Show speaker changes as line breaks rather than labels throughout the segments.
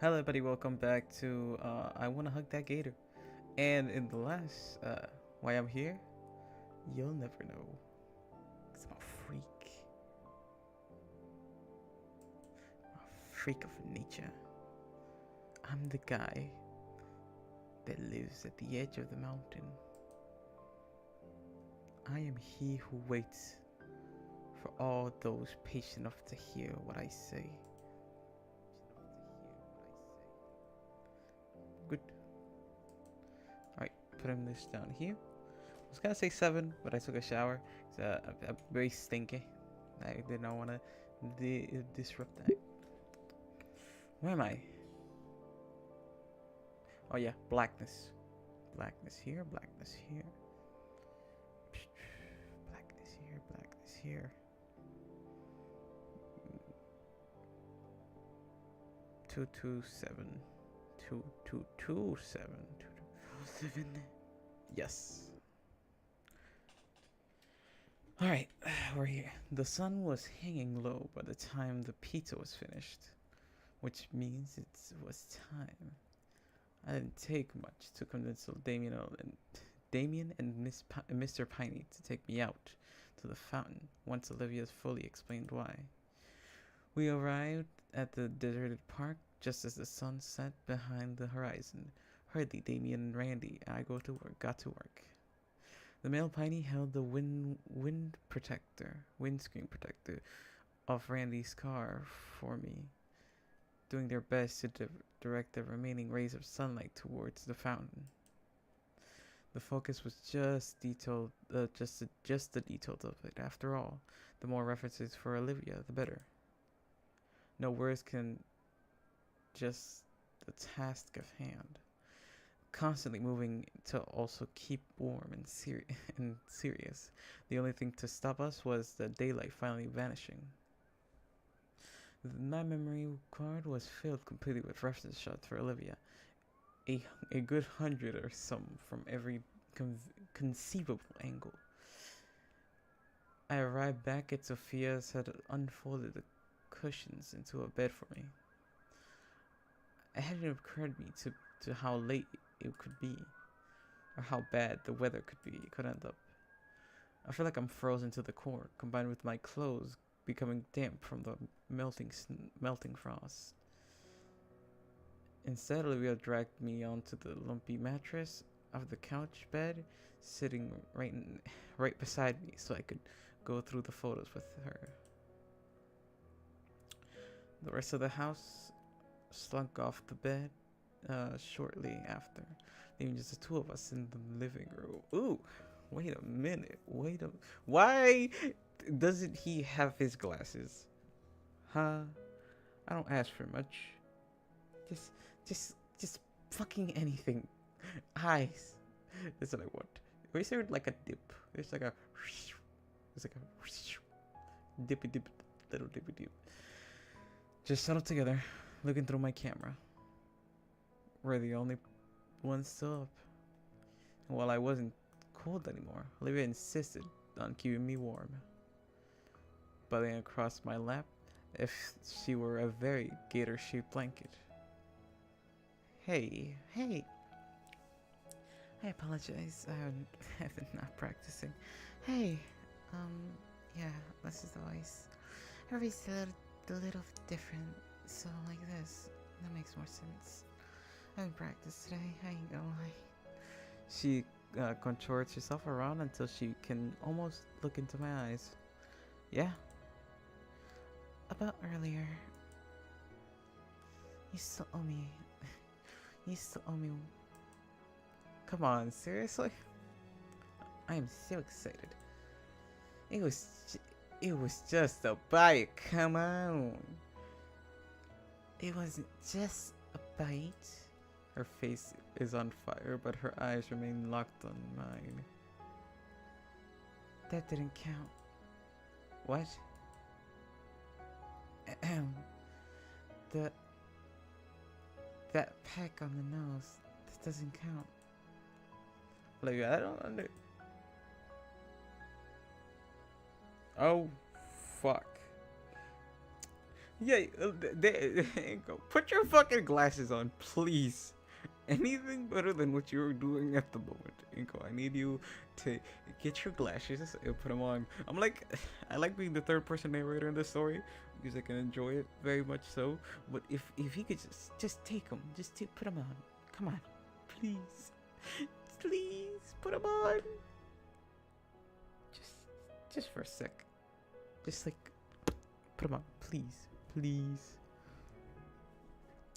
Hello everybody, welcome back to I Wanna Hug That Gator. And in the last why I'm here, you'll never know. Cause I'm a freak. I'm a freak of nature. I'm the guy that lives at the edge of the mountain. I am he who waits for all those patient enough to hear what I say. Good. Alright, putting this down here. I was gonna say 7, but I took a shower. I'm very stinky. I did not want to disrupt that. Where am I? Oh yeah, blackness. Blackness here, blackness here. Blackness here, blackness here. 227. 2227. 2227. Yes. Alright, we're here. The sun was hanging low by the time the pizza was finished, which means it was time. I didn't take much to convince Damien and Mr. Piney to take me out to the fountain once Olivia fully explained why. We arrived at the deserted park just as the sun set behind the horizon. Hurriedly, Damien and Randy and I got to work. The male Piney held the windscreen protector of Randy's car for me, doing their best to direct the remaining rays of sunlight towards the fountain. The focus was just the details of it. After all, the more references for Olivia, the better. No words can just the task of hand. Constantly moving to also keep warm and serious. The only thing to stop us was the daylight finally vanishing. My memory card was filled completely with reference shots for Olivia. A good 100 or some from every conceivable angle. I arrived back at Sophia's had unfolded the cushions into a bed for me. It hadn't occurred to me to how late it could be, or how bad the weather could end up. I feel like I'm frozen to the core, combined with my clothes becoming damp from the melting frost. Instead, Olivia dragged me onto the lumpy mattress of the couch bed, sitting right beside me, so I could go through the photos with her. The rest of the house slunk off the bed shortly after, leaving just the two of us in the living room. Ooh, wait a minute. Why doesn't he have his glasses? Huh? I don't ask for much. Just fucking anything. Eyes. That's what I want. Where's there like a dip? There's like a dippy dip, little dippy dip. Just settled together, looking through my camera. We're the only ones still up. And while I wasn't cold anymore, Olivia insisted on keeping me warm, budding across my lap if she were a very gator-shaped blanket. Hey. I apologize. I've been not practicing. Hey, yeah, this is the voice. Everybody's a little different, so like this. That makes more sense. I haven't practiced today, I ain't gonna lie. She contorts herself around until she can almost look into my eyes. Yeah? About earlier. You still owe me. Come on, seriously? I am so excited. It was just a bite, come on. It wasn't just a bite. Her face is on fire, but her eyes remain locked on mine. That didn't count. What? That peck on the nose, that doesn't count. Like, I don't under. Oh, fuck. Yeah, go. Put your fucking glasses on, please. Anything better than what you're doing at the moment, Inko. I need you to get your glasses and put them on. I like being the third person narrator in this story because I can enjoy it very much so. But if you could just take them, put them on. Come on, please, please put them on. Just just for a sec, just like put them on, please, please.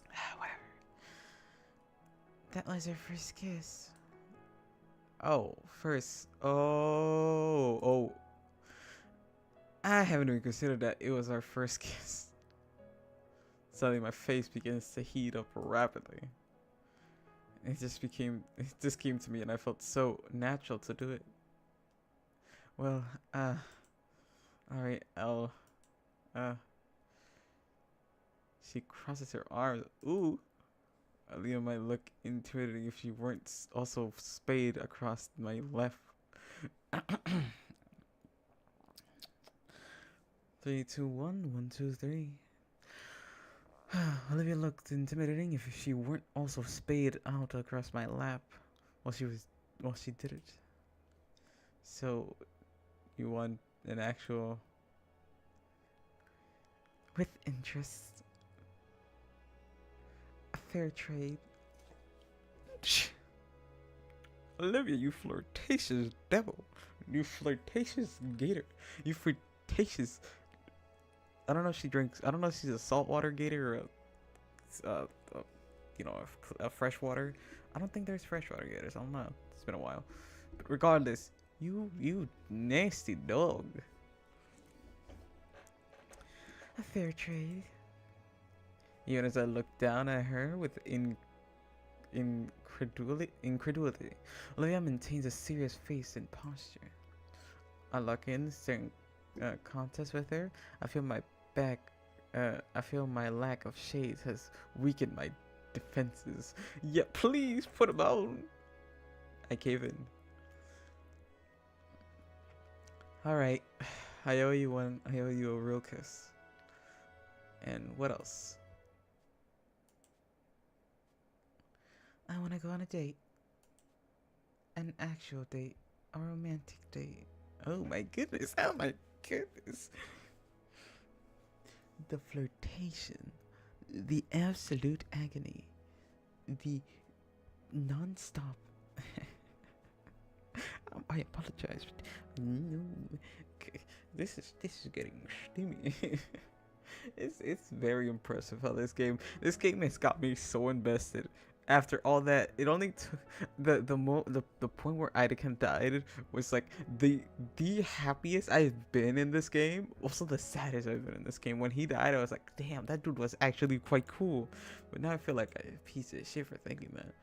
Whatever. That was our first kiss. Oh, first. Oh. I haven't even considered that it was our first kiss. Suddenly my face begins to heat up rapidly. It just came to me and I felt so natural to do it. Well, alright, she crosses her arms. Ooh. Aaliyah might look intimidating if she weren't also spayed across my left. 3, 2, 1, 1, 2, 3. Olivia looked intimidating if she weren't also spayed out across my lap while she did it. So, you want an actual with interest, a fair trade. Olivia, you flirtatious devil, you flirtatious gator, you flirtatious. I don't know if she drinks. I don't know if she's a saltwater gator or a freshwater. I don't think there's freshwater gators. I don't know. It's been a while. But regardless, you nasty dog. A fair trade. Even as I looked down at her with incredulity, Olivia maintains a serious face and posture. I lock in, staring contest with her. I feel my lack of shades has weakened my defenses. Yeah, please put them on. I cave in. Alright, I owe you one. I owe you a real kiss. And what else? I want to go on a date. An actual date. A romantic date. Oh my goodness. Oh my goodness. The flirtation. The absolute agony. The non-stop. I apologize. No. This is getting steamy. It's very impressive how this game has got me so invested. After all that, it only took the point where Idakan died was like the happiest I've been in this game. Also the saddest I've been in this game. When he died, I was like, damn, that dude was actually quite cool. But now I feel like a piece of shit for thinking that,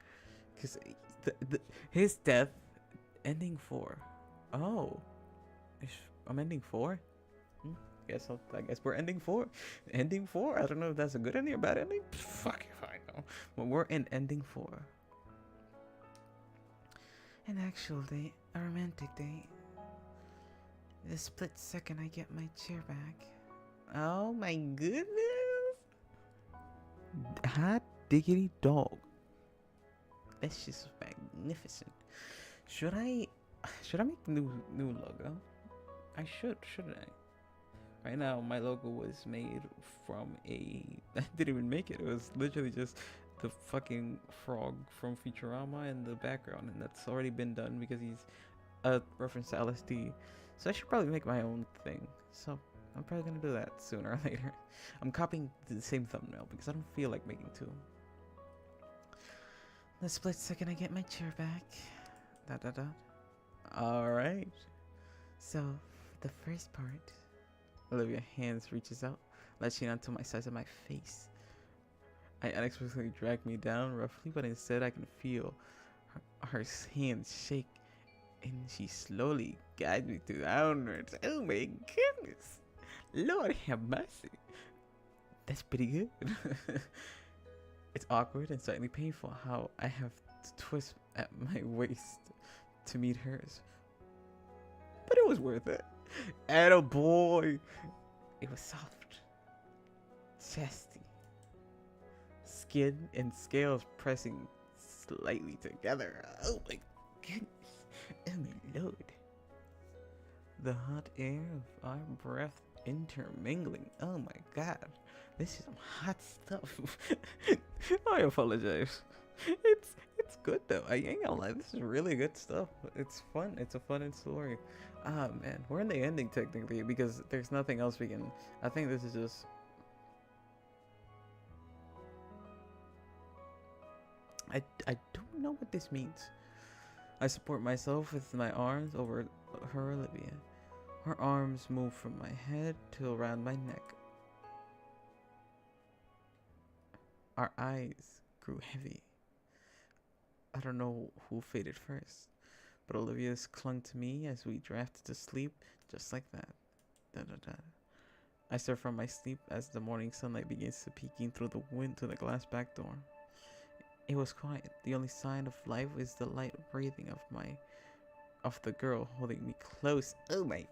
because his death, ending 4. Oh, I'm ending 4. I guess we're ending 4. Ending 4. I don't know if that's a good ending or bad ending. Fuck if I know. But we're in ending 4. An actual date, a romantic date. The split second I get my chair back. Oh my goodness! Hot diggity dog. That's just magnificent. Should I make a new logo? I shouldn't I? Right now, my logo was made from I didn't even make it. It was literally just the fucking frog from Futurama in the background, and that's already been done because he's a reference to LSD. So I should probably make my own thing. So I'm probably gonna do that sooner or later. I'm copying the same thumbnail because I don't feel like making 2. The split second I get my chair back. Alright. So, the first part. Olivia's hands reaches out, latching onto my sides of my face. I unexpectedly drag me down roughly, but instead I can feel her hands shake, and she slowly guides me downwards. Oh my goodness! Lord have mercy. That's pretty good. It's awkward and slightly painful how I have to twist at my waist to meet hers. But it was worth it. Attaboy. It was soft. chesty. Skin and scales pressing slightly together. Oh my goodness. Oh my lord. The hot air of our breath intermingling. Oh my god. This is some hot stuff. I apologize. It's good though. I ain't gonna lie. This is really good stuff. It's fun. It's a fun story. Ah man, we're in the ending technically because there's nothing else we can. I think this is just. I don't know what this means. I support myself with my arms over her Olivia. Her arms move from my head to around my neck. Our eyes grew heavy. I don't know who faded first, but Olivia's clung to me as we drifted to sleep just like that. Da, da, da. I stir from my sleep as the morning sunlight begins to peeking through the wind to the glass back door. It was quiet. The only sign of life is the light breathing of the girl holding me close. Oh my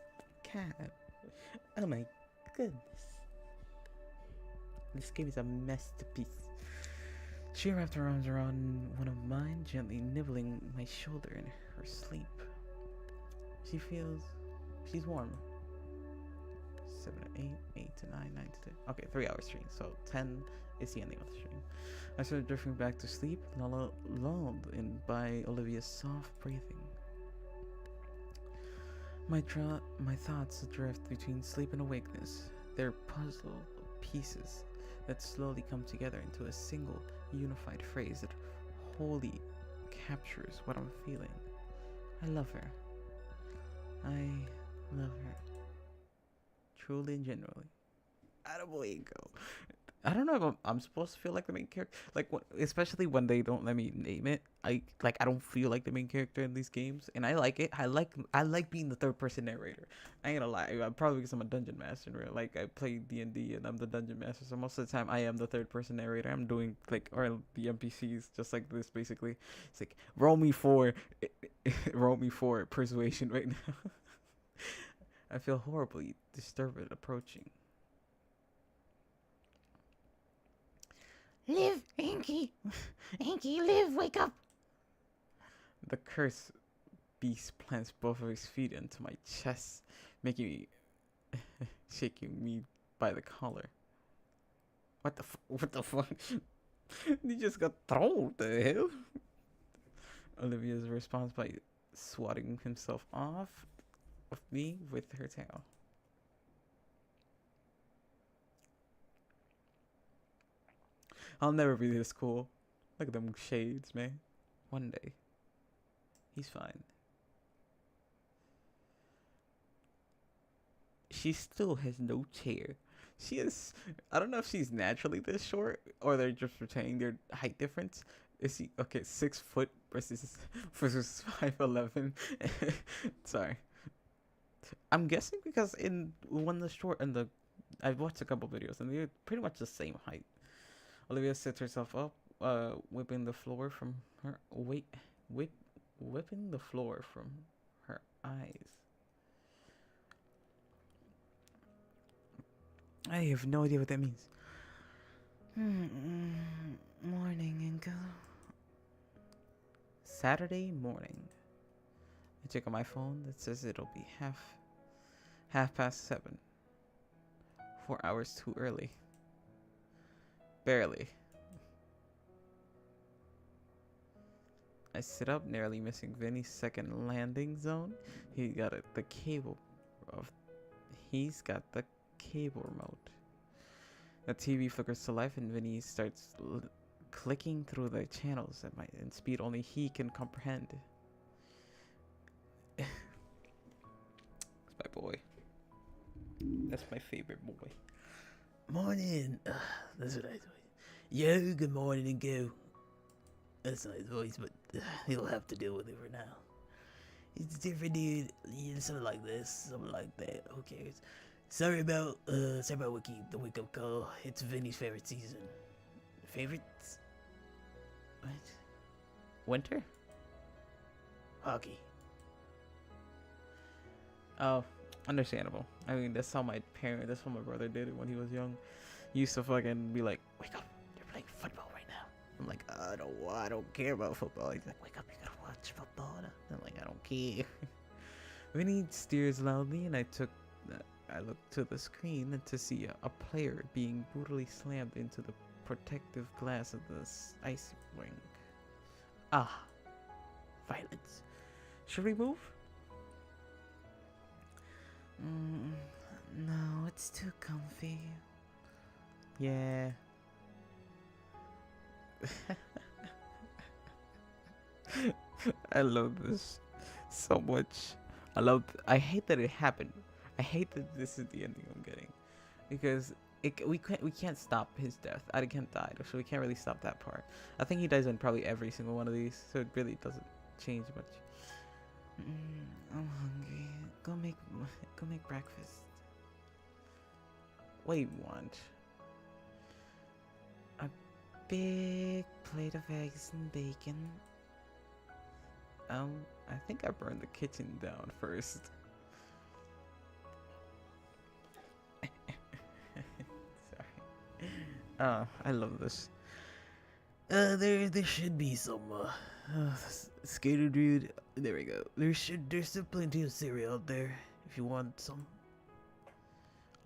god. Oh my goodness. This game is a masterpiece. She wrapped her arms around one of mine, gently nibbling my shoulder in her sleep. She's warm. 7 to 8, 8 to 9, 9 to 10. Okay, 3 hours stream. So 10 is the ending of the stream. I started drifting back to sleep, lulled in by Olivia's soft breathing. My thoughts drift between sleep and awakeness. They're puzzle pieces that slowly come together into a single unified phrase that wholly captures what I'm feeling. I love her. I love her. Truly and genuinely. Attaboy, go. I don't know if I'm supposed to feel like the main character, like especially when they don't let me name it. I don't feel like the main character in these games, and I like it. I like being the third person narrator. I ain't gonna lie, probably because I'm a dungeon master in real. Like I play D&D and I'm the dungeon master, so most of the time I am the third person narrator. I'm doing or the NPCs just like this basically. It's like roll me for persuasion right now. I feel horribly disturbed approaching.
Live, Inky! Inky, live, wake up!
The cursed beast plants both of his feet into my chest, making me shaking me by the collar. What the fuck? He just got thrown. What the hell? Olivia's response by swatting himself off of me with her tail. I'll never be this cool. Look at them shades, man. One day. He's fine. She still has no chair. She is. I don't know if she's naturally this short or they're just retaining their height difference. Is she okay? 6 foot versus 5'11". Sorry. I'm guessing because when the short and I've watched a couple videos and they're pretty much the same height. Olivia sits herself up, whipping the floor from her whipping the floor from her eyes. I have no idea what that means.
Morning, Inka.
Saturday morning. I check on my phone that says it'll be half past 7. 4 hours too early. Barely. I sit up, nearly missing Vinny's second landing zone. He's got the cable remote. The TV flickers to life and Vinny starts clicking through the channels at in speed only he can comprehend. It's my boy. That's my favorite boy.
Morning. That's a nice voice. Yo, good morning and go. That's a nice voice, but you'll have to deal with it for now. It's different, dude. Yeah, something like this, something like that. Who cares? Sorry about the wake up call. It's Vinny's favorite season. Favorites? What?
Winter?
Hockey.
Oh, understandable. I mean, that's how my brother did it when he was young. used to fucking be like, wake up, they're playing football right now. I'm like, I don't care about football. He's like, wake up, you gotta watch football. I'm like, I don't care. Winnie steers loudly, and I looked to the screen to see a player being brutally slammed into the protective glass of the ice rink. Ah, violence. Should we move? No, it's too comfy. Yeah. I love this so much. I hate that it happened. I hate that this is the ending I'm getting, because we can't stop his death. Kent died, so we can't really stop that part. I think he dies in probably every single one of these, so it really doesn't change much. I'm hungry. Go make breakfast. What do you want? A big plate of eggs and bacon. I think I burned the kitchen down first. Sorry. I love this.
There should be some, skater dude. There we go. There's still plenty of cereal out there if you want some.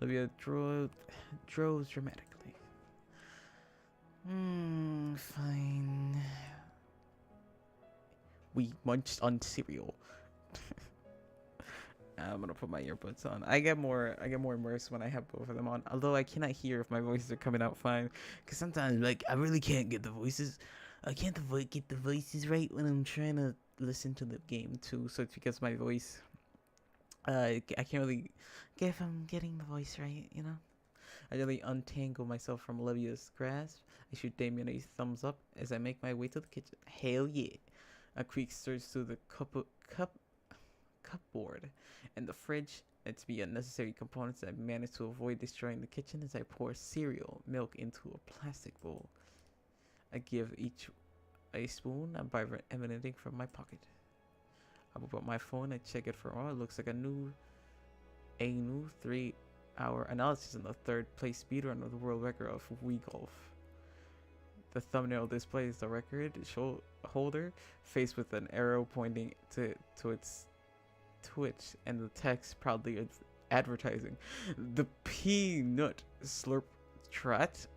Olivia drove dramatically. Fine. We munched on cereal. I'm gonna put my earbuds on. I get more immersed when I have both of them on. Although I cannot hear if my voices are coming out fine,
because sometimes, like, I really can't get the voices. I can't get the voices right when I'm trying to listen to the game
too. So it's because my voice. I can't really get if I'm getting the voice right. You know. I really untangle myself from Olivia's grasp. I shoot Damien a thumbs up as I make my way to the kitchen. Hell yeah! A creak stirs through the cupboard and the fridge. It's be unnecessary components that I manage to avoid destroying the kitchen as I pour cereal milk into a plastic bowl. I give each a spoon emanating from my pocket. I whip up my phone and check it for it looks like a new 3-hour analysis on the third place speedrun of the world record of Wii Golf. The thumbnail displays the record holder faced with an arrow pointing to its Twitch, and the text proudly advertising the peanut slurp trat.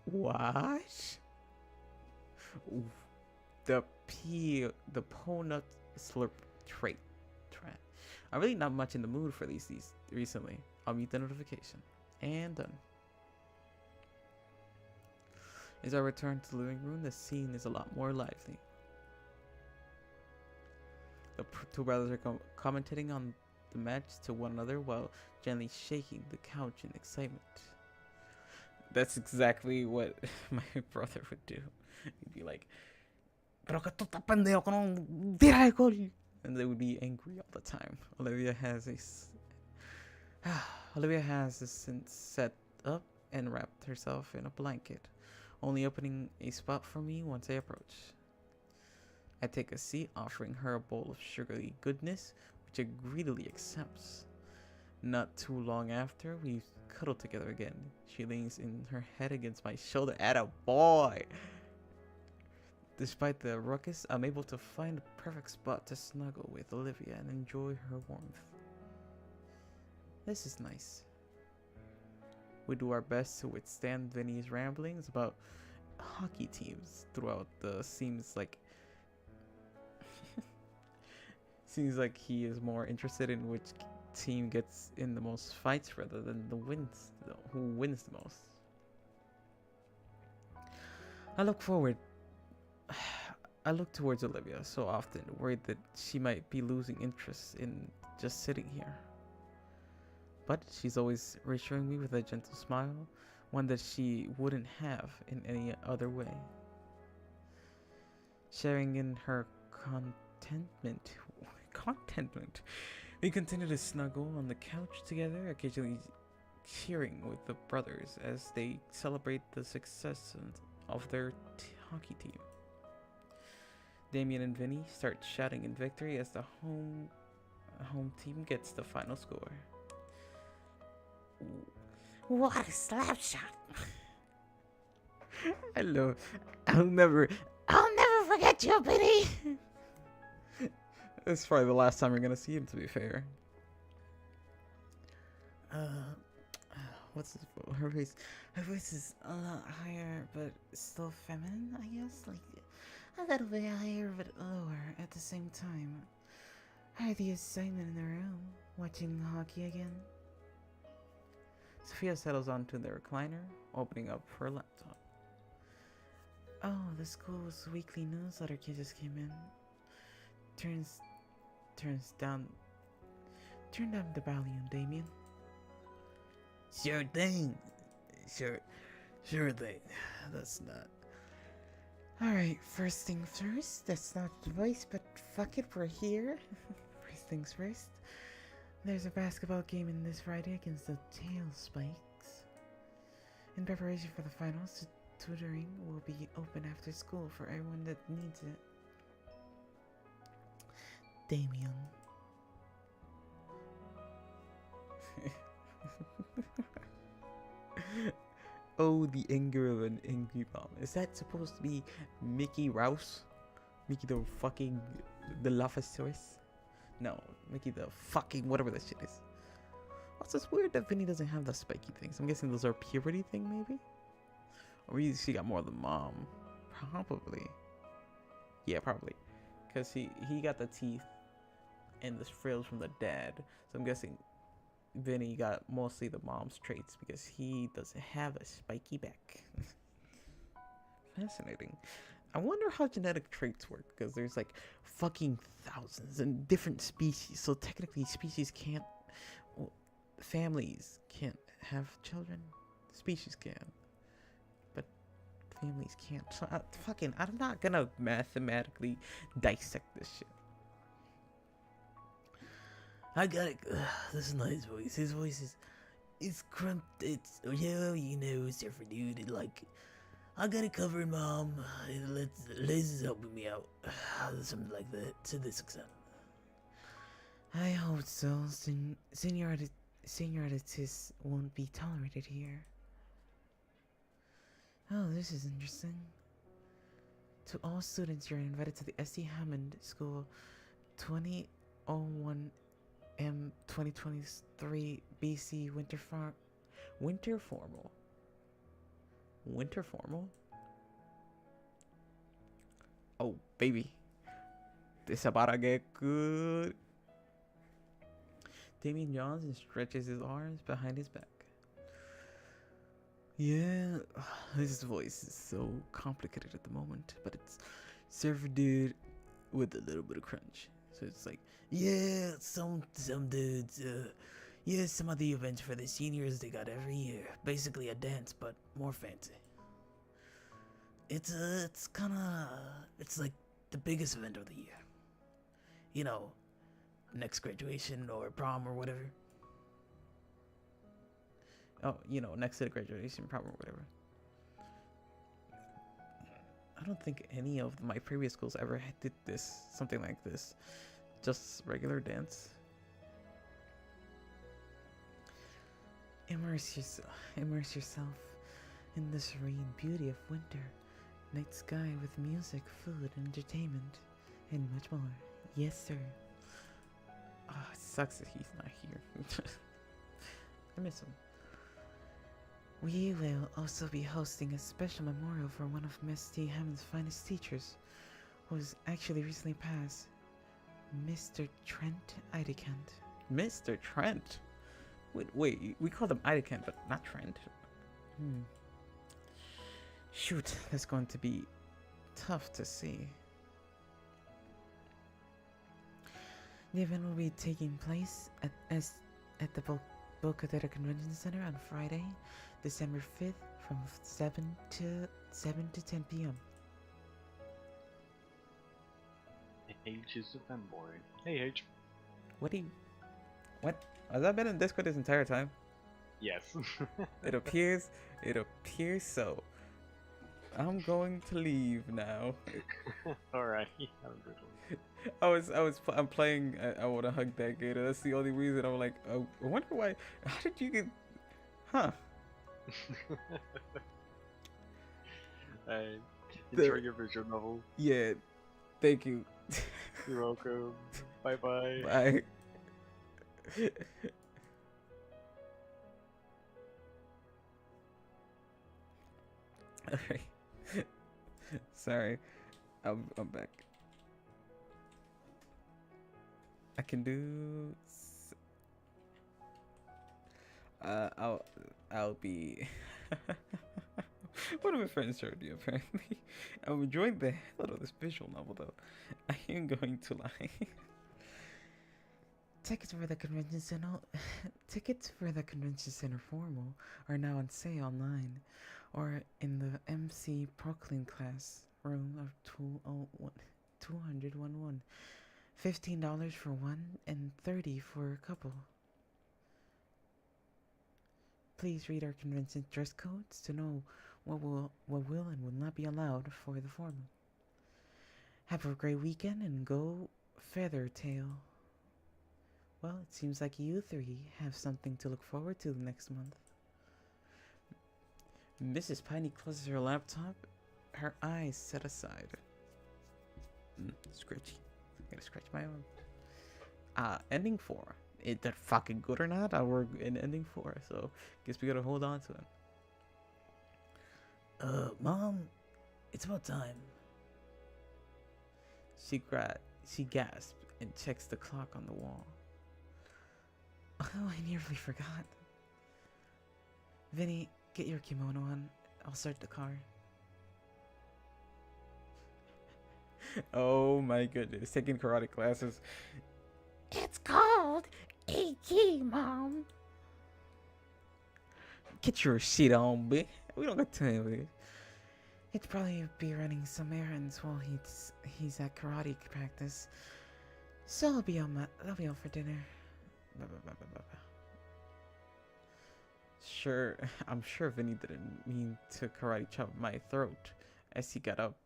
What? The peanut slurp trait. I'm really not much in the mood for these recently. I'll mute the notification. And done. As I return to the living room, the scene is a lot more lively. The two brothers are commentating on the match to one another while gently shaking the couch in excitement. That's exactly what my brother would do. He'd be like, "Pero que tú estás pendejo, que no tira el gol." And they would be angry all the time. Olivia has since set up and wrapped herself in a blanket, only opening a spot for me once I approach. I take a seat, offering her a bowl of sugary goodness, which she greedily accepts. Not too long after, we cuddle together again. She leans in her head against my shoulder. Atta boy! Despite the ruckus, I'm able to find a perfect spot to snuggle with Olivia and enjoy her warmth. This is nice. We do our best to withstand Vinny's ramblings about hockey teams throughout the seems like he is more interested in which team gets in the most fights rather than who wins the most. I look towards Olivia so often, worried that she might be losing interest in just sitting here. But she's always reassuring me with a gentle smile, one that she wouldn't have in any other way. Sharing in her contentment, we continue to snuggle on the couch together, occasionally cheering with the brothers as they celebrate the success of their hockey team. Damien and Vinny start shouting in victory as the home team gets the final score.
What a slap shot!
Hello, I'll never
forget you, Vinny.
It's probably the last time we're gonna see him, to be fair. What's her voice? Her voice is a lot higher, but still feminine, I guess? Like, a little bit higher, but lower at the same time. I had the excitement in the room, watching hockey again. Sophia settles onto the recliner, opening up her laptop. Oh, the school's weekly newsletter kid just came in. Turn down the volume, Damien.
Sure thing. Sure thing. That's not.
Alright, first thing first. That's not the voice, but fuck it, we're here. First things first. There's a basketball game in this Friday against the Tail Spikes. In preparation for the finals, tutoring will be open after school for everyone that needs it. Damien. Oh, the anger of an angry mom. Is that supposed to be Mickey Rouse? Mickey the Lophosaurus? No, Mickey the fucking whatever that shit is. Also, it's weird that Vinny doesn't have the spiky things. I'm guessing those are puberty thing, maybe? Or maybe she got more of the mom. Probably. Yeah, probably. Because he got the teeth and the frills from the dad. So I'm guessing Vinny got mostly the mom's traits because he doesn't have a spiky back. Fascinating. I wonder how genetic traits work, because there's like fucking thousands and different species. So technically species can't, well, families can't have children. Species can, but families can't. So I'm not gonna mathematically dissect this shit.
I got it. Listen to his voice. His voice is crumped. It's, yeah, you know, it's different, dude. It, like, I got it covered, Mom. Liz is helping me out. Something like that, to this extent.
I hope so. Senioritis won't be tolerated here. Oh, this is interesting. To all students, you're invited to the S.E. Hammond School 2001 2023 BC Winter Formal. Winter Formal? Oh, baby. This about to get good. Damien yawns and stretches his arms behind his back. Yeah, his voice is so complicated at the moment, but it's surfer dude with a little bit of crunch. So it's like, yeah, some dudes, yeah, some of the events for the seniors they got every year. Basically a dance, but more fancy. It's like the biggest event of the year. You know, next graduation or prom or whatever. Oh, you know, next to the graduation prom or whatever. I don't think any of my previous schools ever did something like this. Just regular dance. Immerse yourself in the serene beauty of winter. Night sky with music, food, entertainment, and much more. Yes, sir. Ah, it sucks that he's not here. I miss him. We will also be hosting a special memorial for one of Miss T. Hammond's finest teachers, who was actually recently passed, Mr. Trent Idekant. Mr. Trent? Wait, we call him Idekant, but not Trent. Shoot, that's going to be tough to see. The event will be taking place at the Boca Convention Center on Friday, December 5th from 7 to 10 p.m.
H is a femboy. Hey H.
What? Has that been in Discord this entire time?
Yes.
It appears so. I'm going to leave now.
Alright, have a good one.
I'm playing. I want to hug that gator. That's the only reason. I'm like, oh, I wonder why. How did you get? Huh?
Alright,
The-
enjoy your visual novel.
Yeah. Thank you.
You're welcome. Bye bye.
Bye. Alright. Sorry. I'm back. I can do. I'll be. One of my friends showed me apparently. I'm enjoying the hell out of this visual novel though. I am going to lie. Tickets for the convention center. Tickets for the convention center formal are now on sale online, or in the MC Proclaim class room of 211. $15 for one and $30 for a couple. Please read our convention dress codes to know what will and will not be allowed for the formal. Have a great weekend and go Feathertail. Well, it seems like you three have something to look forward to next month. Mrs. Piney closes her laptop, her eyes set aside. Scratchy. I'm gonna scratch my arm. Ending 4. Is that fucking good or not? We're in ending 4, so guess we gotta hold on to it.
Mom, it's about time.
She gasped and checks the clock on the wall. Oh, I nearly forgot. Vinny, get your kimono on. I'll start the car. Oh my goodness, taking karate classes.
It's called a key, Mom.
Get your shit on, bitch. We don't got time for this. He'd probably be running some errands while he's at karate practice. So I'll be home for dinner. Sure, I'm sure Vinny didn't mean to karate chop my throat as he got up.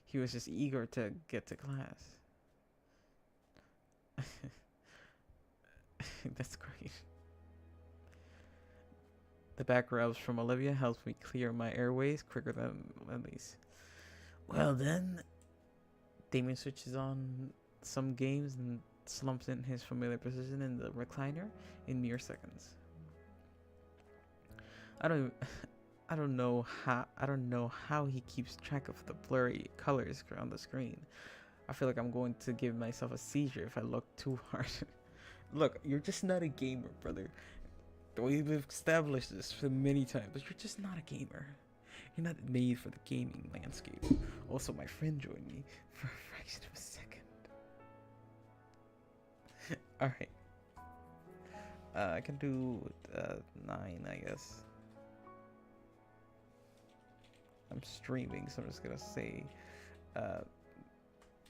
He was just eager to get to class. That's great. The back rubs from Olivia helps me clear my airways quicker than Lily's.
Well then,
Damien switches on some games and slumps in his familiar position in the recliner in mere seconds. I don't know how he keeps track of the blurry colors on the screen. I feel like I'm going to give myself a seizure if I look too hard. Look, you're just not a gamer, brother. We've established this for many times, but you're just not a gamer. You're not made for the gaming landscape. Also, my friend joined me for a fraction of a second. Alright. I can do 9, I guess. I'm streaming, so I'm just gonna say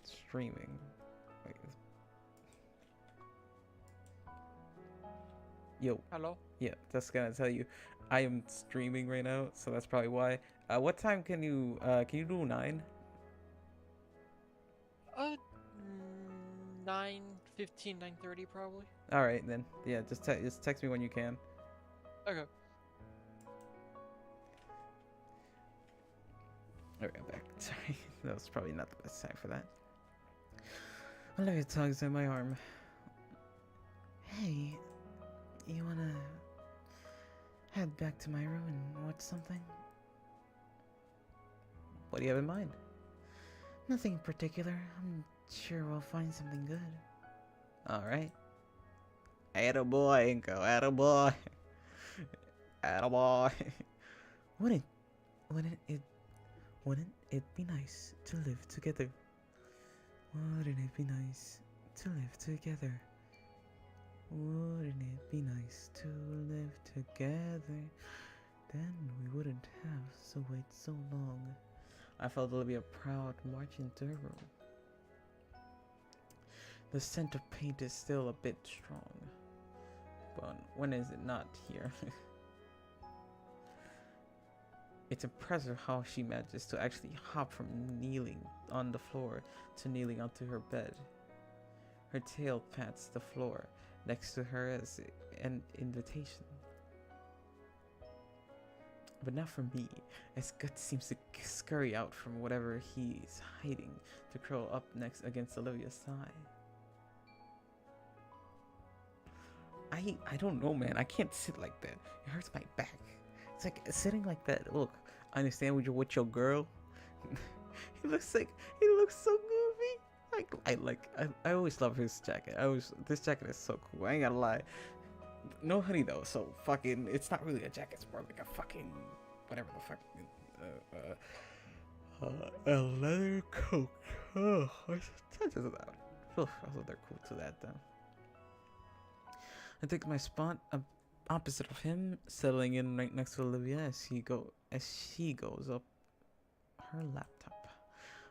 streaming. Wait. Yo.
Hello?
Yeah, that's gonna tell you I am streaming right now, so that's probably why. What time can you do 9?
9:15, 9:30 probably.
All right then. Yeah, just text me when you can.
Okay.
Alright, I'm back. Sorry, that was probably not the best time for that. Olivia tugs at my arm. Hey, you wanna head back to my room and watch something? What do you have in mind? Nothing in particular. I'm sure we'll find something good. Alright. Attaboy, Inko, attaboy. Attaboy. Wouldn't it be nice to live together? Wouldn't it be nice to live together? Wouldn't it be nice to live together? Then we wouldn't have to wait so long. I felt Olivia proud march into her room. The scent of paint is still a bit strong. But when is it not here? It's impressive how she manages to actually hop from kneeling on the floor to kneeling onto her bed. Her tail pats the floor next to her as an invitation. But not for me, as Gut seems to scurry out from whatever he's hiding to curl up next against Olivia's thigh. I don't know, man. I can't sit like that. It hurts my back. It's like sitting like that. Look, I understand when you're with your girl. he looks so goofy. I always love his jacket. This jacket is so cool. I ain't gonna lie. No hoodie though, so fucking. It's not really a jacket. It's more like a fucking whatever the fuck. A leather coat. Oh, chances of that. Also, they're cool to that though. I take my spot opposite of him, settling in right next to Olivia as she goes up her laptop.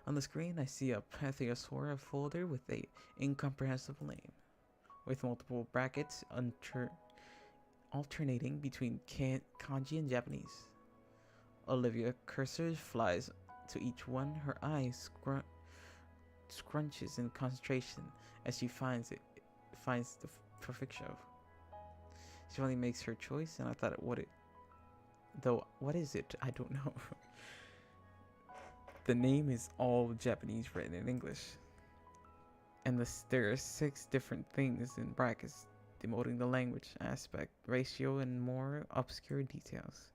On the screen, I see a Pantheosaur folder with a incomprehensible name, with multiple brackets alternating between kanji and Japanese. Olivia cursor flies to each one, her eyes scrunches in concentration as she finds the perfect show. She finally makes her choice, and I thought, what is it? I don't know. The name is all Japanese written in English, and there are 6 different things in brackets denoting the language, aspect, ratio, and more obscure details.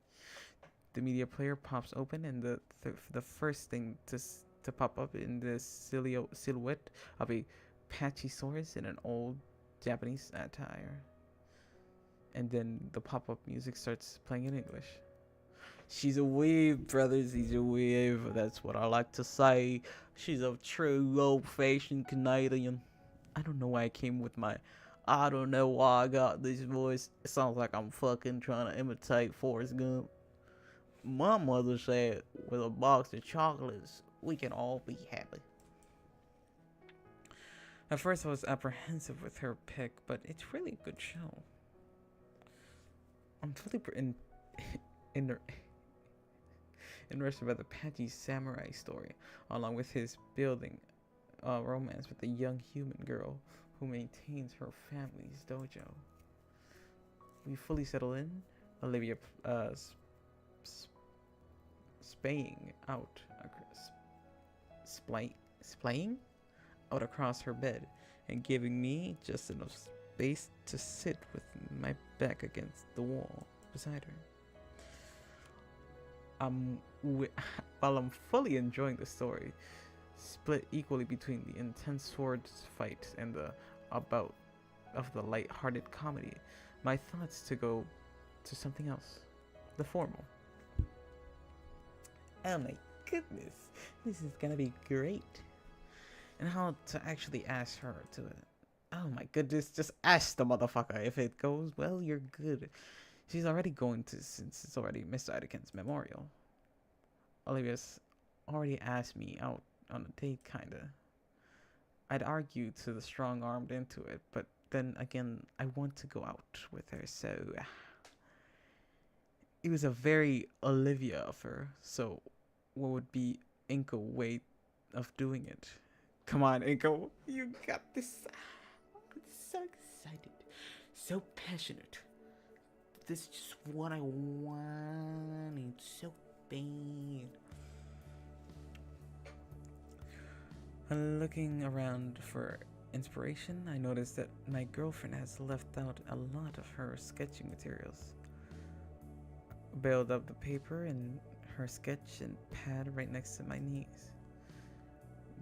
The media player pops open, and the first thing to pop up in the silhouette of a Pachysaurus in an old Japanese attire. And then the pop-up music starts playing in English. She's a weeb, brothers. She's a weeb. That's what I like to say. She's a true old-fashioned Canadian. I don't know why I came with my... I don't know why I got this voice. It sounds like I'm fucking trying to imitate Forrest Gump. My mother said, with a box of chocolates, we can all be happy. At first I was apprehensive with her pick, but it's really a good show. I'm fully interested by the patchy samurai story, along with his building romance with a young human girl who maintains her family's dojo. We fully settle in, Olivia splaying out across her bed and giving me just enough space to sit with my back against the wall beside her. While I'm fully enjoying the story, split equally between the intense sword fight and the about of the light-hearted comedy, my thoughts to go to something else, the formal. Oh my goodness, this is gonna be great. And how to actually ask her to it. Oh my goodness, just ask the motherfucker. If it goes well, you're good. She's already going to, since it's already Mr. Idaken's memorial. Olivia's already asked me out on a date, kinda. I'd argue to the strong-armed into it, but then again, I want to go out with her, so... It was a very Olivia of her, so what would be Inko way of doing it? Come on, Inko, you got this. I'm so excited, so passionate. This is just what I wanted so bad. Looking around for inspiration, I noticed that my girlfriend has left out a lot of her sketching materials. Bailed up the paper and her sketch and pad right next to my knees.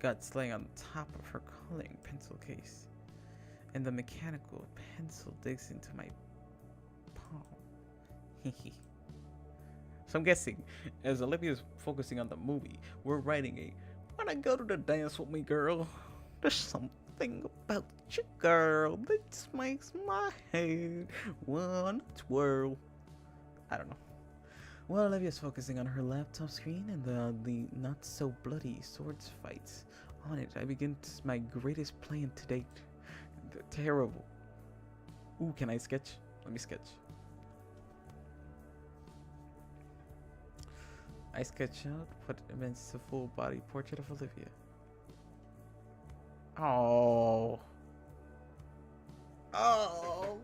Guts laying on top of her coloring pencil case, and the mechanical pencil digs into my palm. So I'm guessing, as Olivia's focusing on the movie, we're writing a "Wanna go to the dance with me, girl? There's something about you, girl, that makes my head wanna twirl." I don't know. While Olivia's focusing on her laptop screen and the not-so-bloody swords fights on it, I begin my greatest plan to date. Terrible. Ooh, can I sketch? Let me sketch. I sketch out, put immense the full body portrait of Olivia. Oh. Oh.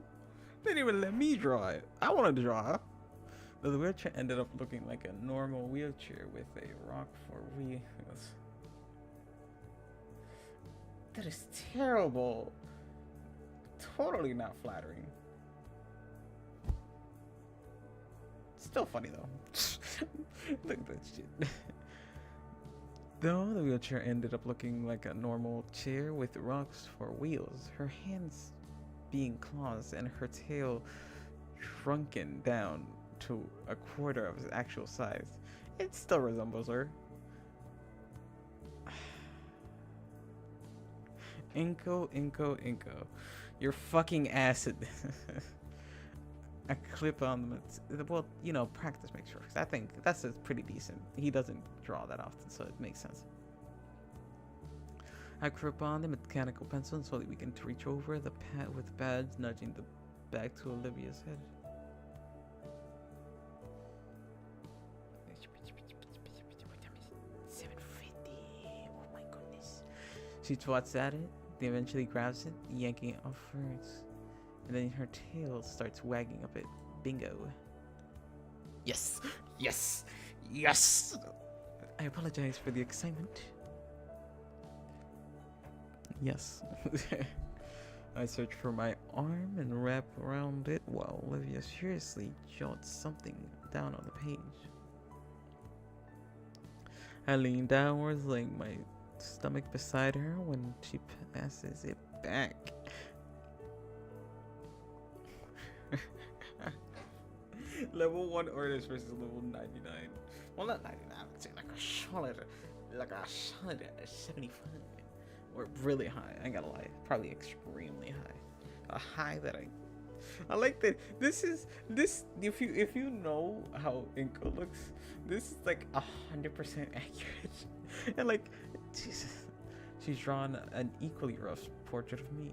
They didn't even let me draw it. I wanted to draw it. The wheelchair ended up looking like a normal wheelchair with a rock for wheels. That is terrible. Totally not flattering. Still funny though. Look at that shit. Though the wheelchair ended up looking like a normal chair with rocks for wheels, her hands being claws and her tail shrunken down to a quarter of its actual size, it still resembles her. Inko. You're fucking acid. I clip on them. Well, you know, practice makes sure. I think that's pretty decent. He doesn't draw that often, so it makes sense. I clip on the mechanical pencil so that we can reach over the pad with pads, nudging the back to Olivia's head.
Oh my goodness.
She twats at it, then eventually grabs it, yanking it off hers. And then her tail starts wagging a bit. Bingo. Yes! Yes! Yes! I apologize for the excitement. Yes. I search for my arm and wrap around it while Olivia seriously jots something down on the page. I lean downwards, laying my stomach beside her when she passes it back. Level 1 artist versus level 99. Well, not 99, I'd say like a solid 75. Or really high, I ain't gonna lie. Probably extremely high. A high that I like that this if you know how Inko looks, this is like 100% accurate. And like, Jesus, she's drawn an equally rough portrait of me.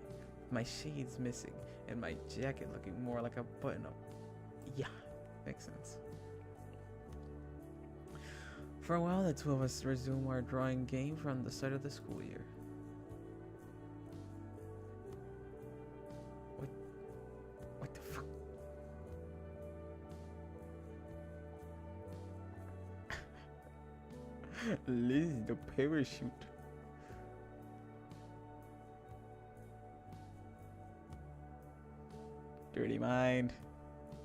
My shades missing and my jacket looking more like a button-up. Yeah, makes sense. For a while, the two of us resume our drawing game from the start of the school year. What the fuck? Liz, the parachute. Dirty mind.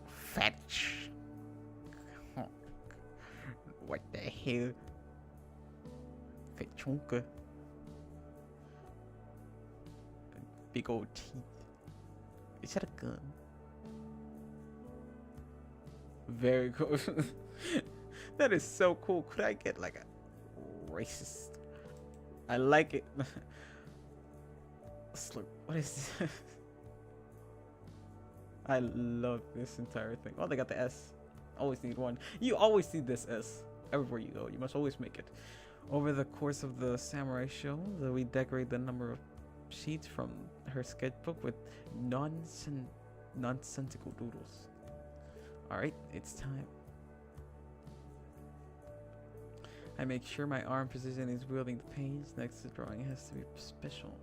Fetch. What the hell? Fetchunka. Big old teeth. Is that a gun? Very cool. That is so cool. Could I get like a racist? I like it. Look, what is this? I love this entire thing. Oh, they got the S. Always need one. You always need this S. Everywhere you go, you must always make it. Over the course of the samurai show, we decorate the number of sheets from her sketchbook with nonsensical doodles. Alright, it's time. I make sure my arm position is wielding the page next to the drawing has to be special.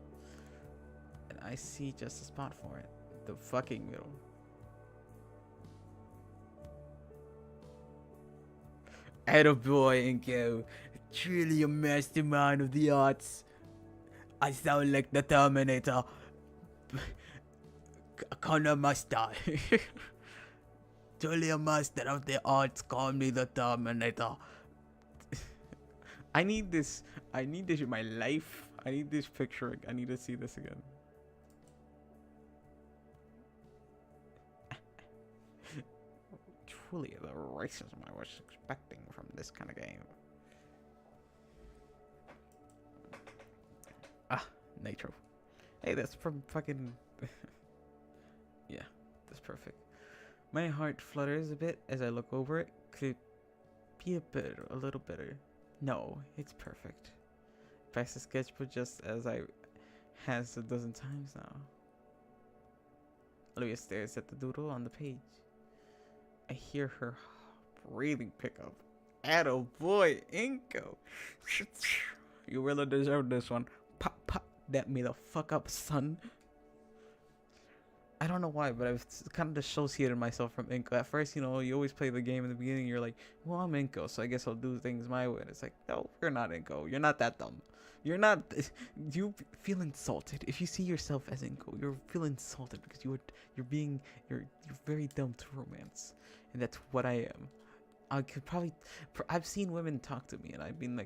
And I see just a spot for it. The fucking middle.
Attaboy, Inko. Truly a mastermind of the arts. I sound like the Terminator. Connor Master. Truly a master of the arts. Call me the Terminator.
I need this in my life. I need this picture. I need to see this again. Truly the racism I was expecting from this kind of game. Ah, Nitro. Hey, that's from fucking... Yeah, that's perfect. My heart flutters a bit as I look over it. Could be a little better. No, it's perfect. Pass the sketchbook just as I has a dozen times now. Olivia stares at the doodle on the page. I hear her breathing pick up. Atta boy, Inko. You really deserve this one. Pop, pop. That me the fuck up, son. I don't know why, but I've kind of dissociated myself from Inko. At first, you know, you always play the game in the beginning. You're like, well, I'm Inko, so I guess I'll do things my way. And it's like, no, you're not Inko. You're not that dumb. You're not. You feel insulted if you see yourself as Inko. You feel insulted because you're very dumb to romance, and that's what I am. I could probably. I've seen women talk to me, and I've been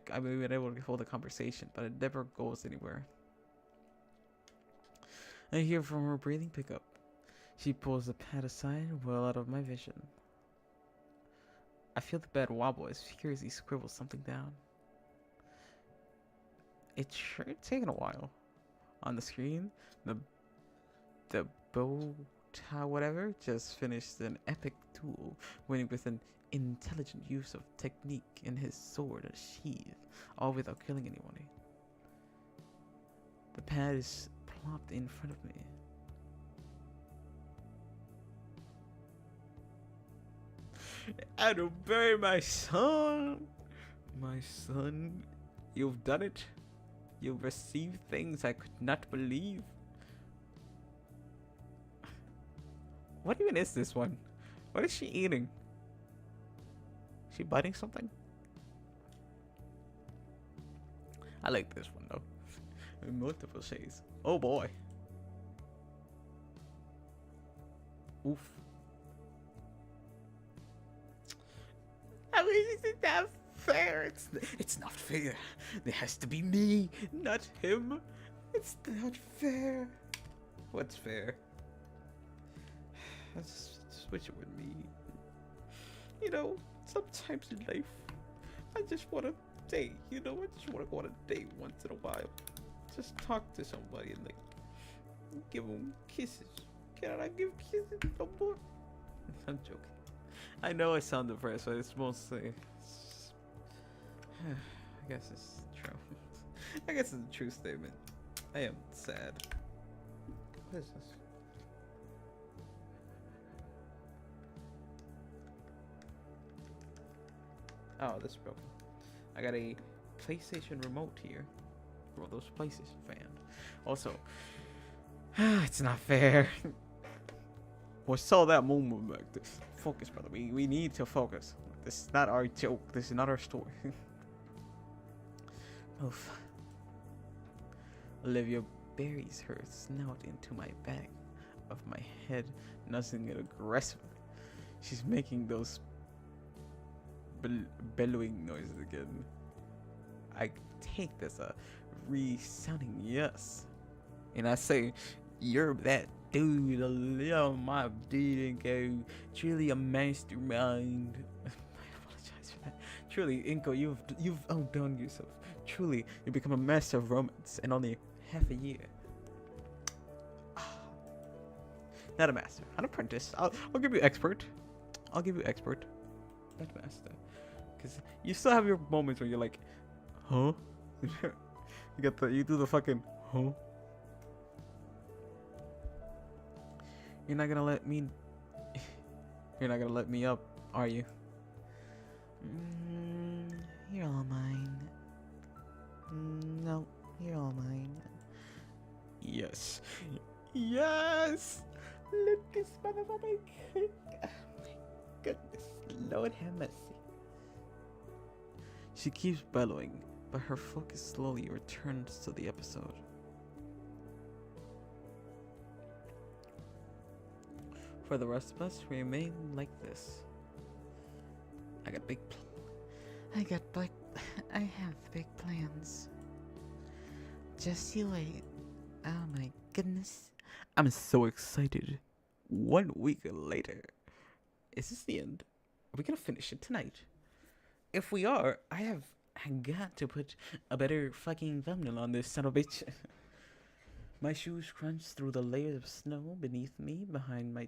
able to hold a conversation, but it never goes anywhere. I hear from her breathing pickup. She pulls the pad aside, well out of my vision. I feel the bed wobble as furiously scribbles something down. It's sure taken a while. On the screen, the bow tie whatever just finished an epic duel, winning with an intelligent use of technique in his sword and sheath, all without killing anyone. The pad is plopped in front of me. I don't bury my son. My son, you've done it. You've received things I could not believe. What even is this one? What is she eating? Is she biting something? I like this one though. In multiple shades. Oh boy. Oof. How is it that fair? It's not fair. There has to be me, not him. It's not fair. What's fair? I just wish it were me. You know, sometimes in life, I just want to date. You know, I just want to go on a date once in a while. Just talk to somebody and like give them kisses. Can I give kisses no more? I'm joking. I know I sound depressed, but it's mostly. I guess it's true. I guess it's a true statement. I am sad. What is this? Oh, this is broken. I got a PlayStation remote here. Well, those PlayStation fans. Also, it's not fair. We saw that moment back there. Focus, brother. We need to focus. This is not our joke. This is not our story. Oof. Olivia buries her snout into my back of my head, nuzzling it aggressively. She's making those bellowing noises again. I take this a resounding yes, and I say, "You're that dude, my dude, and go truly a mastermind." I apologize for that. Truly, Inko, you've outdone yourself. Truly, you become a master of romance in only half a year. Not a master, an apprentice. I'll give you expert. I'll give you expert, not master, because you still have your moments where you're like, huh? You do the fucking huh? You're not gonna let me. You're not gonna let me up, are you? You're all mine. No, you're all mine. Yes. Yes! Let this motherfucker cook. Oh my goodness. Lord have mercy. She keeps bellowing, but her focus slowly returns to the episode. For the rest of us, we remain like this. I have big plans. Just you wait. Oh my goodness. I'm so excited. 1 week later. Is this the end? Are we gonna finish it tonight? If we are, I got to put a better fucking thumbnail on this son of a bitch. My shoes crunch through the layers of snow beneath me. Behind my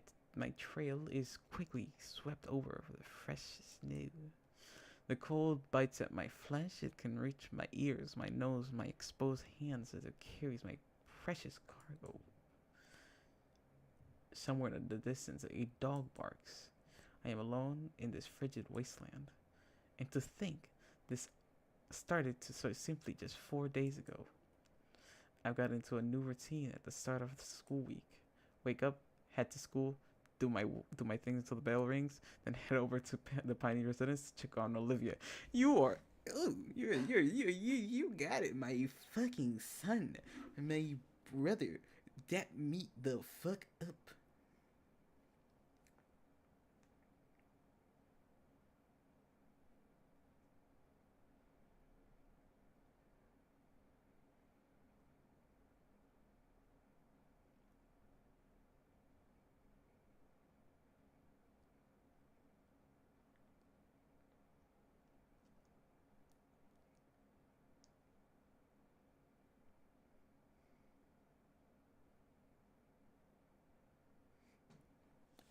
trail is quickly swept over with the fresh snow. The cold bites at my flesh. It can reach my ears, my nose, my exposed hands as it carries my precious cargo. Somewhere in the distance, a dog barks. I am alone in this frigid wasteland. And to think, this started to so simply just 4 days ago. I've got into a new routine at the start of the school week. Wake up, head to school, do my things until the bell rings, then head over to the Pioneer residence to check on Olivia. You are, oh, you got it, my fucking son, my brother. That meet the fuck up.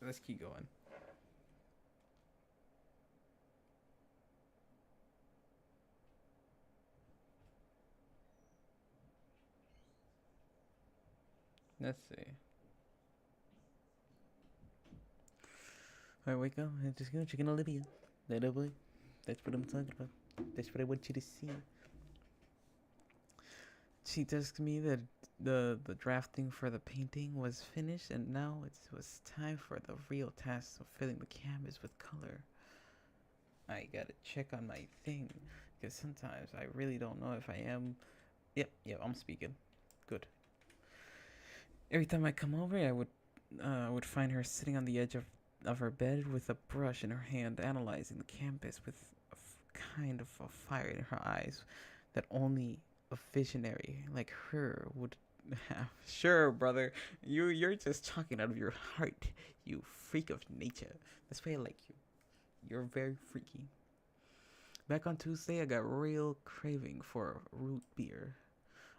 Let's keep going. Let's see. Alright, wake up and just go chicken Olivia. Little boy. That's what I'm talking about. That's what I want you to see. She texted me that the drafting for the painting was finished, and now it was time for the real task of filling the canvas with color. I gotta check on my thing, because sometimes I really don't know if I am. Yep, I'm speaking. Good. Every time I come over, I would find her sitting on the edge of her bed with a brush in her hand, analyzing the canvas with kind of a fire in her eyes that only a visionary like her would have. Sure, brother, you're just talking out of your heart, you freak of nature. That's why I like you. You're very freaky. Back on Tuesday, I got real craving for root beer.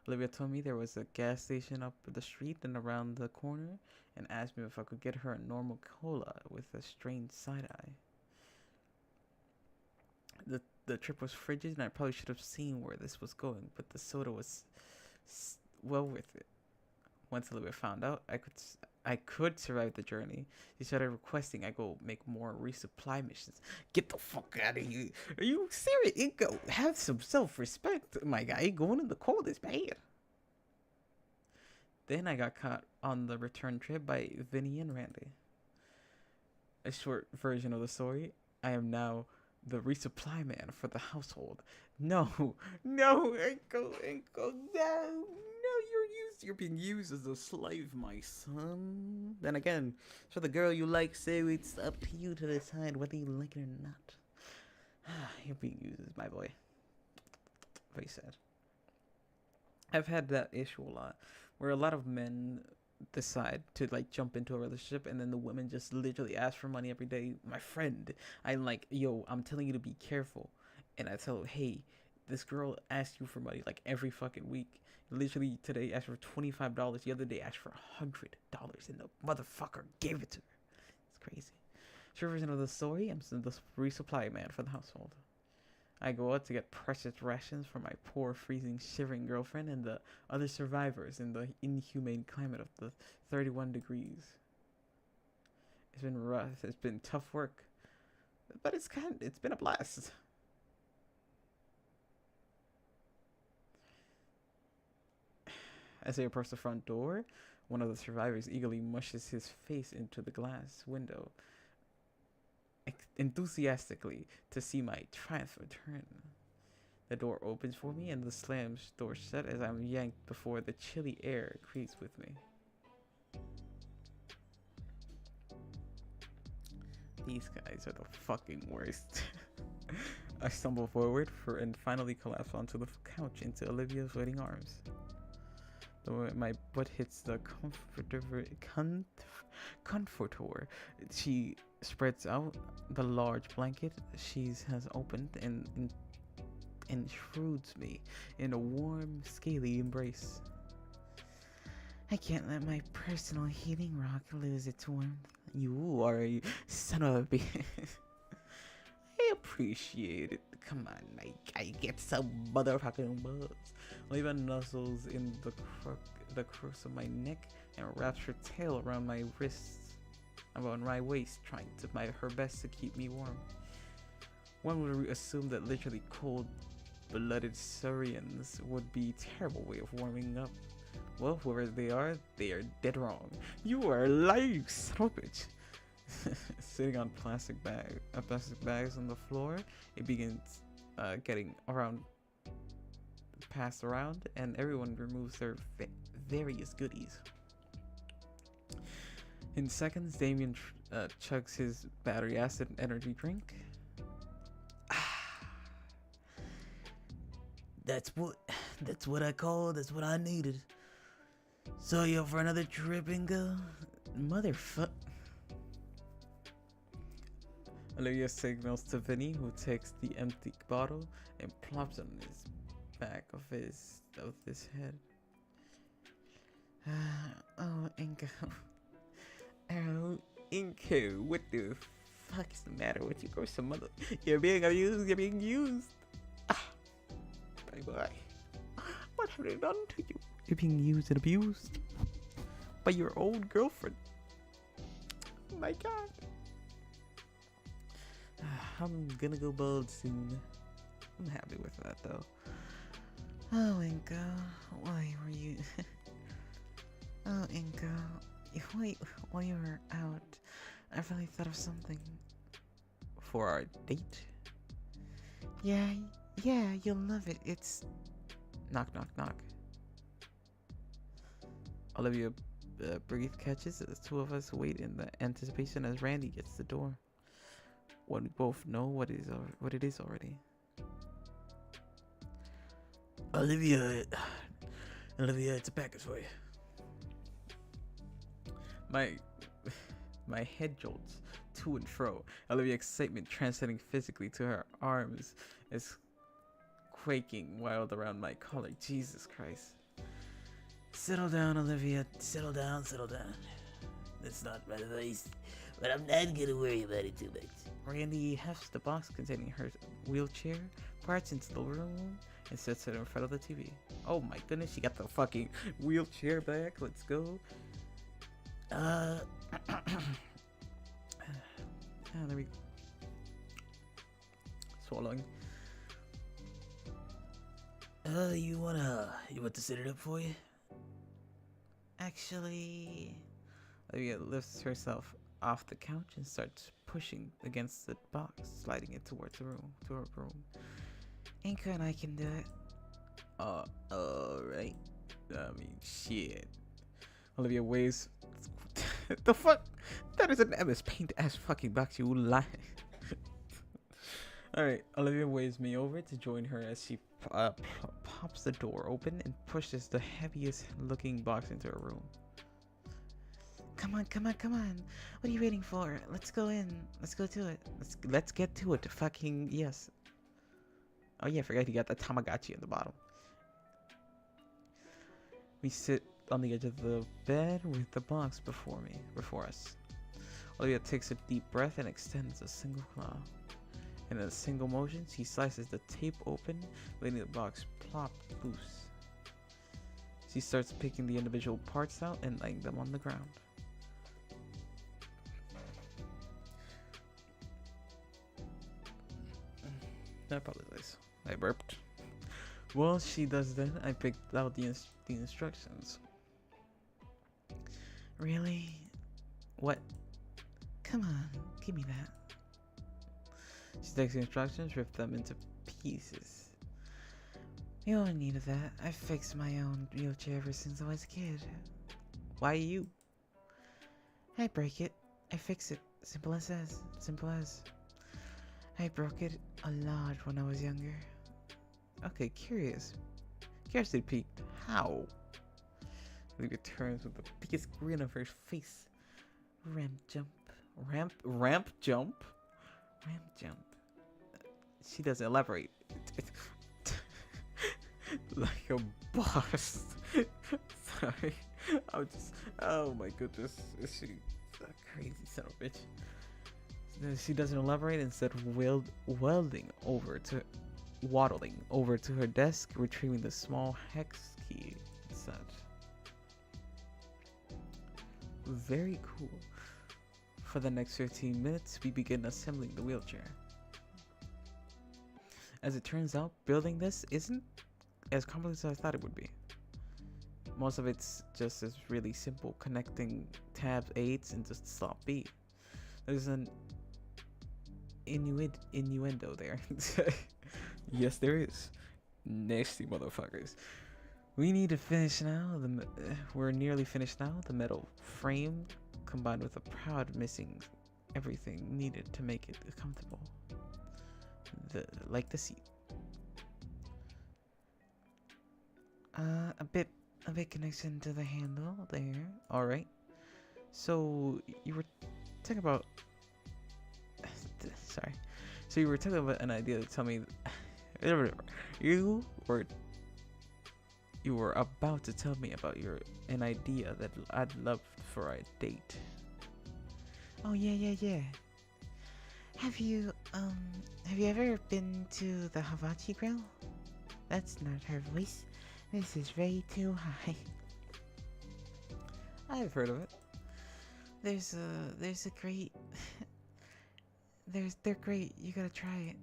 Olivia told me there was a gas station up the street and around the corner, and asked me if I could get her a normal cola with a strange side eye. The trip was frigid, and I probably should have seen where this was going, but the soda was well worth it. Once Olivia found out I could survive the journey, she started requesting I go make more resupply missions. Get the fuck out of here! Are you serious? Go have some self-respect, my guy. Going in the cold is bad. Then I got caught on the return trip by Vinny and Randy. A short version of the story: I am now the resupply man for the household. No, Uncle, no, you're being used as a slave, my son. Then again, for the girl you like, so it's up to you to decide whether you like it or not. You're being used, my boy. Very sad. I've had that issue a lot, where a lot of men decide to like jump into a relationship, and then the women just literally ask for money every day. My friend, I'm like, yo, I'm telling you to be careful, and I tell her, hey, this girl asks you for money like every fucking week. Literally today asked for $25. The other day asked for $100, and the motherfucker gave it to her. It's crazy. Short version of the story: I'm the resupply man for the household. I go out to get precious rations for my poor, freezing, shivering girlfriend and the other survivors in the inhumane climate of the 31 degrees. It's been rough. It's been tough work, but it's been a blast. As I approach the front door, one of the survivors eagerly mushes his face into the glass window, enthusiastically to see my triumph return. The door opens for me, and the slams door shut as I'm yanked before the chilly air creeps with me. These guys are the fucking worst. I stumble forward and finally collapse onto the couch into Olivia's waiting arms. The moment my butt hits the comforter, she spreads out the large blanket she has opened and enshrouds me in a warm, scaly embrace. I can't let my personal heating rock lose its warmth. You are a son of a bitch. I appreciate it. Come on, my guy, get some motherfucking buzz. Olivia nuzzles in the crooks of my neck and wraps her tail around my wrists, around my waist, trying her best to keep me warm. One would assume that literally cold-blooded Saurians would be a terrible way of warming up. Well, whoever they are dead wrong. You are alive, son of a bitch. Sitting on plastic bags on the floor, it begins getting passed around, and everyone removes their various goodies. In seconds, Damien chugs his battery acid energy drink.
That's what I needed. So you up for another trip, Ingo?
Motherfuck. Olivia signals to Vinny, who takes the empty bottle and plops it on his back of his head. Oh, Ingo. Oh, Inko, what the fuck is the matter with you, girl? Some mother, you're being abused. You're being used. Bye. What have they done to you? You're being used and abused by your old girlfriend. Oh my god. I'm gonna go bald soon. I'm happy with that though. Oh, Inko, why were you? Oh, Inko, while you were out, I really thought of something for our date. Yeah, you'll love it. It's knock. Olivia brief catches as the two of us wait in the anticipation as Randy gets the door. When we both know what it is already.
Olivia, it's a package for you.
My head jolts to and fro. Olivia's excitement transcending physically to her arms is quaking wild around my collar. Jesus Christ.
Settle down, Olivia. Settle down. That's not my advice, but I'm not gonna worry about it too much.
Randy hefts the box containing her wheelchair, parts into the room, and sets it in front of the TV. Oh my goodness, she got the fucking wheelchair back. Let's go. There we go. Swallowing.
You want to set it up for you?
Actually, Olivia lifts herself off the couch and starts pushing against the box, sliding it towards her room. Inka and I can do it.
Alright.
I mean, shit. Olivia waves. The fuck? That is an MS Paint ass fucking box, you lie. Alright, Olivia waves me over to join her as she pops the door open and pushes the heaviest looking box into her room. Come on. What are you waiting for? Let's go in. Let's go to it. Let's get to it. Fucking yes. Oh yeah, I forgot you got the Tamagotchi at the bottom. We sit on the edge of the bed with the box before us. Olivia takes a deep breath and extends a single claw. In a single motion, she slices the tape open, letting the box plop loose. She starts picking the individual parts out and laying them on the ground. I apologize. I burped. While she does that, I picked out the instructions. Really? What? Come on, give me that. She takes the instructions, rips them into pieces. You don't need that. I fixed my own wheelchair ever since I was a kid. Why you? I break it. I fix it. Simple as. I broke it a lot when I was younger. Okay, Curiosity peaked. How? Olivia turns with the biggest grin of her face. Ramp jump. She doesn't elaborate. Like a boss. Sorry. Oh my goodness. Is she a crazy son of a bitch? She doesn't elaborate, instead waddling over to her desk, retrieving the small hex key and such. Very cool. For the next 15 minutes, we begin assembling the wheelchair. As it turns out, building this isn't as complex as I thought it would be. Most of it's just as really simple, connecting tab 8s into slot B. There's an innuendo there. Yes, there is. Nasty motherfuckers. We need to finish now. We're nearly finished now. The metal frame, combined with a proud missing everything needed to make it comfortable. Like the seat. A bit connection to the handle there. All right. So you were talking about. Sorry. So you were talking about an idea to tell me. You were about to tell me about an idea that I'd love for a date.
Oh yeah. Have you ever been to the Hibachi Grill? That's not her voice. This is way too high.
I've heard of it.
There's a great they're great. You gotta try it.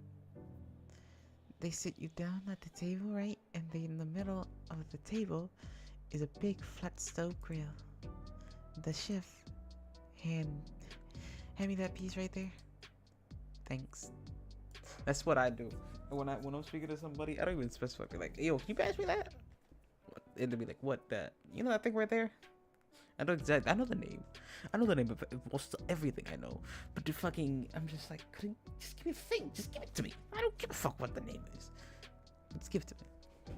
They sit you down at the table, right? And then in the middle of the table is a big flat stove grill. The chef hand me that piece right there. Thanks.
That's what I do. When I'm speaking to somebody, I don't even specify. Be like, yo, can you pass me that? And they'll be like, what that? You know that thing right there? I know exactly. I know the name. I know the name of most everything I know. But the fucking, I'm just like, just give me the thing. Just give it to me. I don't give a fuck what the name is. Just give it to me.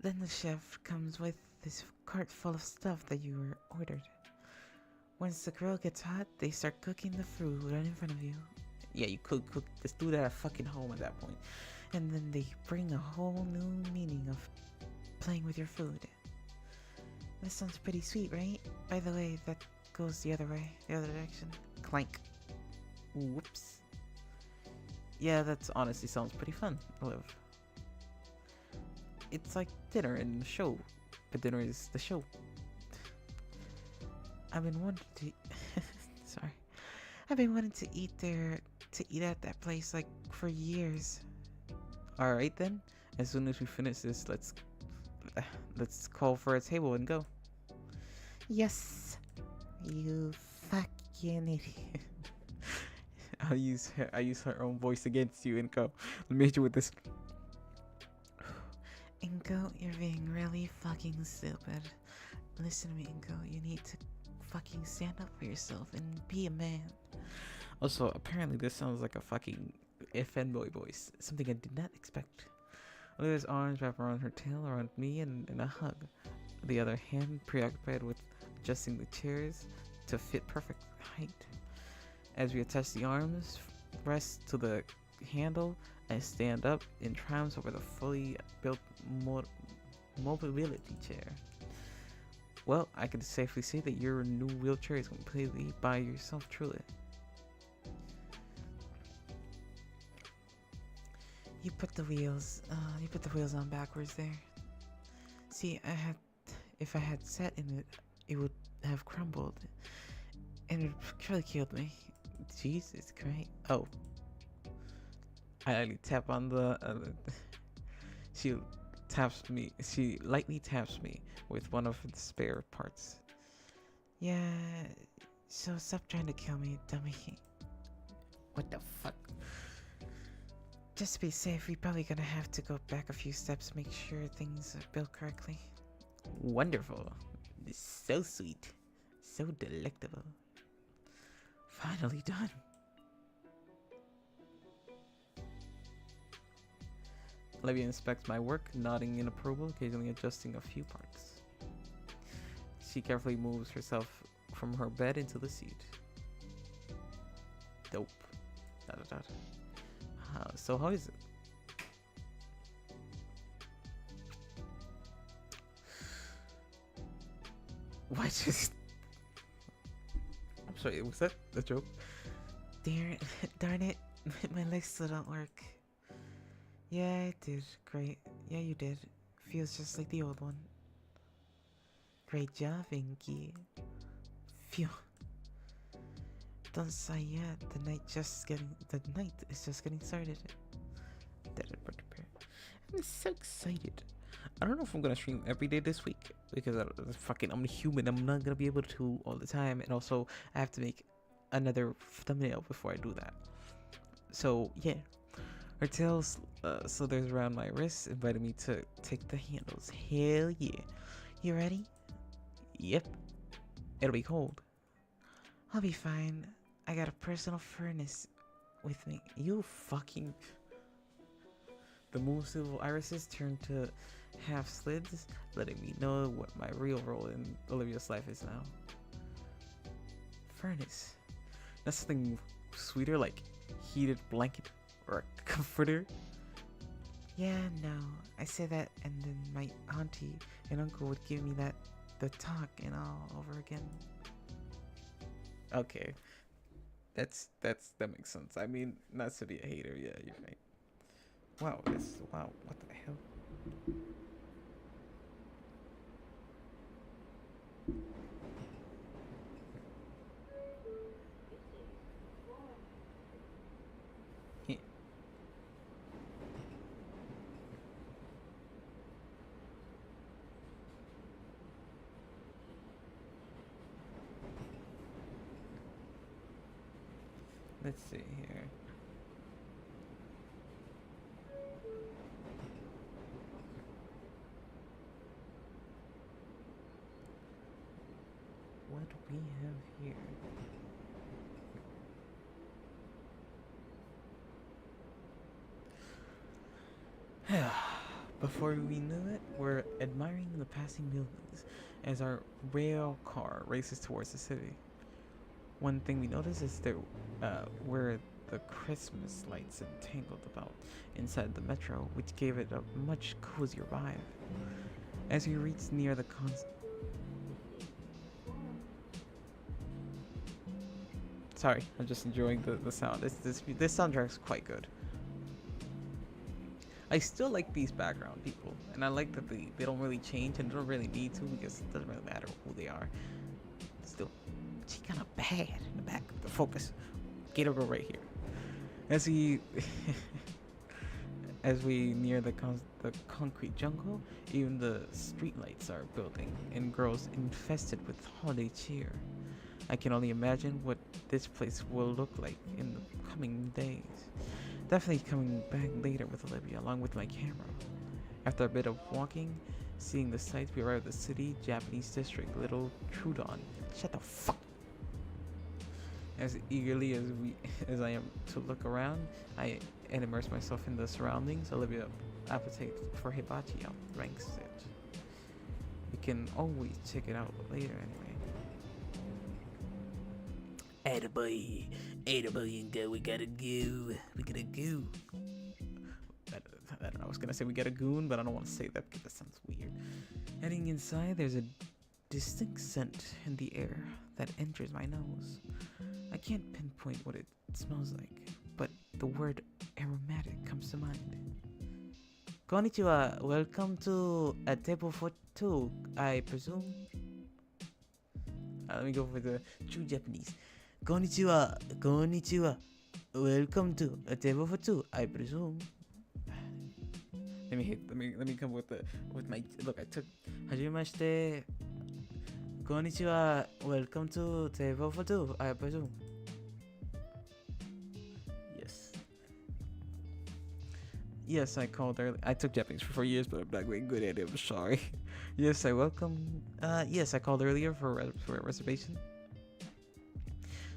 Then the chef comes with this cart full of stuff that you were ordered. Once the grill gets hot, they start cooking the food right in front of you.
Yeah, you could just do that at fucking home at that point.
And then they bring a whole new meaning of playing with your food. This sounds pretty sweet, right? By the way, that goes the other way, the other direction. Clank.
Whoops. Yeah, that's honestly sounds pretty fun, Liv. It's like dinner in the show, but dinner is the show.
I've been wanting to sorry. I've been wanting to eat at that place like for years.
Alright then. As soon as we finish this, let's call for a table and go.
Yes. You fucking idiot.
I use her own voice against you, Inko. Let me hit you with this.
Inko, you're being really fucking stupid. Listen to me, Inko. You need to fucking stand up for yourself and be a man.
Also, apparently this sounds like a fucking fanboy voice. Something I did not expect. Olivia's arms wrap around her tail, around me, and in a hug. The other hand preoccupied with adjusting the chairs to fit perfect height. As we attach the arms, rest to the handle, I stand up in triumph over the fully built mobility chair. Well, I can safely say that your new wheelchair is completely by yourself, truly.
You put the wheels on backwards there. See, if I had sat in it, it would have crumbled, and it really killed me.
Jesus Christ! Oh, I lightly tap on the. She lightly taps me with one of the spare parts.
Yeah, so stop trying to kill me, dummy.
What the fuck?
Just to be safe, we're probably gonna have to go back a few steps, make sure things are built correctly.
Wonderful. So sweet. So delectable. Finally done. Olivia inspects my work, nodding in approval, occasionally adjusting a few parts. She carefully moves herself from her bed into the seat. Dope. So how is it? Why just... I'm sorry, was that a joke?
Darn it, my legs still don't work. Yeah, it did. Great. Yeah, you did. Feels just like the old one. Great job, Inky. Phew. Don't sigh yet. The night is just getting started.
I'm so excited. I don't know if I'm gonna stream every day this week because I'm human. I'm not gonna be able to all the time, and also I have to make another thumbnail before I do that. So yeah, her tails slithers around my wrist, inviting me to take the handles. Hell yeah! You ready? Yep. It'll be cold. I'll be fine. I got a personal furnace with me. You fucking. The moon's little irises turn to half slids, letting me know what my real role in Olivia's life is now. Furnace. That's something sweeter, like heated blanket or a comforter. Yeah, no. I say that, and then my auntie and uncle would give me the talk and all over again. Okay, that makes sense. I mean, not to be a hater. Yeah, you're right. Wow, wow. What the hell? Yeah. Let's see here. What do we have here? Before we knew it, we're admiring the passing buildings as our rail car races towards the city. One thing we notice is that where the Christmas lights entangled about inside the metro, which gave it a much cozier vibe. As we reach near the Sorry, I'm just enjoying the sound. This soundtrack's quite good. I still like these background people, and I like that they don't really change and don't really need to because it doesn't really matter who they are. Still, she kind of bad in the back. The focus, Gator girl right here. As we as we near the concrete jungle, even the streetlights are building and grows infested with holiday cheer. I can only imagine what this place will look like in the coming days. Definitely coming back later with Olivia along with my camera. After a bit of walking, seeing the sights, we arrive at the city, Japanese district, Little Trudon. Shut the fuck. As eagerly as I am to look around, I immerse myself in the surroundings. Olivia appetite for hibachi outranks it. We can always check it out later anyway.
Attaboy, and go. We gotta go.
I don't know. I was gonna say we got a goon, but I don't want to say that because that sounds weird. Heading inside, there's a distinct scent in the air that enters my nose. I can't pinpoint what it smells like, but the word aromatic comes to mind. Konnichiwa, welcome to a table for two, I presume. Let me go for the true Japanese. Konnichiwa, welcome to a table for two, I presume. Let me come with my look. I took Hajimashite. Konnichiwa, welcome to table for two, I presume. Yes, I called earlier. I took Japanese for 4 years, but I'm not very good at it. I'm sorry. Yes, I welcome. Yes, I called earlier for a reservation.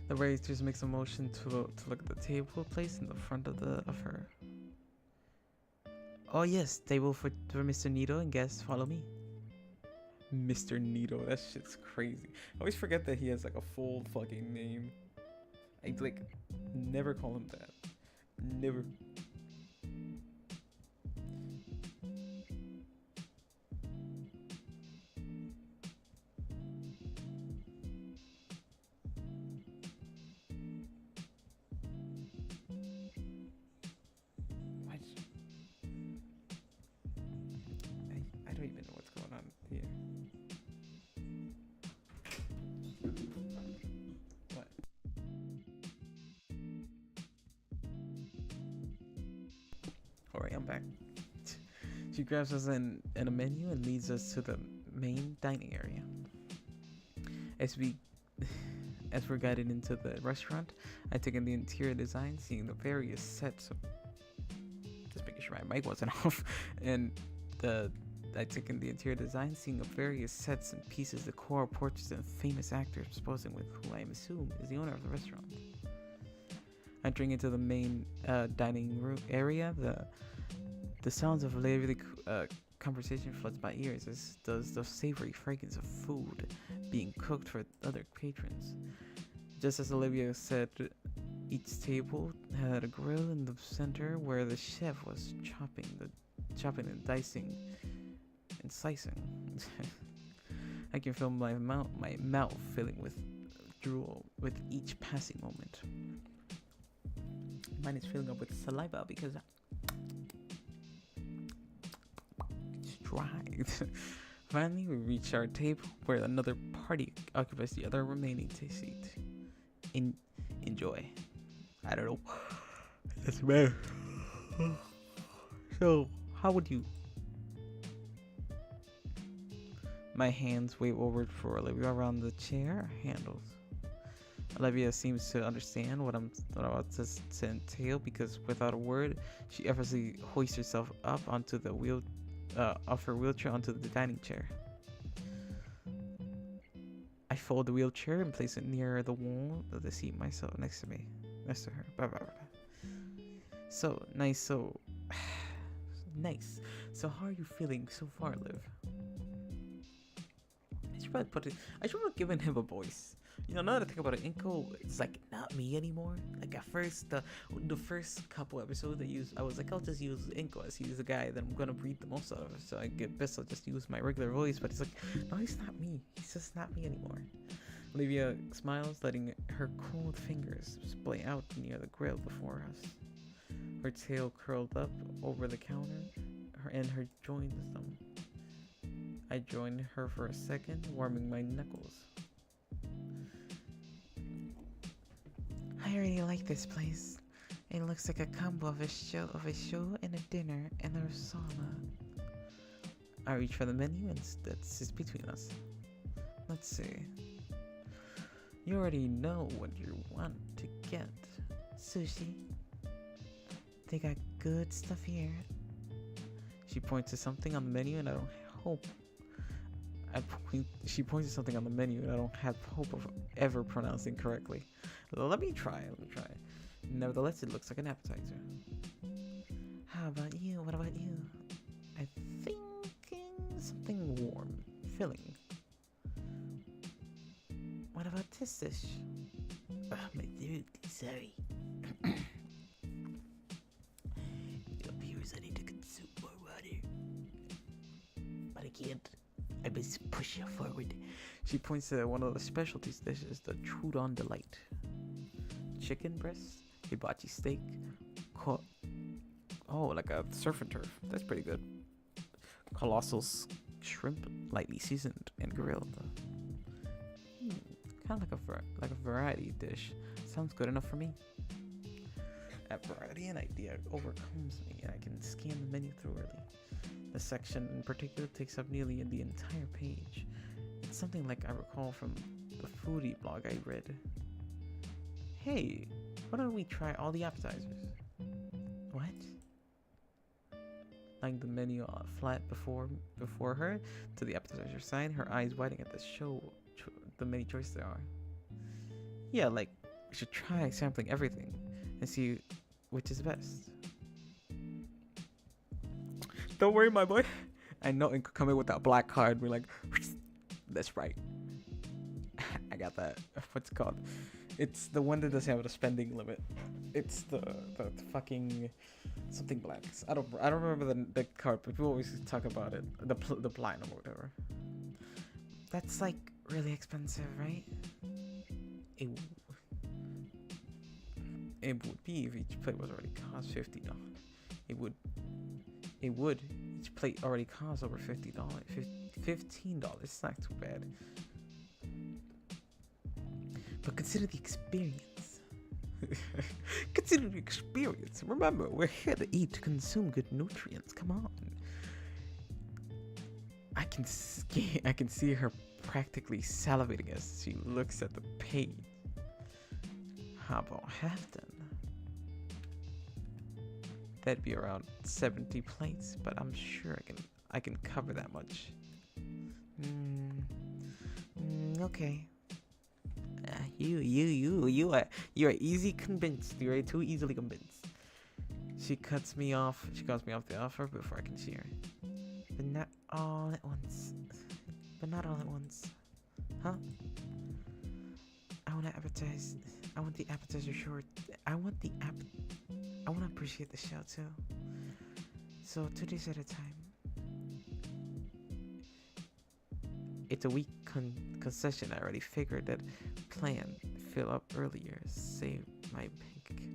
The waitress makes a motion to look at the table placed in the front of her. Oh yes, table for Mr. Nito and guests. Follow me. Mr. Nito, that shit's crazy. I always forget that he has like a full fucking name. I like never call him that. Never. I don't even know what's going on here. What? Alright, I'm back. She grabs us in a menu and leads us to the main dining area. As we as we're guided into the restaurant, I take in the interior design, seeing the various sets of, just making sure my mic wasn't off, and I take in the interior design, seeing the various sets and pieces, decor, portraits, and famous actors posing with who I assume is the owner of the restaurant. Entering into the main dining room area, the sounds of lively conversation floods my ears, as does the savory fragrance of food being cooked for other patrons. Just as Olivia said, each table had a grill in the center where the chef was chopping and dicing and slicing. I can feel my mouth filling with drool with each passing moment. Mine is filling up with saliva because it's dry. Finally, we reach our table where another party occupies the other remaining seat. Enjoy. I don't know. That's bad. So, how would you? My hands wave over for Olivia around the chair handles. Olivia seems to understand what I'm about to entail, because without a word, she effortlessly hoists herself up onto the off her wheelchair onto the dining chair. I fold the wheelchair and place it near the wall of the seat myself next to her. Blah, blah, blah. So nice, nice. So how are you feeling so far, Liv? I should have given him a voice. You know, now that I think about it, Inko, it's like not me anymore. Like at first, the first couple episodes I was like, I'll just use Inko as he's the guy that I'm gonna breathe the most out of. So I get best, I'll just use my regular voice. But it's like, no, he's not me. He's just not me anymore. Olivia smiles, letting her cold fingers splay out near the grill before us. Her tail curled up over the counter, and her joins them. I join her for a second, warming my knuckles. I really like this place. It looks like a combo of a show and a dinner and a sauna. I reach for the menu and that sits between us. Let's see. You already know what you want to get. Sushi. They got good stuff here. She points to something on the menu and I don't hope. She points to something on the menu and I don't have hope of ever pronouncing correctly. Let me try. Nevertheless, it looks like an appetizer. How about you? What about you? I'm thinking something warm, filling. What about this dish?
My throat, sorry. It appears I need to consume more water. But I can't. I must push you forward.
She points to one of the specialty dishes, the Trudon Delight. Chicken breast, hibachi steak, like a surf and turf. That's pretty good. Colossal shrimp, lightly seasoned and grilled. Kind of like a variety dish. Sounds good enough for me. That variety and idea overcomes me, and I can scan the menu thoroughly. The section in particular takes up nearly the entire page. It's something like I recall from the foodie blog I read. Hey, why don't we try all the appetizers? What? Laying the menu flat before her to the appetizer sign, her eyes widening at the many choices there are. Yeah, like, we should try sampling everything and see which is best. Don't worry, my boy. I know it could come in with that black card. We're like, that's right. I got that. What's it called? It's the one that doesn't have a spending limit. It's the fucking something black. I don't remember the card, but people always talk about it. The platinum or whatever. That's like really expensive, right? It would be if each plate was already cost $50. It would. Each plate already costs over $15. $15. It's not too bad. But consider the experience. Consider the experience. Remember, we're here to eat, to consume good nutrients. Come on. I can see her practically salivating as she looks at the page. How about half then? That'd be around 70 plates, but I'm sure I can cover that much. Okay. You are easy convinced. You're too easily convinced. She cuts me off. She cuts me off the offer before I can see her. But not all at once. Huh? I want the appetizer short. I want to appreciate the show too. So 2 days at a time. It's a week concession. I already figured that plan. Fill up earlier. Save my bank.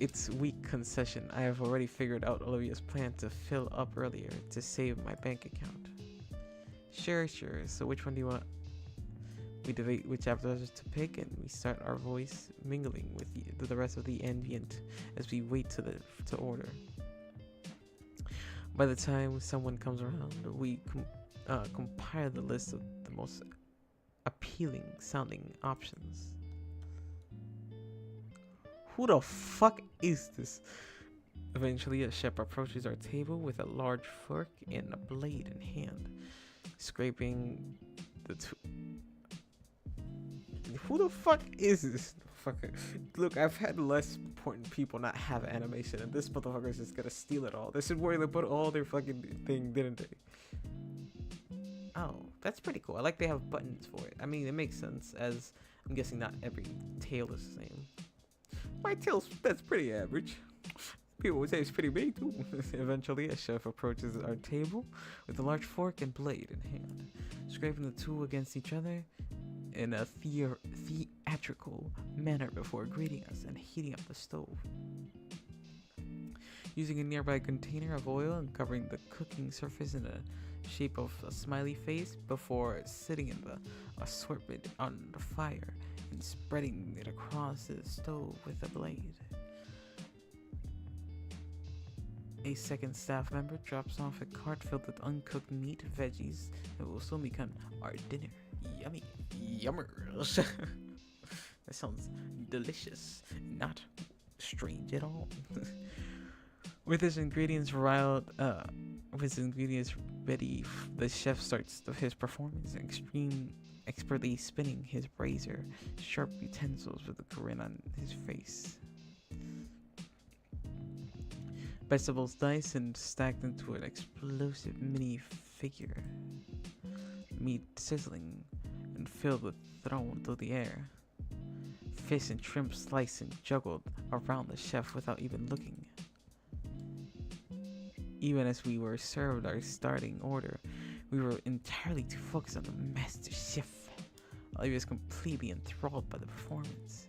It's week concession. I have already figured out Olivia's plan to fill up earlier to save my bank account. Sure. So which one do you want? We debate which appetizers to pick, and we start our voice mingling with the rest of the ambient as we wait to order. By the time someone comes around, we compile the list of the most appealing sounding options. Who the fuck is this? Eventually, a chef approaches our table with a large fork and a blade in hand, scraping the two. Who the fuck is this? Fucker. Look, I've had less important people not have animation, and this motherfucker's just gonna steal it all. This is where they put all their fucking thing, didn't they? Oh, that's pretty cool. I like they have buttons for it. I mean, it makes sense, as I'm guessing not every tail is the same. My tail's, that's pretty average. People would say it's pretty big too. Eventually, a chef approaches our table with a large fork and blade in hand, scraping the two against each other in a theatrical manner before greeting us and heating up the stove. Using a nearby container of oil and covering the cooking surface in the shape of a smiley face before sitting in the assortment on the fire and spreading it across the stove with a blade. A second staff member drops off a cart filled with uncooked meat, veggies, that will soon become our dinner. Yummy. Yummers. That sounds delicious. Not strange at all. With his ingredients ready, the chef starts his performance, expertly spinning his razor sharp utensils with a grin on his face. Vegetables diced and stacked into an explosive mini figure. Meat sizzling and filled with thrown through the air. Fish and shrimp sliced and juggled around the chef without even looking. Even as we were served our starting order, we were entirely too focused on the master chef. Olivia was completely enthralled by the performance.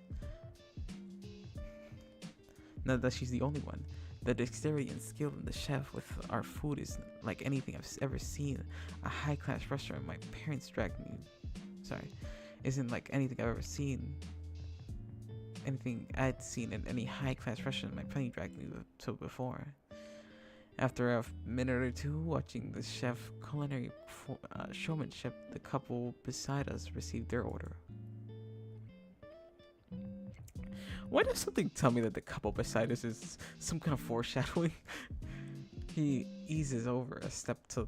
Not that she's the only one. The dexterity and skill in the chef with our food is like anything I've ever seen. A high-class restaurant my parents dragged me. Isn't like anything I've ever seen. Anything I'd seen in any high-class restaurant my parents dragged me to before. After a minute or two watching the chef culinary showmanship, the couple beside us received their order. Why does something tell me that the couple beside us is some kind of foreshadowing? He eases over a step to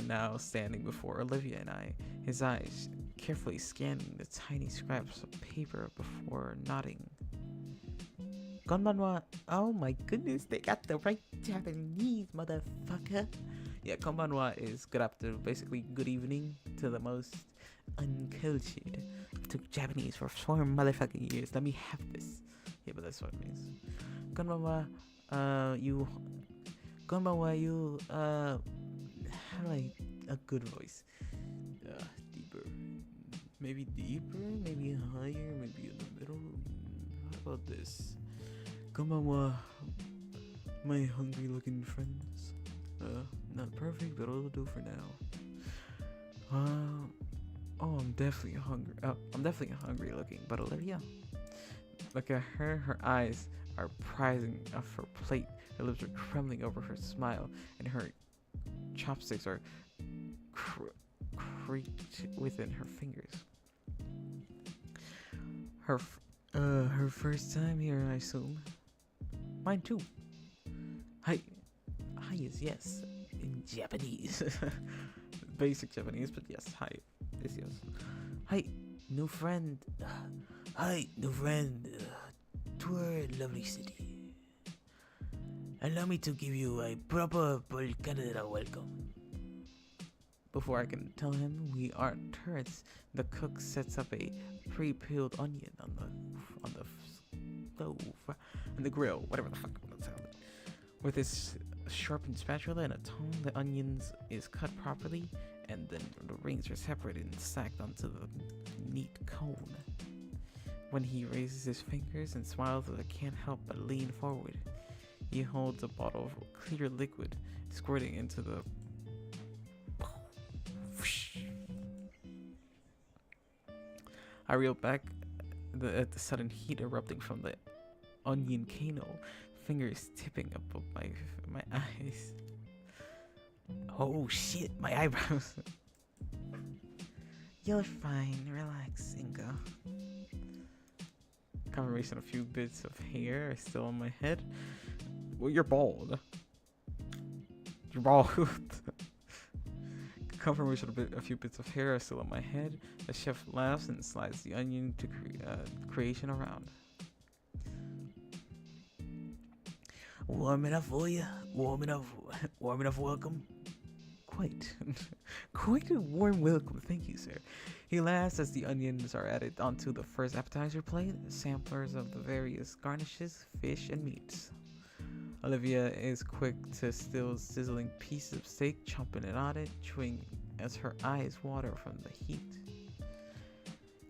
now standing before Olivia and I, his eyes carefully scanning the tiny scraps of paper before nodding. Konbanwa. Oh my goodness, they got the right Japanese, motherfucker. Yeah, konbanwa is good afternoon, basically good evening to the most uncultured. I took Japanese for 4 motherfucking years. Let me have this. Yeah, but that's what it means. Konbanwa, how do I, a good voice? Deeper. Maybe deeper, maybe higher, maybe in the middle. How about this? Konbanwa, my hungry looking friends. Not perfect, but it'll do for now. I'm definitely hungry. I'm definitely hungry looking, but Olivia, look at her. Her eyes are prizing off her plate. Her lips are trembling over her smile, and her chopsticks are creaked within her fingers. Her first time here, I assume. Mine too. Hi is yes in Japanese. Basic Japanese, but yes, hi is yes. Hi, new friend.
Hi, new friend, to our lovely city. Allow me to give you a proper Canada welcome.
Before I can tell him we aren't turrets, the cook sets up a pre-peeled onion on the stove, on the grill, whatever the fuck you want to tell it. With his sharpened spatula and a tongue, the onions is cut properly, and then the rings are separated and stacked onto the neat cone. When he raises his fingers and smiles, I can't help but lean forward. He holds a bottle of clear liquid, squirting into the. I reel back at the sudden heat erupting from the onion cano, fingers tipping up my eyes.
Oh shit, my eyebrows.
You're fine, relax, Ingo. Confirmation, a few bits of hair are still on my head. Well, you're bald. You're bald. Confirmation, a few bits of hair are still on my head. The chef laughs and slides the onion to creation around.
Warm enough for you? Warm enough welcome?
Quite a warm welcome, thank you, sir. He laughs as the onions are added onto the first appetizer plate, samplers of the various garnishes, fish, and meats. Olivia is quick to still sizzling pieces of steak, chomping it on it, chewing as her eyes water from the heat.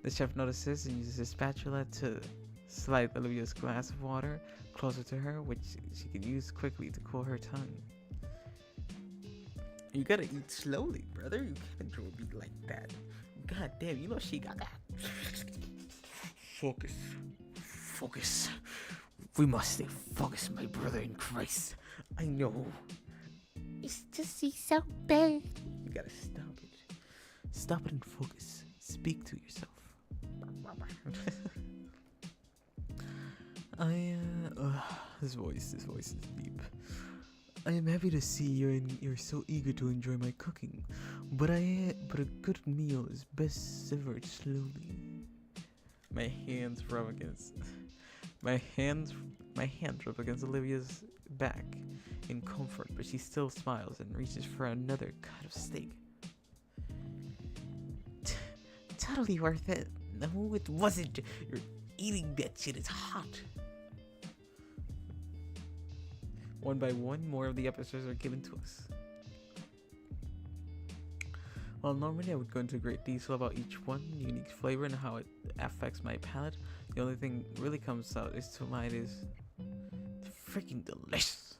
The chef notices and uses his spatula to slide Olivia's glass of water closer to her, which she can use quickly to cool her tongue. You gotta eat slowly, brother. You can't throw a beat like that. God damn, you know she got that.
Focus. We must stay focused, my brother in Christ.
I know.
It's just he's so bad.
You gotta stop it. Stop it and focus. Speak to yourself. This voice is deep. I am happy to see you're so eager to enjoy my cooking, but a good meal is best savored slowly. My hands rub against Olivia's back in comfort, but she still smiles and reaches for another cut of steak.
Totally worth it. No, it wasn't. You're eating that shit. It's hot.
One by one, more of the episodes are given to us. While normally I would go into great detail about each one, unique flavor, and how it affects my palate, the only thing really comes out is tonight is freaking delicious.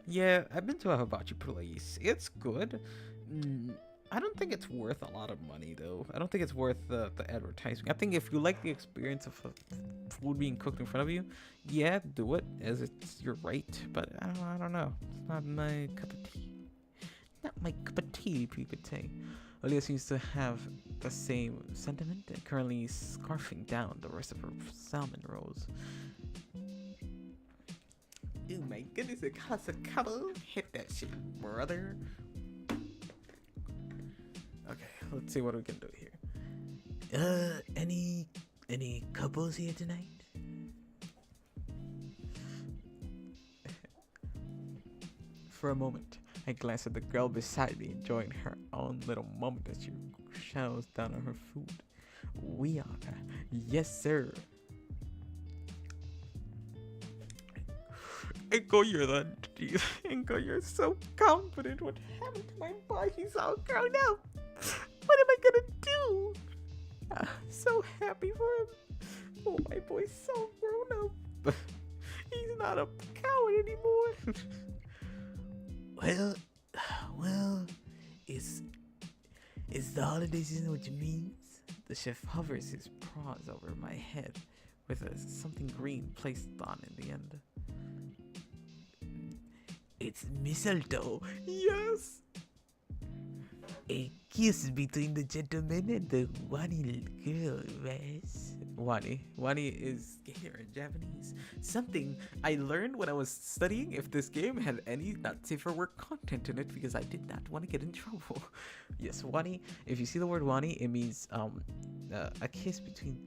Yeah, I've been to a hibachi place. It's good. I don't think it's worth a lot of money though. I don't think it's worth the advertising. I think if you like the experience of food being cooked in front of you, yeah, do it, as it's your right. But I don't know. It's not my cup of tea. Not my cup of tea, if you could say. Olivia seems to have the same sentiment and currently scarfing down the rest of her salmon rolls. Oh my goodness, it costs a couple. Hit that shit, brother. Okay, let's see what we can do here.
Any couples here tonight?
For a moment, I glance at the girl beside me, enjoying her own little moment as she chows down on her food. We are. Yes, sir. Ingo, you're so confident. What happened to my boy? He's all grown up. What am I gonna do? So happy for him. Oh, my boy's so grown up. He's not a coward anymore.
Well, is the holiday season what you mean?
The chef hovers his paws over my head with something green placed on in the end.
It's mistletoe.
Yes.
A kiss between the gentleman and the wani girl, yes.
Wani is gator in Japanese. Something I learned when I was studying if this game had any not safe for work content in it because I did not want to get in trouble. Yes, wani. If you see the word wani, it means a kiss between.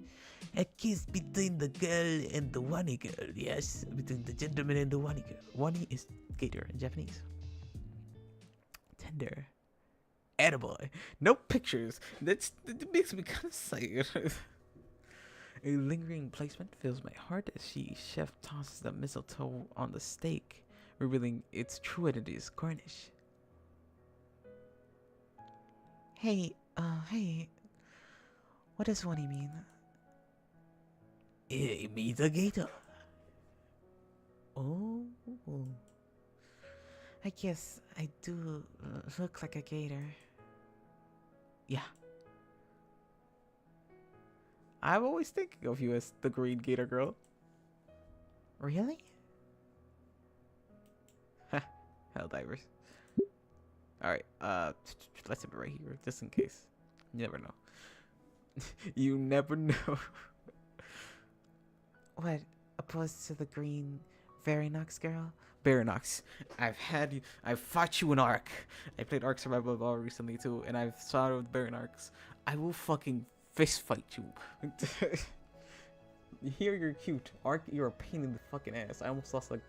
A kiss between the girl and the wani girl, yes. Between the gentleman and the wani girl.
Wani is gator in Japanese. Tender.
Attaboy.
No pictures. That makes me kind of sad. A lingering placement fills my heart as chef tosses the mistletoe on the steak, revealing its true identity as garnish. Hey, what does wani mean?
It means a gator.
Oh, I guess I do look like a gator. Yeah. I'm always thinking of you as the green gator girl. Really? Hell divers. Alright, let's have it right here, just in case. You never know. You never know. What, opposed to the green Varinox girl? Varinox. I've fought you in Ark. I played Ark Survival Evolved recently too, and I've fought with Varinox. I will fucking fist fight you. Here you're cute. Ark, you're a pain in the fucking ass. I almost lost like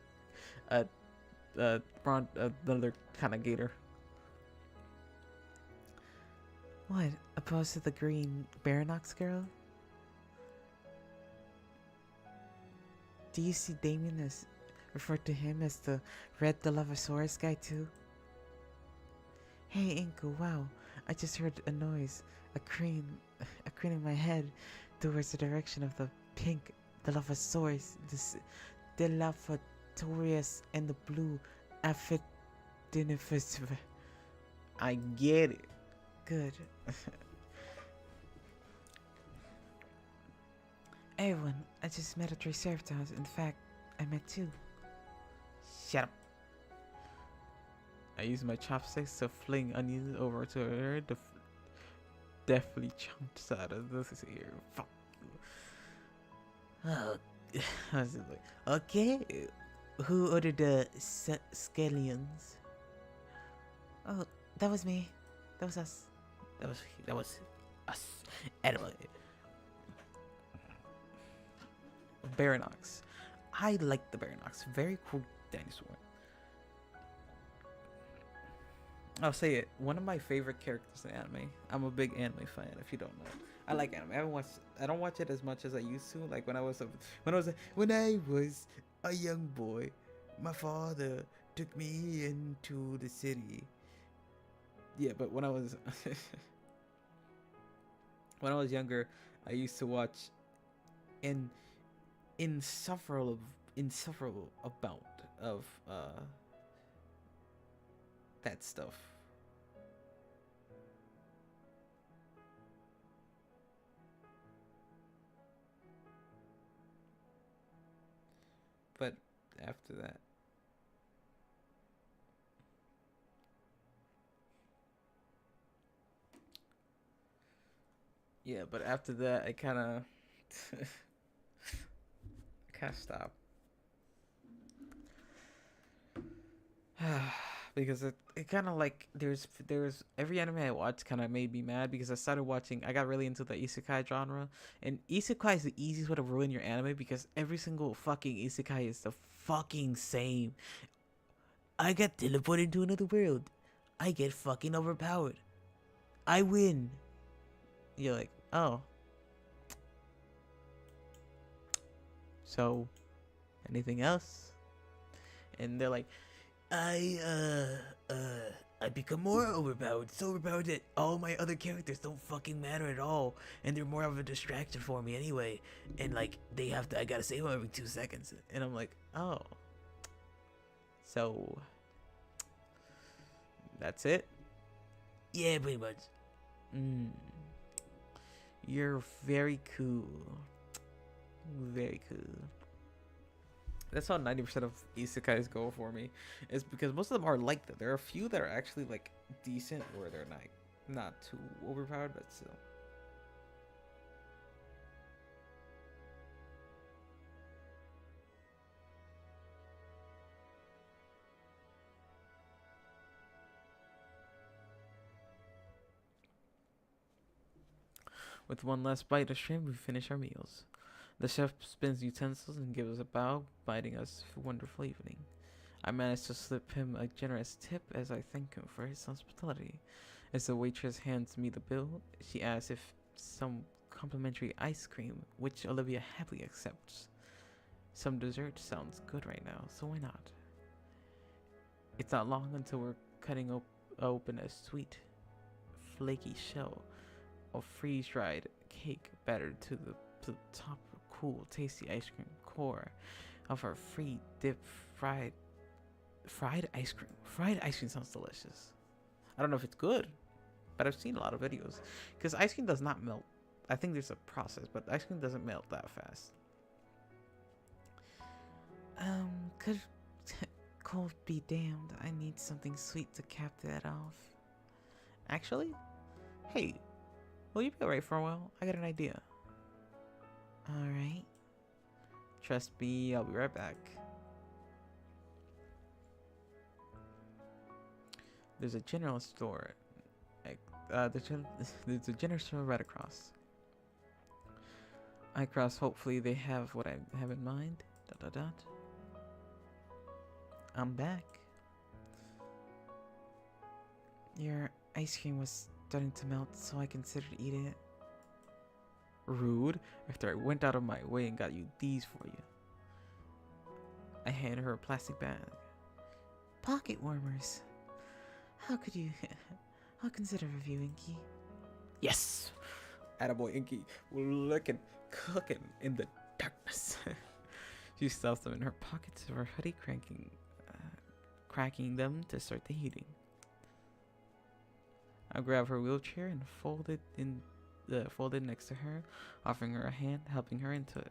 another kind of gator. What, opposed to the green Varinox girl? Do you see Damien as referred to him as the red Dilophosaurus guy too? Hey Inko, wow, I just heard a noise, a crane in my head towards the direction of the pink Dilophosaurus, this Dilophosaurus and the blue Aphidiniphus. I get it. Good. Everyone, I just met a Triceratops. In fact, I met two. Shut up. I used my chopsticks to fling onions over to her. Definitely chomps out of this here. Fuck you.
Oh, I was like, okay. Who ordered the scallions?
Oh, that was me. That was us.
That was us. Anyway.
Baranox. I like the Baranox. Very cool dinosaur. I'll say it. One of my favorite characters in anime. I'm a big anime fan. If you don't know, I like anime. I don't watch it as much as I used to. Like when I was a young boy, my father took me into the city. Yeah, but when I was when I was younger, I used to watch an insufferable amount of that stuff. But after that, yeah, but after that, I kind of stopped. Because it kind of like there's every anime I watched kind of made me mad because I got really into the isekai genre, and isekai is the easiest way to ruin your anime because every single fucking isekai is the fucking same.
I got teleported to another world. I get fucking overpowered. I win.
You're like, oh, so anything else? And they're like,
I become more overpowered. So overpowered that all my other characters don't fucking matter at all. And they're more of a distraction for me anyway. And like, I gotta save them every 2 seconds.
and I'm like, oh, so that's it?
Yeah, pretty much.
You're very cool. Very cool. That's how 90% of isekais go for me. Is because most of them are like that. There are a few that are actually like decent where they're Not too overpowered, but still. With one last bite of shrimp, we finish our meals. The chef spins utensils and gives us a bow, biting us a wonderful evening. I manage to slip him a generous tip as I thank him for his hospitality. As the waitress hands me the bill, she asks if some complimentary ice cream, which Olivia happily accepts. Some dessert sounds good right now, so why not? It's not long until we're cutting open a sweet, flaky shell of freeze-dried cake battered to the top of cool, tasty ice cream core of our free dip fried ice cream. Fried ice cream sounds delicious. I don't know if it's good, but I've seen a lot of videos because ice cream does not melt. I think there's a process, but ice cream doesn't melt that fast. Could cold be damned. I need something sweet to cap that off. Actually, hey, will you be alright for a while? I got an idea. Alright. Trust me, I'll be right back. There's a general store. There's a general store right across. Hopefully they have what I have in mind. ... I'm back. Your ice cream was starting to melt, so I considered eating it. Rude, after I went out of my way and got you these for you. I handed her a plastic bag. Pocket warmers. How could you... I'll consider a few, Inky. Yes! Attaboy Inky, looking, cooking in the darkness. She stuffed them in her pockets of her hoodie, cracking them to start the heating. I grabbed her wheelchair and folded next to her, offering her a hand, helping her into it.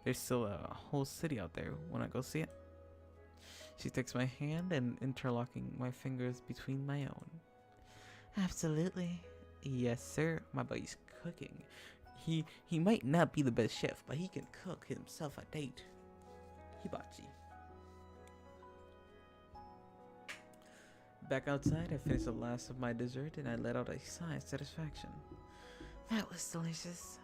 There's still a whole city out there. Wanna go see it? She takes my hand and interlocking my fingers between my own. Absolutely. Yes, sir. My buddy's cooking. He might not be the best chef, but he can cook himself a date. Hibachi. Back outside, I finished the last of my dessert and I let out a sigh of satisfaction. That was delicious.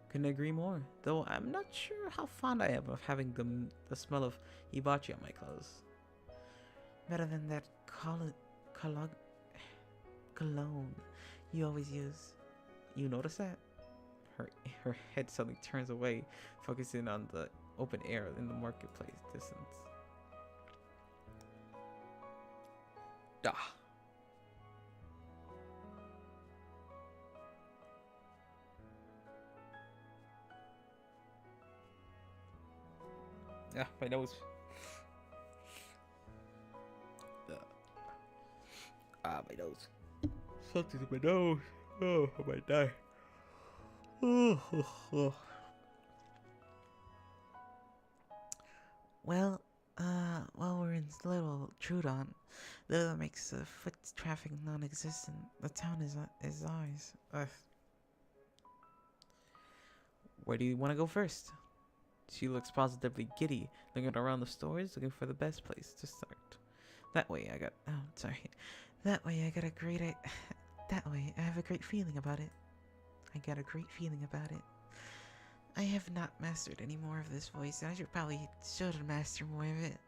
Couldn't agree more, though I'm not sure how fond I am of having the smell of hibachi on my clothes. Better than that cologne you always use. You notice that? Her head suddenly turns away, focusing on the open air in the marketplace distance. Ah. Yeah, my nose. My nose. Something's in my nose. Oh, I might die. Well, while we're in Little Trudon, Little makes the foot traffic non-existent. The town is ours. Where do you want to go first? She looks positively giddy, looking around the stores, looking for the best place to start. That way I have a great feeling about it. I have not mastered any more of this voice, and I should master more of it.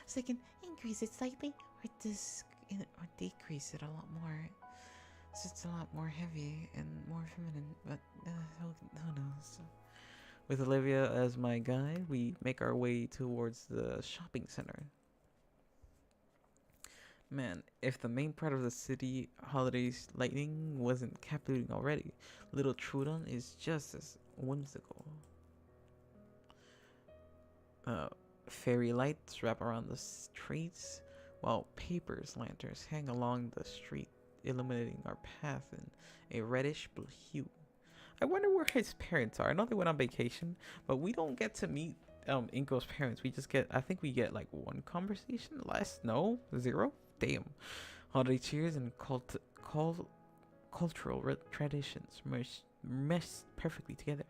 So I can increase it slightly, or decrease it a lot more. So it's a lot more heavy and more feminine, but who knows? With Olivia as my guide, we make our way towards the shopping center. Man, if the main part of the city holidays lightning wasn't captivating already, Little Trudon is just as whimsical. Fairy lights wrap around the streets, while lanterns hang along the street, illuminating our path in a reddish blue hue. I wonder where his parents are. I know they went on vacation, but we don't get to meet Inko's parents. I think we get like one conversation less. No, zero. Damn. Holiday cheers and cultural traditions mesh perfectly together.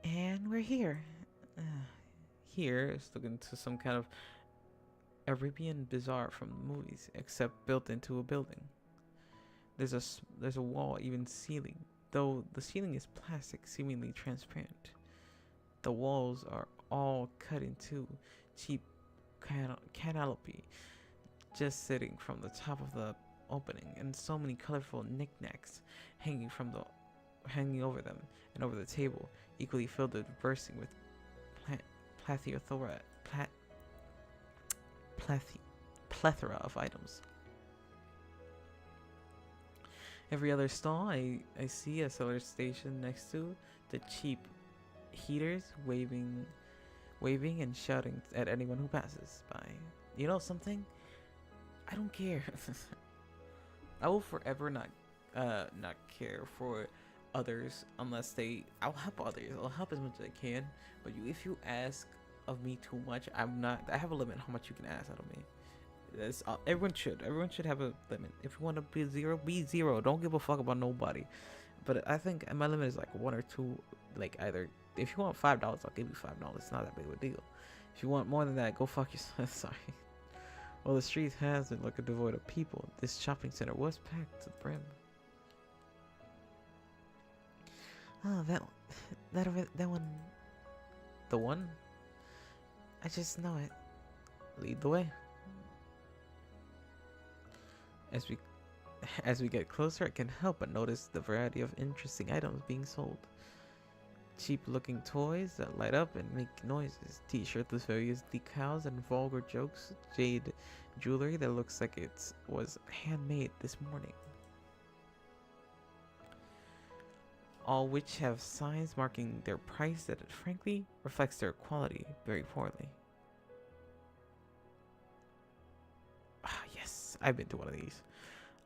And we're here. Uh, Here is looking to some kind of Arabian bazaar from the movies, except built into a building. There's a wall, even ceiling, though the ceiling is plastic, seemingly transparent. The walls are all cut into cheap canopy, just sitting from the top of the opening, and so many colorful knickknacks hanging over them and over the table, equally filled with bursting with plethora plethora of items. Every other stall I see a seller station next to the cheap heaters, waving and shouting at anyone who passes by. You know something? I don't care. I will forever not care for others unless I'll help others. I'll help as much as I can. But if you ask of me too much, I have a limit how much you can ask out of me. Everyone should have a limit. If you want to be zero, be zero. Don't give a fuck about nobody. But I think my limit is like one or two. Like either if you want $5, I'll give you $5. It's not that big of a deal. If you want more than that, go fuck yourself. Sorry. Well, the street has been looking devoid of people. This shopping center was packed to the brim. Oh, that one. The one? I just know it. Lead the way. As we get closer, I can help but notice the variety of interesting items being sold. Cheap looking toys that light up and make noises, t-shirts with various decals and vulgar jokes, jade jewelry that looks like it was handmade this morning. All which have signs marking their price that frankly reflects their quality very poorly. Ah, yes, I've been to one of these.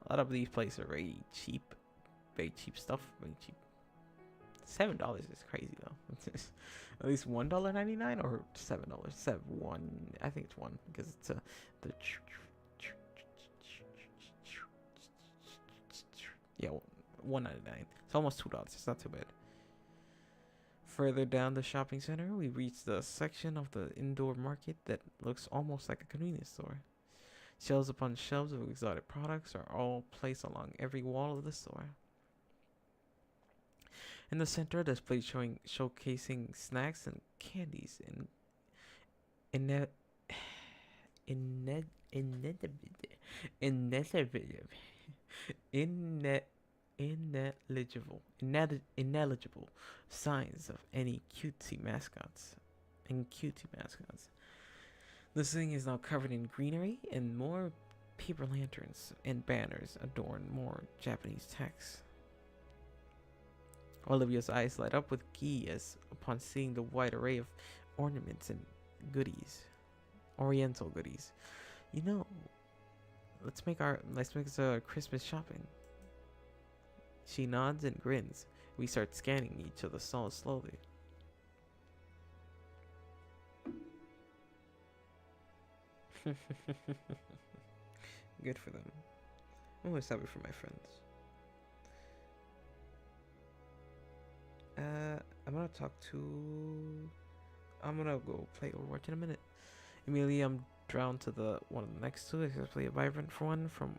A lot of these places are very cheap stuff, very cheap. $7 is crazy though. At least $1.99 or $7. I think it's one because it's the yeah, $1.99. It's almost $2. It's not too bad. Further down the shopping center, we reach the section of the indoor market that looks almost like a convenience store. Shelves upon shelves of exotic products are all placed along every wall of the store. In the center, display showcasing snacks and candies ineligible signs of any cutie mascots. This thing is now covered in greenery, and more paper lanterns and banners adorn more Japanese text. Olivia's eyes light up with glee as upon seeing the wide array of ornaments and goodies, oriental goodies. You know, let's make this Christmas shopping. She nods and grins. We start scanning each of the stalls slowly. Good for them. I'm always happy for my friends. I'm gonna go play Overwatch in a minute. Immediately, I'm drawn to the one next to it, especially a vibrant one from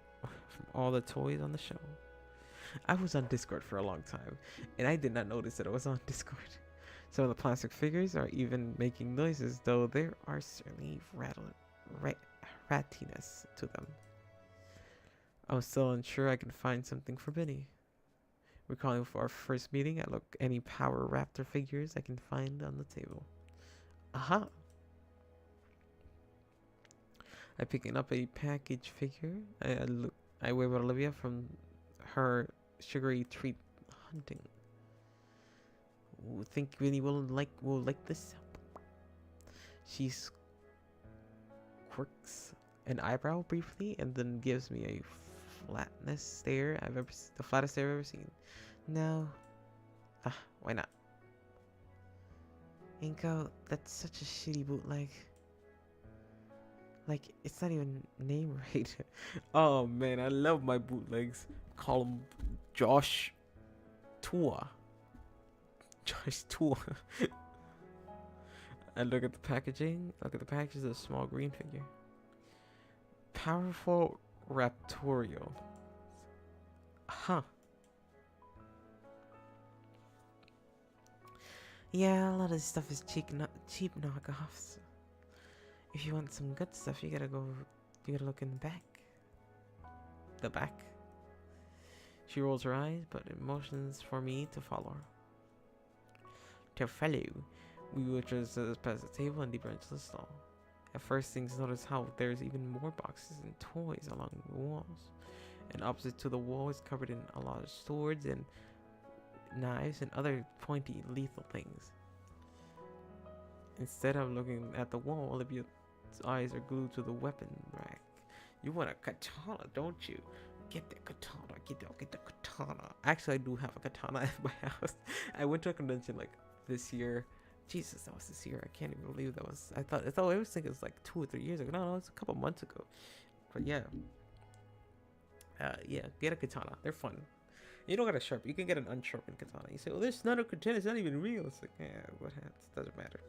all the toys on the show. I was on Discord for a long time, and I did not notice that I was on Discord. Some of the plastic figures are even making noises, though there are certainly rattiness to them. I was still unsure I could find something for Benny. Recalling for our first meeting, I look any Power Raptor figures I can find on the table. Aha! I picking up a package figure. I wave at Olivia from her sugary treat hunting. Ooh, think Vinny will like this? She quirks an eyebrow briefly and then gives me a the flattest stare I've ever seen. No. Why not? Inko, that's such a shitty bootleg. Like, it's not even name right. Oh man, I love my bootlegs. Call him Josh Tua. Josh Tua. And look at the packaging. Look at the package of a small green figure. Powerful Raptorial. Huh. Yeah, a lot of this stuff is cheap knockoffs. If you want some good stuff, you gotta look in the back. The back. She rolls her eyes, but it motions for me to follow her. To follow. We will just past the table and deeper into the stall. At first, things notice how there's even more boxes and toys along the walls. And opposite to the wall is covered in a lot of swords and knives and other pointy, lethal things. Instead of looking at the wall, Olivia's eyes are glued to the weapon rack. You want a katana, don't you? Get that katana, get the katana. Actually, I do have a katana at my house. I went to a convention like this year. Jesus, that was this year. I can't even believe that was. I always think it was like 2 or 3 years ago. No, it was a couple months ago. But yeah. Yeah, get a katana. They're fun. You don't got a sharp. You can get an unsharpened katana. You say, well, this is not a katana. It's not even real. It's like, yeah, what happens? Doesn't matter.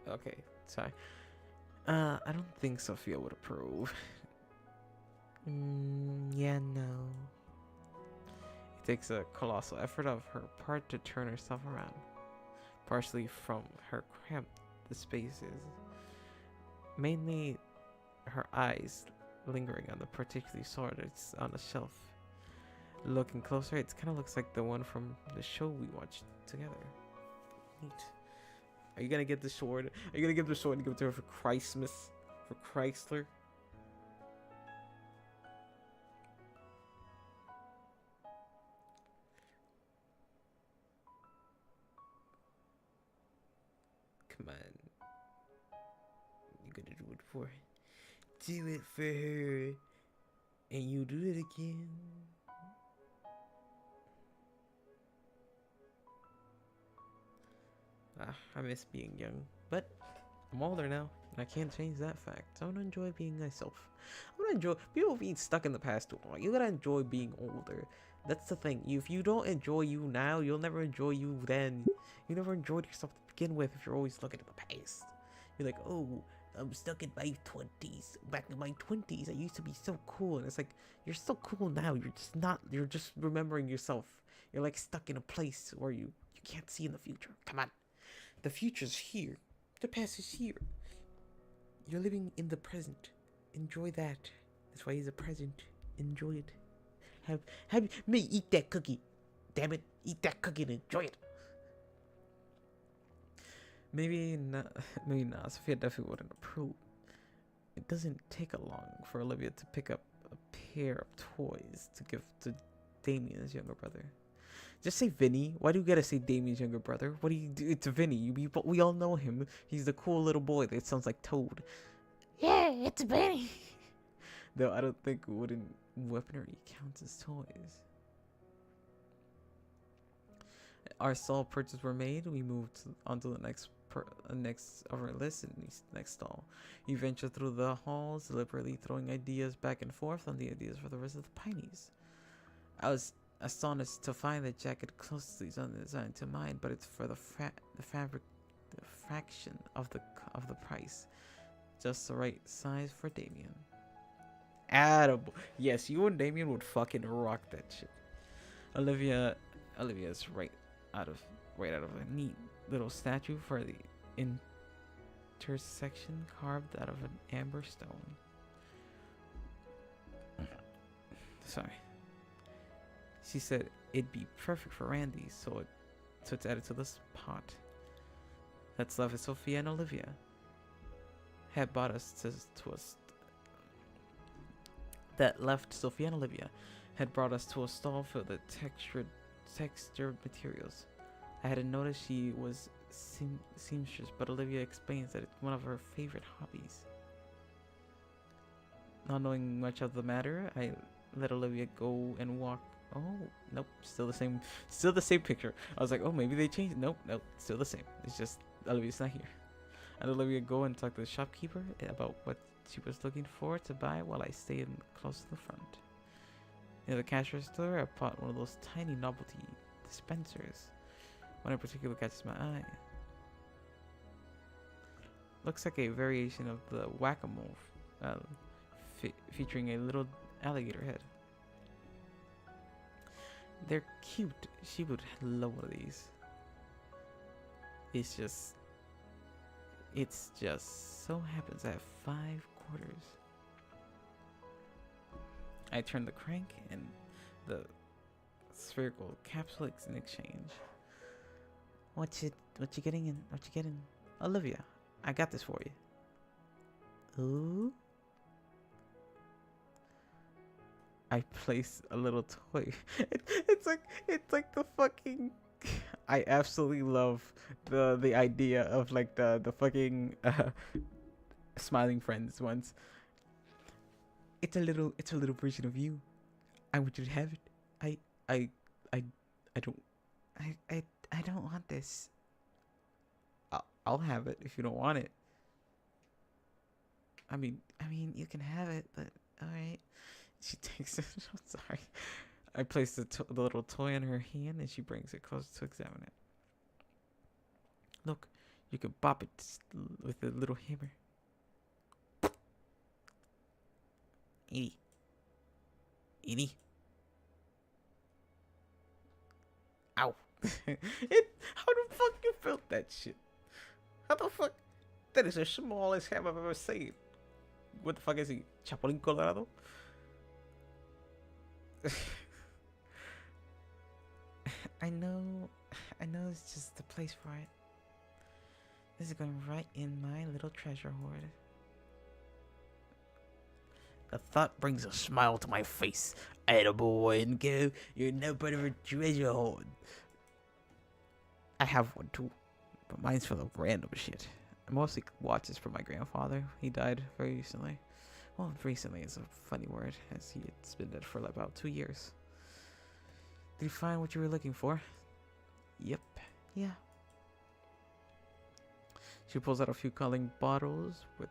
Okay, sorry. I don't think Sophia would approve. Yeah, no. It takes a colossal effort of her part to turn herself around. Partially from her cramped the spaces. Mainly her eyes lingering on the particularly sword that's on the shelf. Looking closer, it kind of looks like the one from the show we watched together. Neat. Are you gonna get the sword? Are you gonna give the sword and give it to her for Christmas? For Chrysler? Come on. You gotta do it for her. Do it for her. And you do it again. I miss being young, but I'm older now, and I can't change that fact. I want to enjoy being myself. I want to enjoy people being stuck in the past too long. You gotta enjoy being older. That's the thing. If you don't enjoy you now, you'll never enjoy you then. You never enjoyed yourself to begin with if you're always looking at the past. You're like, oh, I'm stuck in my 20s. Back in my 20s, I used to be so cool. And it's like, you're so cool now. You're just not. You're just remembering yourself. You're like stuck in a place where you can't see in the future. Come on. The future's here. The past is here. You're living in the present. Enjoy that. That's why he's a present. Enjoy it. Have me eat that cookie. Damn it. Eat that cookie and enjoy it. Maybe not. Maybe not. Sophia definitely wouldn't approve. It doesn't take a long for Olivia to pick up a pair of toys to give to Damien's younger brother. Just say Vinny. Why do you gotta say Damien's younger brother? What do you do? It's Vinny. We all know him. He's the cool little boy that sounds like Toad.
Yeah, it's Vinny.
No, I don't think wooden weaponry counts as toys. Our stall purchases were made. We moved on to the next of our list in the next stall. You venture through the halls, deliberately throwing ideas back and forth on the ideas for the rest of the Pineys. I was astonished to find the jacket closely designed to mine, but it's for the fraction of the price, just the right size for Damien. Attaboy. Yes, you and Damien would fucking rock that shit. Olivia's right out of a neat little statue for the intersection carved out of an amber stone. Sorry. She said it'd be perfect for Randy, so so it's added to this pot. That's left is Sophia and Olivia. Had brought us to us. That left Sophia and Olivia had brought us to a stall filled with textured materials. I hadn't noticed she was seamstress, but Olivia explains that it's one of her favorite hobbies. Not knowing much of the matter, I let Olivia go and walk. Oh, nope, still the same picture. I was like, oh, maybe they changed. Nope, still the same. It's just Olivia's not here. And Olivia go and talk to the shopkeeper about what she was looking for to buy while I stayed close to the front. In the cash register, I bought one of those tiny novelty dispensers. One in particular catches my eye. Looks like a variation of the whack-a-mole, featuring a little alligator head. They're cute. She would love one of these. It's just so happens I have 5 quarters. I turn the crank and the spherical capsule is in exchange. What you getting in? What you getting? Olivia, I got this for you. Ooh. I place a little toy. It's like the fucking. I absolutely love the idea of like the fucking smiling friends ones. It's a little version of you. I want you to have it. I don't want this. I'll have it if you don't want it. I mean you can have it, but all right. She takes it. I'm sorry. I place the little toy in her hand and she brings it close to examine it. Look, you can pop it with a little hammer. Edie. Ow. How the fuck you felt that shit? How the fuck? That is the smallest hammer I've ever seen. What the fuck is he? Chapulín Colorado? I know it's just the place for it. This is going right in my little treasure hoard.
The thought brings a smile to my face. Attaboy, and go. You're no part of a treasure hoard.
I have one too, but mine's full of random shit. I mostly watches from my grandfather. He died very recently. Well, recently is a funny word, as he's been dead for about 2 years. Did you find what you were looking for? Yep. Yeah. She pulls out a few coloring bottles with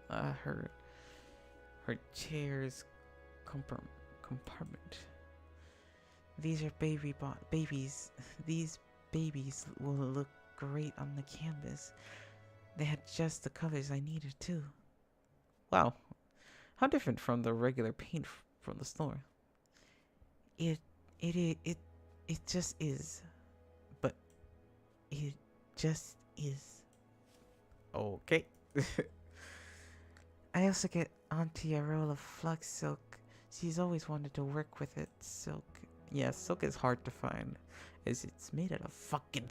her chair's compartment. These are babies. These babies will look great on the canvas. They had just the colors I needed too. Wow. How different from the regular paint from the store. It just is. But it just is. Okay. I also get Auntie a roll of flux silk. She's always wanted to work with it. Silk. Yeah, silk is hard to find, as it's made out of
fucking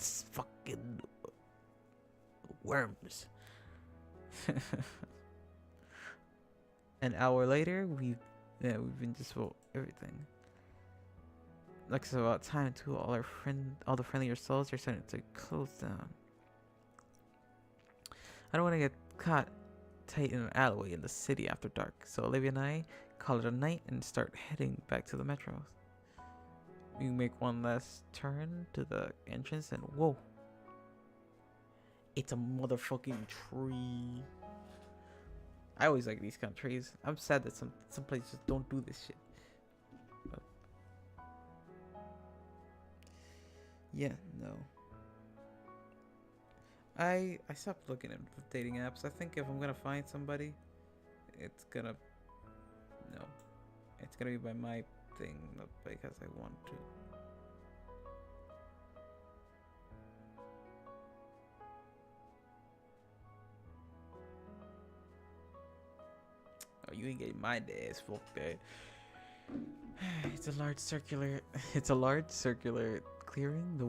worms.
An hour later, we've been just about everything. Like it's about time too. All the friendlier souls are starting to close down. I don't want to get caught tight in an alleyway in the city after dark, so Olivia and I call it a night and start heading back to the metro. We make one last turn to the entrance and whoa. It's a motherfucking tree. I always like these kind of trees. I'm sad that some places don't do this shit. But yeah, no. I stopped looking at dating apps. I think if I'm gonna find somebody, it's gonna be by my thing, not because I want to. Oh, you ain't getting my ass, fuck that. It's a large circular clearing, the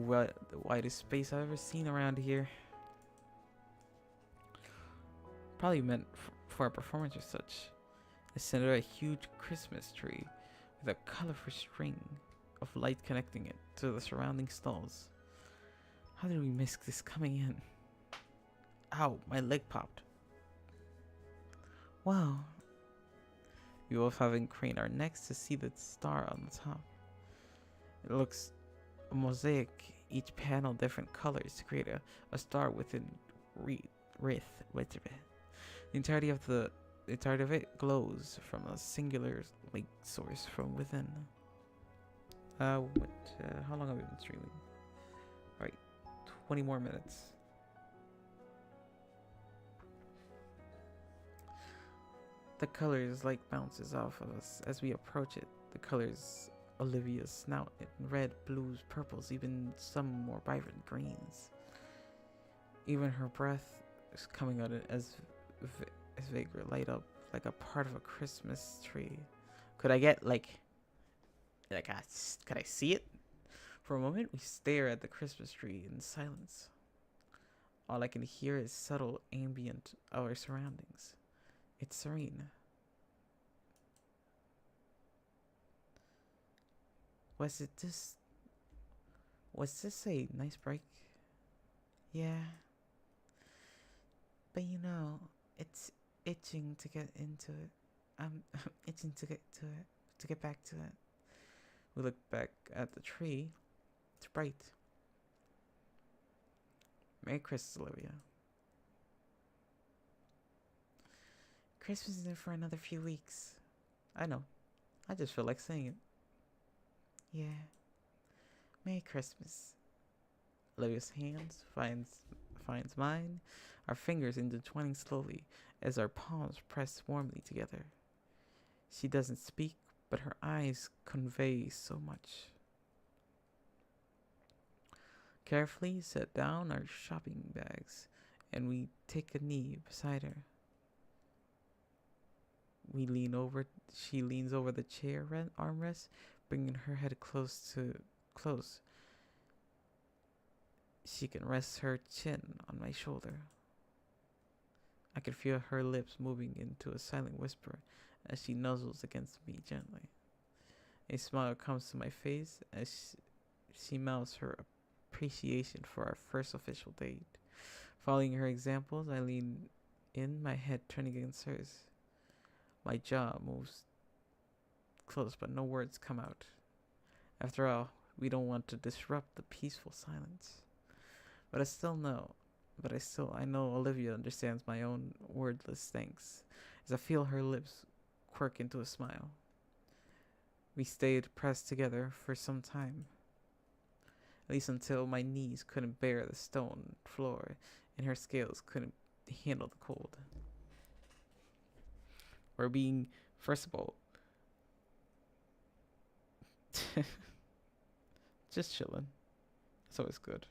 widest space I've ever seen around here. Probably meant for a performance or such. It centered a huge Christmas tree with a colorful string of light connecting it to the surrounding stalls. How did we miss this coming in? Ow, my leg popped. Wow. We both haven't craned our necks to see the star on the top. It looks a mosaic, each panel different colors to create a star within wreath. The entirety of it glows from a singular light source from within. How long have we been streaming? Alright, 20 more minutes. The colors light bounces off of us as we approach it. The colors Olivia's snout in red, blues, purples, even some more vibrant greens. Even her breath is coming out as vagrant light up like a part of a Christmas tree. Could I get could I see it? For a moment, we stare at the Christmas tree in silence. All I can hear is subtle ambient of our surroundings. It's serene. Was this a nice break? Yeah. But you know, it's itching to get into it. I'm itching to get back to it. We look back at the tree. It's bright. Merry Christmas, Olivia. Christmas isn't for another few weeks. I know. I just feel like saying it. Yeah. Merry Christmas. Olivia's hands finds mine. Our fingers intertwining slowly as our palms press warmly together. She doesn't speak, but her eyes convey so much. Carefully set down our shopping bags, and we take a knee beside her. She leans over the chair armrest, bringing her head close. She can rest her chin on my shoulder. I can feel her lips moving into a silent whisper as she nuzzles against me gently. A smile comes to my face as she mouths her appreciation for our first official date. Following her examples, I lean in, my head turning against hers. My jaw moves close, but no words come out. After all, we don't want to disrupt the peaceful silence. But I know Olivia understands my own wordless thanks as I feel her lips quirk into a smile. We stayed pressed together for some time, at least until my knees couldn't bear the stone floor and her scales couldn't handle the cold. We're being, first of all, just chilling. It's always good.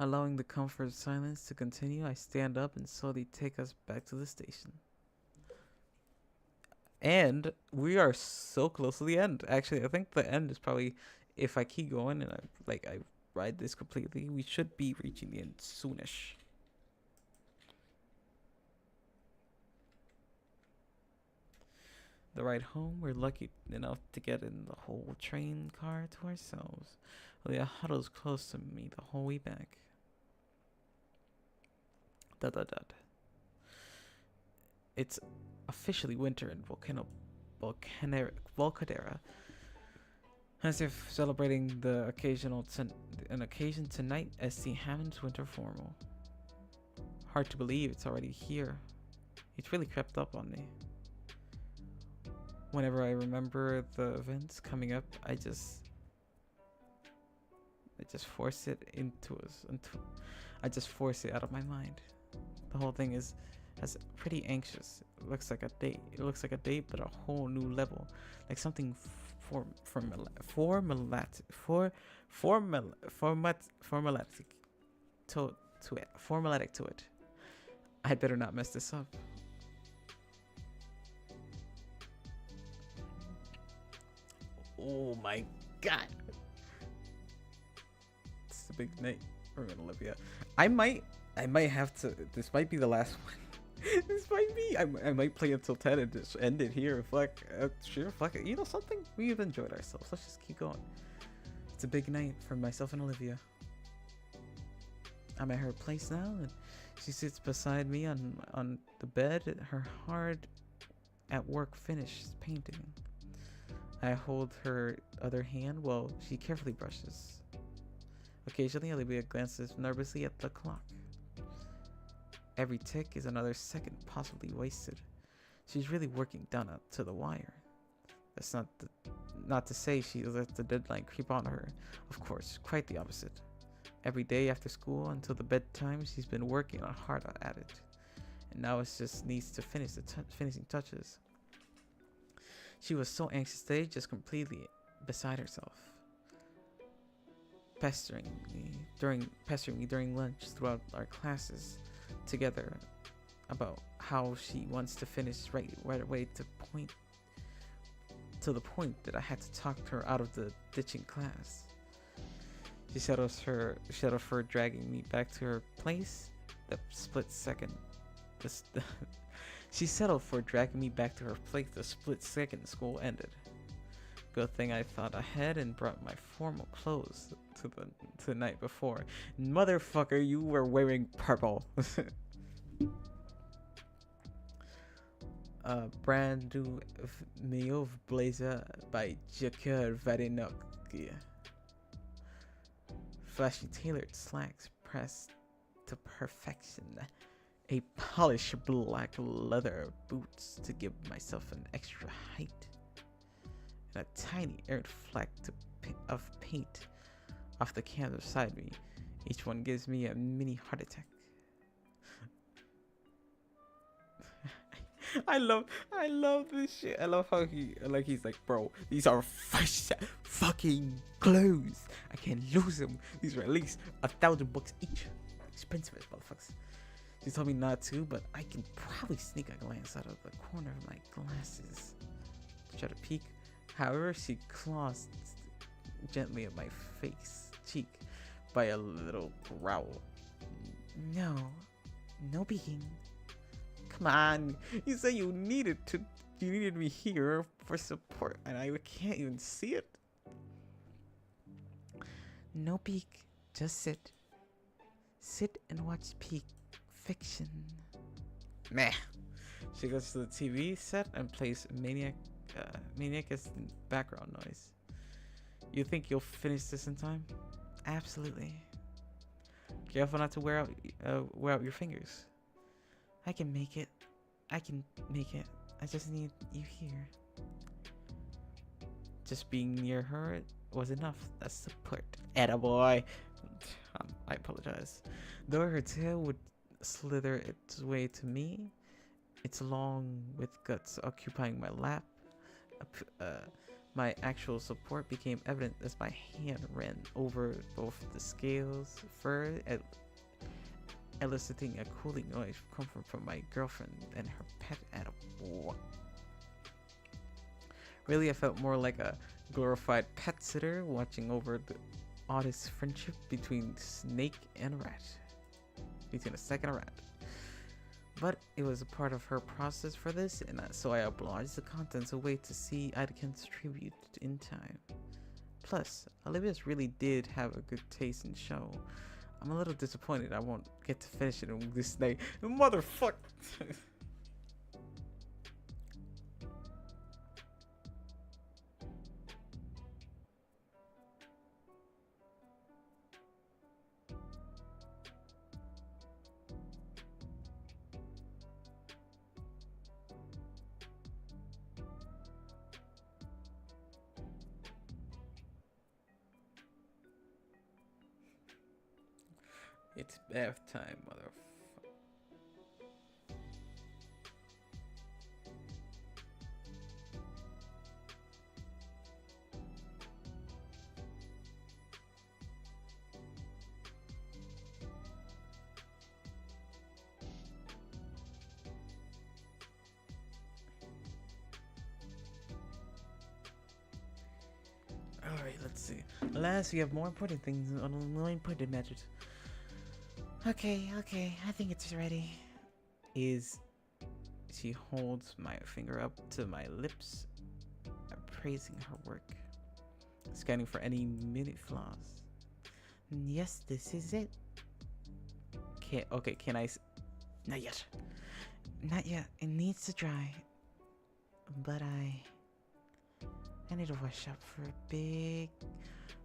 Allowing the comfort of silence to continue, I stand up and slowly take us back to the station. And we are so close to the end. Actually, I think the end is probably, if I keep going and I ride this completely, we should be reaching the end soonish. The ride home, we're lucky enough to get in the whole train car to ourselves. Leah huddles close to me the whole way back. It's officially winter in Volcadera, as if celebrating an occasion tonight as St. Hammond's winter formal. Hard to believe it's already here. It's really crept up on me. Whenever I remember the events coming up, I just force it I just force it out of my mind. The whole thing is pretty anxious. It looks like a date. It looks like a date, but a whole new level, like something formulatic to it. I'd better not mess this up.
Oh my god.
It's a big night for Olivia. I might have to. This might be the last one. This might be. I might play until 10 and just end it here. Fuck. Sure. Fuck it. You know something? We've enjoyed ourselves. Let's just keep going. It's a big night for myself and Olivia. I'm at her place now, and she sits beside me on the bed. Her hard at work finished painting. I hold her other hand while she carefully brushes. Occasionally, Olivia glances nervously at the clock. Every tick is another second possibly wasted. She's really working down to the wire. That's not to say she let the deadline creep on her. Of course, quite the opposite. Every day after school until the bedtime, she's been working hard at it. And now it just needs to finish the finishing touches. She was so anxious today, just completely beside herself. Pestering me during lunch throughout our classes together about how she wants to finish right away to the point that I had to talk her out of the ditching class. She settled for dragging me back to her place the split second. She settled for dragging me back to her place the split second school ended. Good thing I thought ahead and brought my formal clothes to the night before. Motherfucker, you were wearing purple. Brand new Mauve blazer by Jacquard Vadinok. Flashy tailored slacks pressed to perfection. A polished black leather boots to give myself an extra height. And a tiny errant fleck of paint off the canvas beside me. Each one gives me a mini heart attack. I love this shit. I love how he's like, bro, these are fresh fucking clothes. I can't lose them. These are at least $1,000 each. Expensive as motherfuckers. She told me not to, but I can probably sneak a glance out of the corner of my glasses to try to peek. However, she claws gently at my cheek by a little growl. No peeking. Come on, you said you needed me here for support, and I can't even see it. No peek, just sit. Sit and watch peek fiction. Meh. She goes to the TV set and plays Maniac as background noise. You think you'll finish this in time? Absolutely. Careful not to wear out your fingers. I can make it. I just need you here. Just being near her was enough. That's support. Attaboy. I apologize. Though her tail would slither its way to me, its long with guts occupying my lap, my actual support became evident as my hand ran over both the scales, fur, eliciting a cooling noise coming from my girlfriend and her pet attaboy. Really, I felt more like a glorified pet sitter watching over the oddest friendship between snake and rat. Between a snake and a rat. But it was a part of her process for this, and so I obliged the contents away to see I can contribute in time. Plus, Olivia's really did have a good taste in show. I'm a little disappointed I won't get to finish it on this night. Motherfucker! It's bath time, motherfucker. Alright, let's see. Alas, we have more important things, more important matters. Okay, I think it's ready. She holds my finger up to my lips, appraising her work, scanning for any minute flaws. Yes, this is it. Can I? Not yet. Not yet. It needs to dry. But I need to wash up for a big.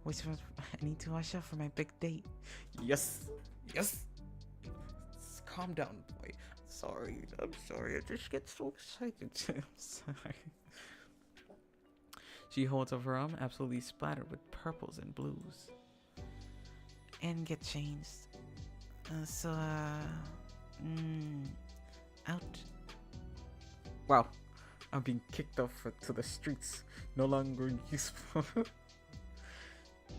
I need to wash up for my big date. Yes. Calm down, boy. I'm sorry. I just get so excited. I'm sorry. She holds up her arm, absolutely splattered with purples and blues. And get changed. Out. Wow. I'm being kicked off to the streets. No longer useful.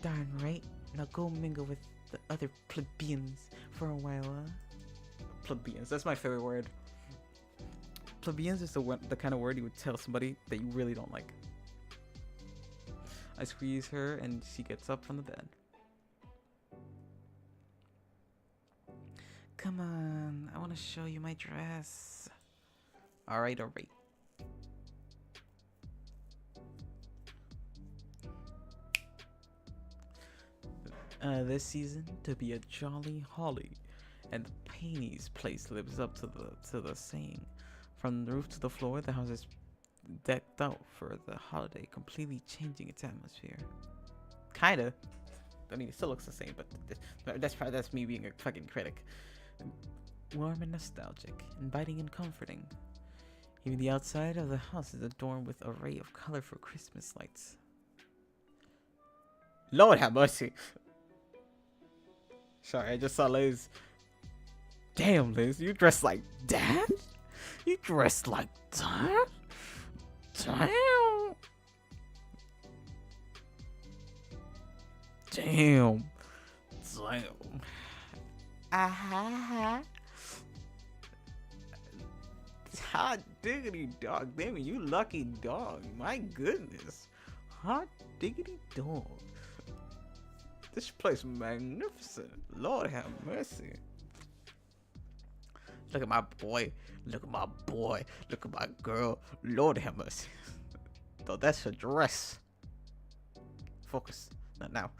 Darn right. Now go mingle with the other plebeians for a while, Plebeians. That's my favorite word. Plebeians is the kind of word you would tell somebody that you really don't like. I squeeze her and she gets up from the bed. Come on, I want to show you my dress. Alright. This season to be a jolly holly, and the Payne's place lives up to the saying. From the roof to the floor, the house is decked out for the holiday, completely changing its atmosphere. Kinda. I mean, it still looks the same, but that's me being a fucking critic. Warm and nostalgic, inviting and comforting. Even the outside of the house is adorned with an array of colorful Christmas lights. Lord have mercy. Sorry, I just saw Liz. Damn, Liz, you dressed like that? You dressed like that? Damn. Hot diggity dog. Damn it, you lucky dog. My goodness. Hot diggity dog. This place is magnificent. Lord have mercy. Look at my boy. Look at my boy. Look at my girl. Lord have mercy. Though that's a dress. Focus. Not now.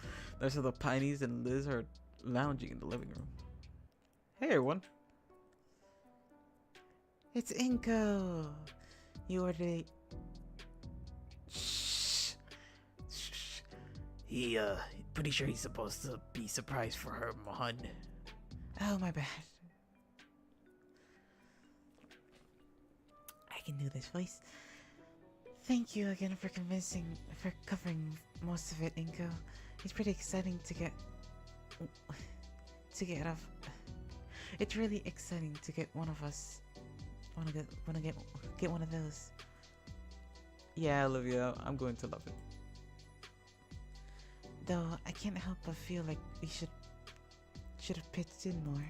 There's the Pineys and Liz are lounging in the living room. Hey everyone. It's Inko. You are the...
Shh. He, pretty sure he's supposed to be surprised for her, Mohan.
Oh, my bad. I can do this voice. Thank you again for covering most of it, Inko. It's pretty exciting to get off. It's really exciting to get one of us. Wanna get one of those. Yeah, Olivia, I'm going to love it. Though I can't help but feel like we should have pitched in more.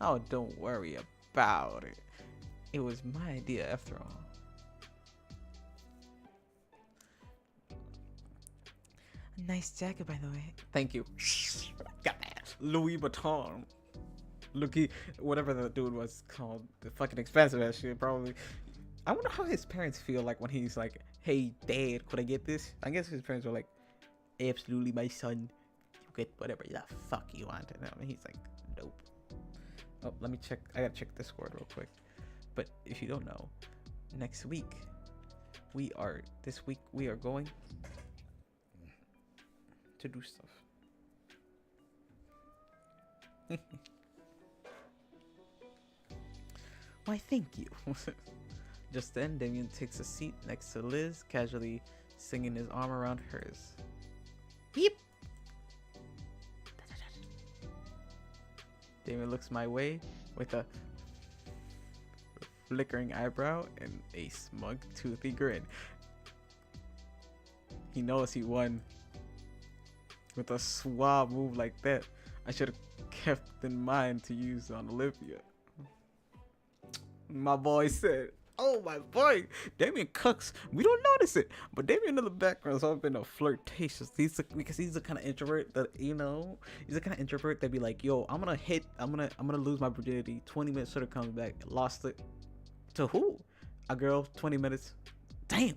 Oh, don't worry about it. It was my idea after all. A nice jacket, by the way. Thank you. Got that. Louis Vuitton. Looky, whatever the dude was called, the fucking expensive ass shit, probably. I wonder how his parents feel like when he's like, "Hey, Dad, could I get this?" I guess his parents were like, "Absolutely, my son. You get whatever the fuck you want." And he's like, "Nope." Oh, let me check. I gotta check Discord real quick. But if you don't know, next week we are going to do stuff. Why, thank you. Just then, Damien takes a seat next to Liz, casually singing his arm around hers. Beep! Damien looks my way with a flickering eyebrow and a smug, toothy grin. He knows he won. With a suave move like that, I should have kept in mind to use on Olivia. My boy said, Oh my boy, Damien cooks. We don't notice it, but Damien in the background has always been a flirtatious. Because he's the kind of introvert that he's the kind of introvert that be like, yo, I'm gonna lose my virginity. 20 minutes later comes back, lost it to who? A girl. 20 minutes. Damn.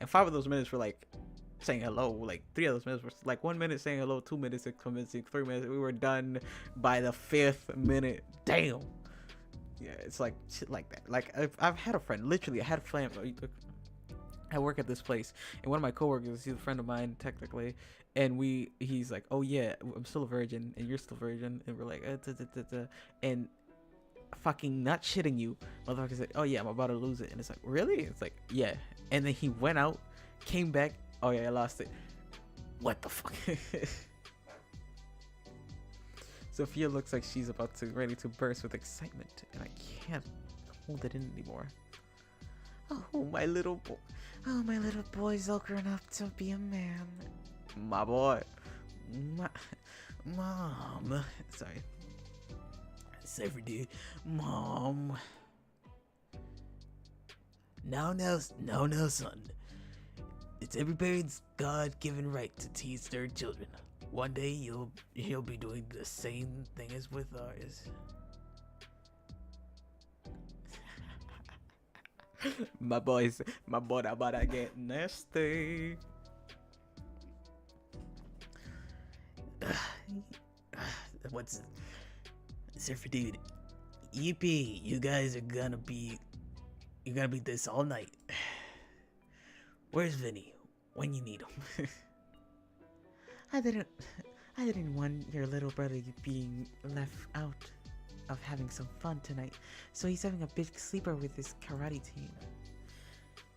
And 5 of those minutes were like saying hello. Like 3 of those minutes were like 1 minute saying hello, 2 minutes convincing, 3 minutes. We were done by the 5th minute. Damn. Yeah, it's like shit like that. Like I've had a friend. Literally, I had a friend. I work at this place, and one of my coworkers, he's a friend of mine technically, and he's like, oh yeah, I'm still a virgin, and you're still a virgin, and we're like, and fucking not shitting you, motherfucker said, oh yeah, I'm about to lose it, and it's like, really? It's like, yeah, and then he went out, came back, oh yeah, I lost it. What the fuck? Sophia looks like she's ready to burst with excitement, and I can't hold it in anymore. Oh, my little boy. Oh, my little boy's all grown up to be a man. My boy. Mom. Sorry.
Cypher, dude. Mom. No, son. It's every parent's God-given right to tease their children. One day you'll be doing the same thing as with ours.
my boy about to get nasty.
What's Surfer dude? Yippee! You guys are gonna be this all night. Where's Vinny? When you need him?
I didn't want your little brother being left out of having some fun tonight, so he's having a big sleeper with his karate team.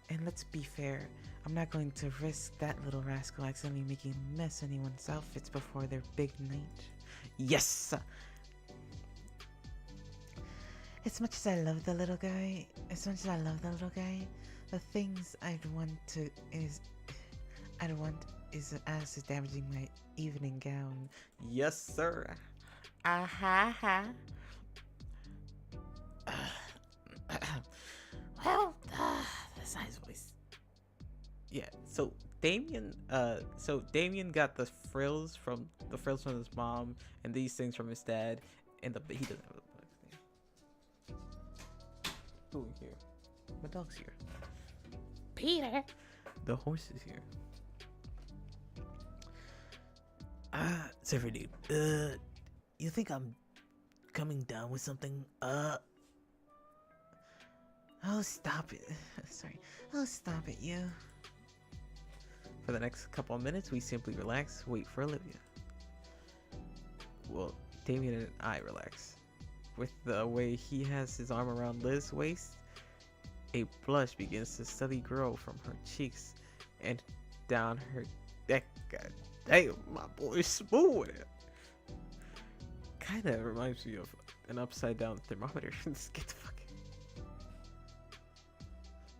And let's be fair, I'm not going to risk that little rascal accidentally making a mess of anyone's outfits before their big night. Yes! As much as I love the little guy, the things I'd want is as damaging my evening gown. Yes, sir. Ha. Well, that's nice voice. Yeah. So Damien got the frills from his mom and these things from his dad, and he doesn't have a dog's name. Who in here? My dog's here. Peter. The horse is here.
Surfer dude, you think I'm coming down with something? Oh, stop it. Sorry. Oh, stop it, you. For the next couple of minutes, we simply relax, wait for Olivia. Well, Damien and I relax. With the way he has his arm around Liz's waist, a blush begins to steadily grow from her cheeks and down her neck. God damn, my boy's smooth with it. Kinda reminds me of an upside down thermometer. Just get the fuck.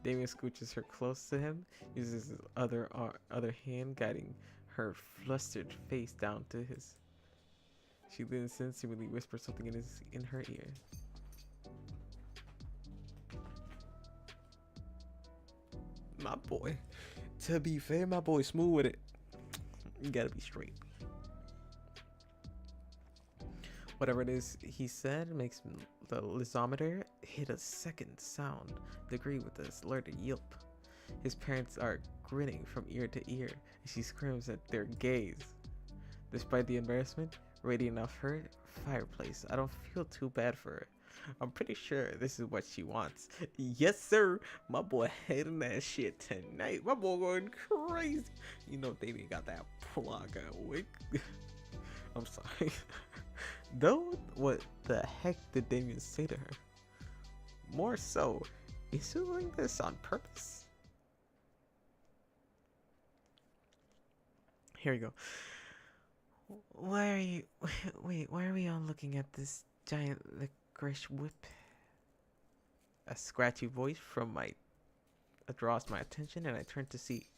Damien scooches her close to him, uses his other hand guiding her flustered face down to his. She then sensually whispers something in her ear. My boy. To be fair, my boy's smooth with it. You gotta be straight. Whatever it is he said makes the lizometer hit a second sound degree with a slurred yelp. His parents are grinning from ear to ear as she screams at their gaze. Despite the embarrassment radiating off her fireplace, I don't feel too bad for her. I'm pretty sure this is what she wants. Yes, sir. My boy hating that shit tonight. My boy going crazy. You know, Damien got that plug wig. I'm sorry. Though, what the heck did Damien say to her? More so, is he doing this on purpose? Here we go. Why are you... Wait, why are we all looking at this giant licorice whip? A scratchy voice from draws my attention, and I turn to see...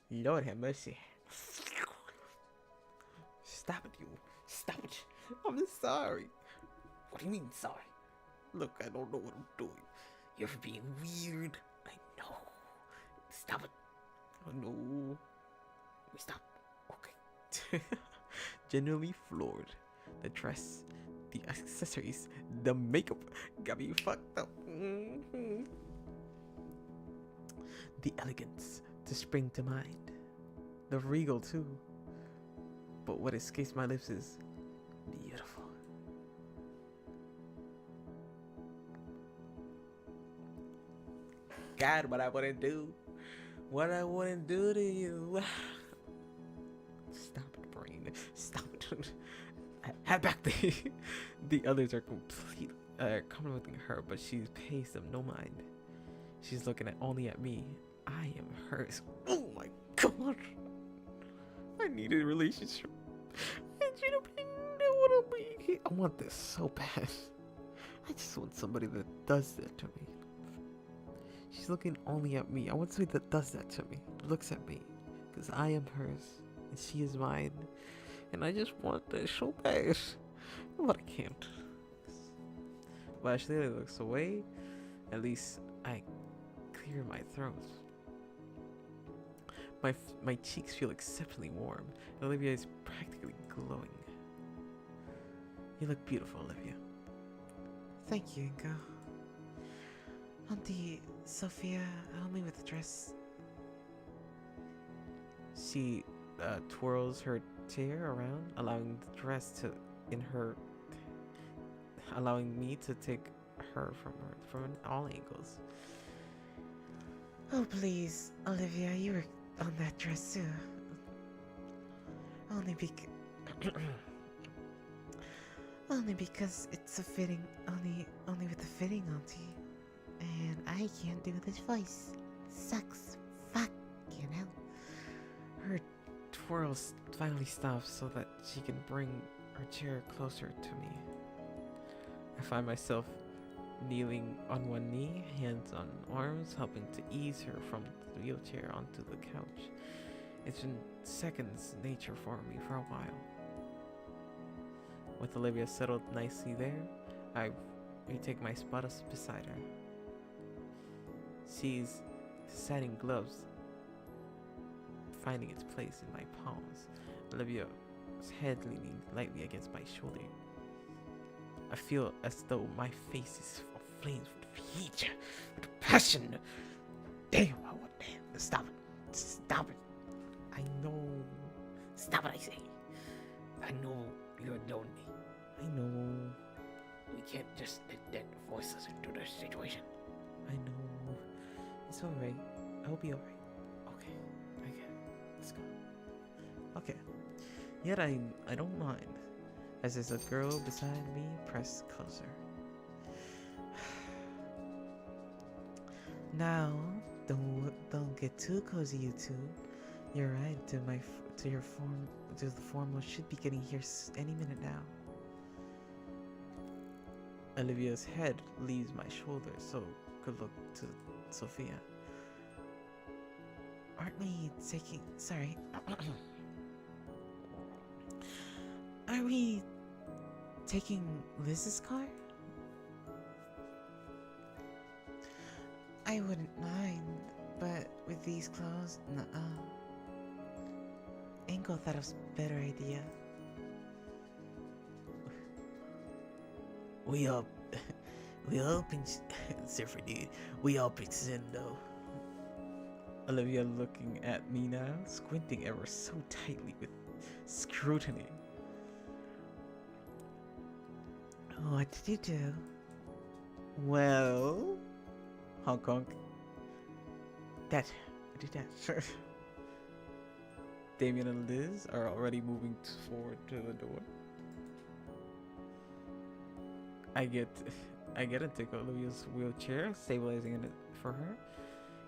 Lord have mercy. Stop it, you. Stop it. I'm sorry. What do you mean, sorry? Look, I don't know what I'm doing. You're being weird. I know. Stop it.
Oh no.
Stop. Okay.
Genuinely floored. The dress, the accessories, the makeup got me fucked up. The elegance to spring to mind. The regal too. But what escapes my lips is beautiful. God, what I wouldn't do. What I wouldn't do to you. Stop it, brain. Stop it. Have back the others are completely complimenting her, but she pays them no mind. She's looking only at me. I am hers. Oh my god. I need a relationship. I need you to be. I want this so bad. I just want somebody that does that to me. She's looking only at me. I want somebody that does that to me. Looks at me. Because I am hers. And she is mine. And I just want that so bad. But I can't. But Ashley looks away. At least I clear my throat. My cheeks feel exceptionally warm. And Olivia is practically glowing. You look beautiful, Olivia.
Thank you, Ingo. Auntie Sophia, help me with the dress.
She twirls her chair around, allowing the dress to allowing me to take her from all angles.
Oh, please, Olivia, you were on that dress too. Only because it's a fitting, only with the fitting, Auntie. And I can't do this voice. Sucks. Fuck, you know.
Her twirls finally stops so that she can bring her chair closer to me. I find myself kneeling on one knee, hands on arms, helping to ease her from the wheelchair onto the couch. It's been seconds nature for me for a while. With Olivia settled nicely there, I retake my spot beside her. She's setting gloves, finding its place in my palms. Olivia's head leaning lightly against my shoulder. I feel as though my face is aflame with heat, with passion.
Damn, I want that. Stop it. Stop it.
I know.
Stop it, I say. I know you're lonely.
I know.
We can't just let that force us into this situation.
I know. It's alright. I'll be alright. Okay. Let's go. Okay. Yet I don't mind. As there's a girl beside me pressed closer.
Now, don't get too cozy, you two. You're right. The formal should be getting here any minute now.
Olivia's head leaves my shoulder, so could look to Sophia.
Aren't we taking? Sorry. Are we taking Liz's car? I wouldn't mind, but with these clothes, nuh-uh. Ingo thought it was a better idea.
We all surfer dude. We all pretend though.
Olivia looking at me now, squinting ever so tightly with scrutiny.
What did you do?
Well, honk honk. I did that. Damien and Liz are already moving forward to the door. I get and take Olivia's wheelchair, stabilizing it for her.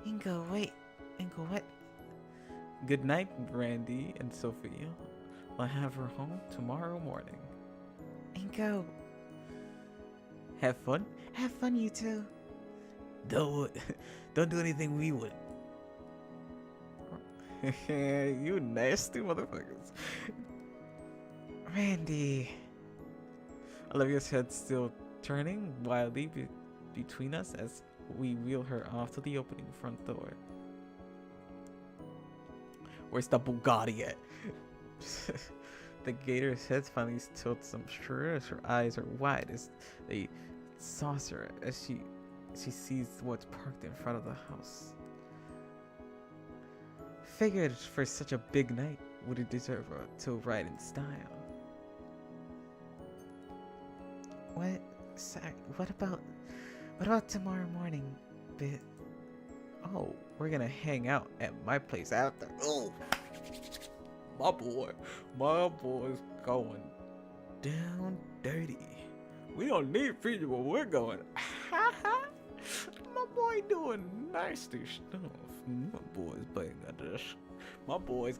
Ingo, wait. Ingo, what?
Good night, Randy and Sophia. I'll have her home tomorrow morning.
Ingo,
Have fun.
have fun, you two.
Don't do anything we would.
You nasty motherfuckers.
Randy.
Olivia's head still turning wildly between us as we wheel her off to the opening front door. Where's the Bugatti at? The gator's head finally tilts some sure as her eyes are wide as they saucer as she sees what's parked in front of the house. Figured for such a big night would it deserve to ride in style.
What about tomorrow morning, Bit?
Oh, we're gonna hang out at my place after. Oh, my boy's going down dirty. We don't need people where we're going. My boy doing nasty stuff. My boy's playing at this. My boy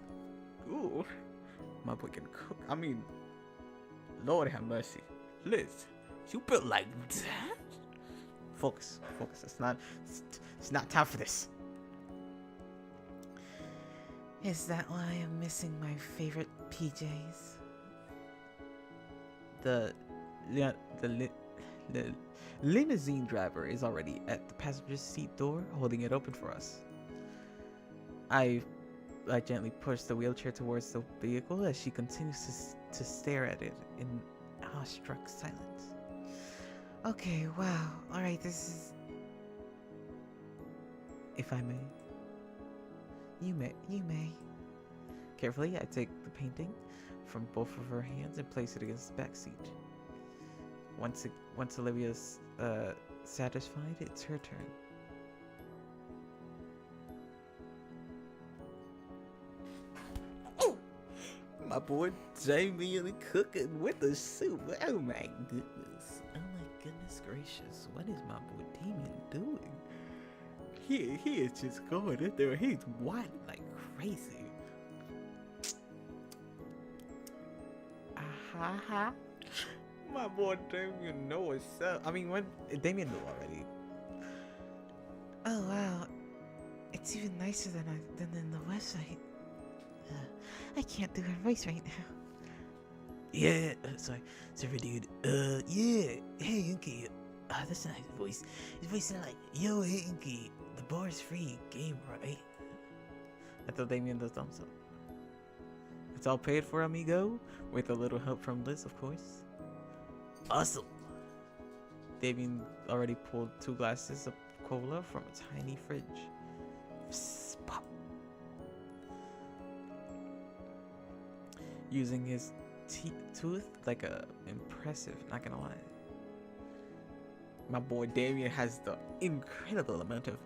can cook. I mean, Lord have mercy. Liz, you built like that? Focus. It's not time for this.
Is that why I'm missing my favorite PJs?
The limousine driver is already at the passenger seat door, holding it open for us. I gently push the wheelchair towards the vehicle as she continues to stare at it in awestruck silence.
Okay, wow. Alright, this is...
If I may.
You may.
Carefully, I take the painting from both of her hands and place it against the back seat. Once Olivia's satisfied, it's her turn. Oh, my boy Jamie cooking with the soup. Oh my goodness. Oh my goodness gracious. What is my boy Damien doing? He is just going in there. He's whining like crazy. My boy Damien know what's up. I mean, when Damien knew already.
Oh wow. It's even nicer than in the website. I can't do her voice right now.
Yeah, sorry, dude. Yeah. Hey, Inky. That's a nice voice. His voice sounds like, yo, hey, Inky. The bar's free game, right?
I thought Damien does thumbs up. It's all paid for, amigo, with a little help from Liz, of course.
Awesome.
Damien already pulled 2 glasses of cola from a tiny fridge. Psst, pop. Using his tooth like a impressive, not gonna lie. My boy Damien has the incredible amount of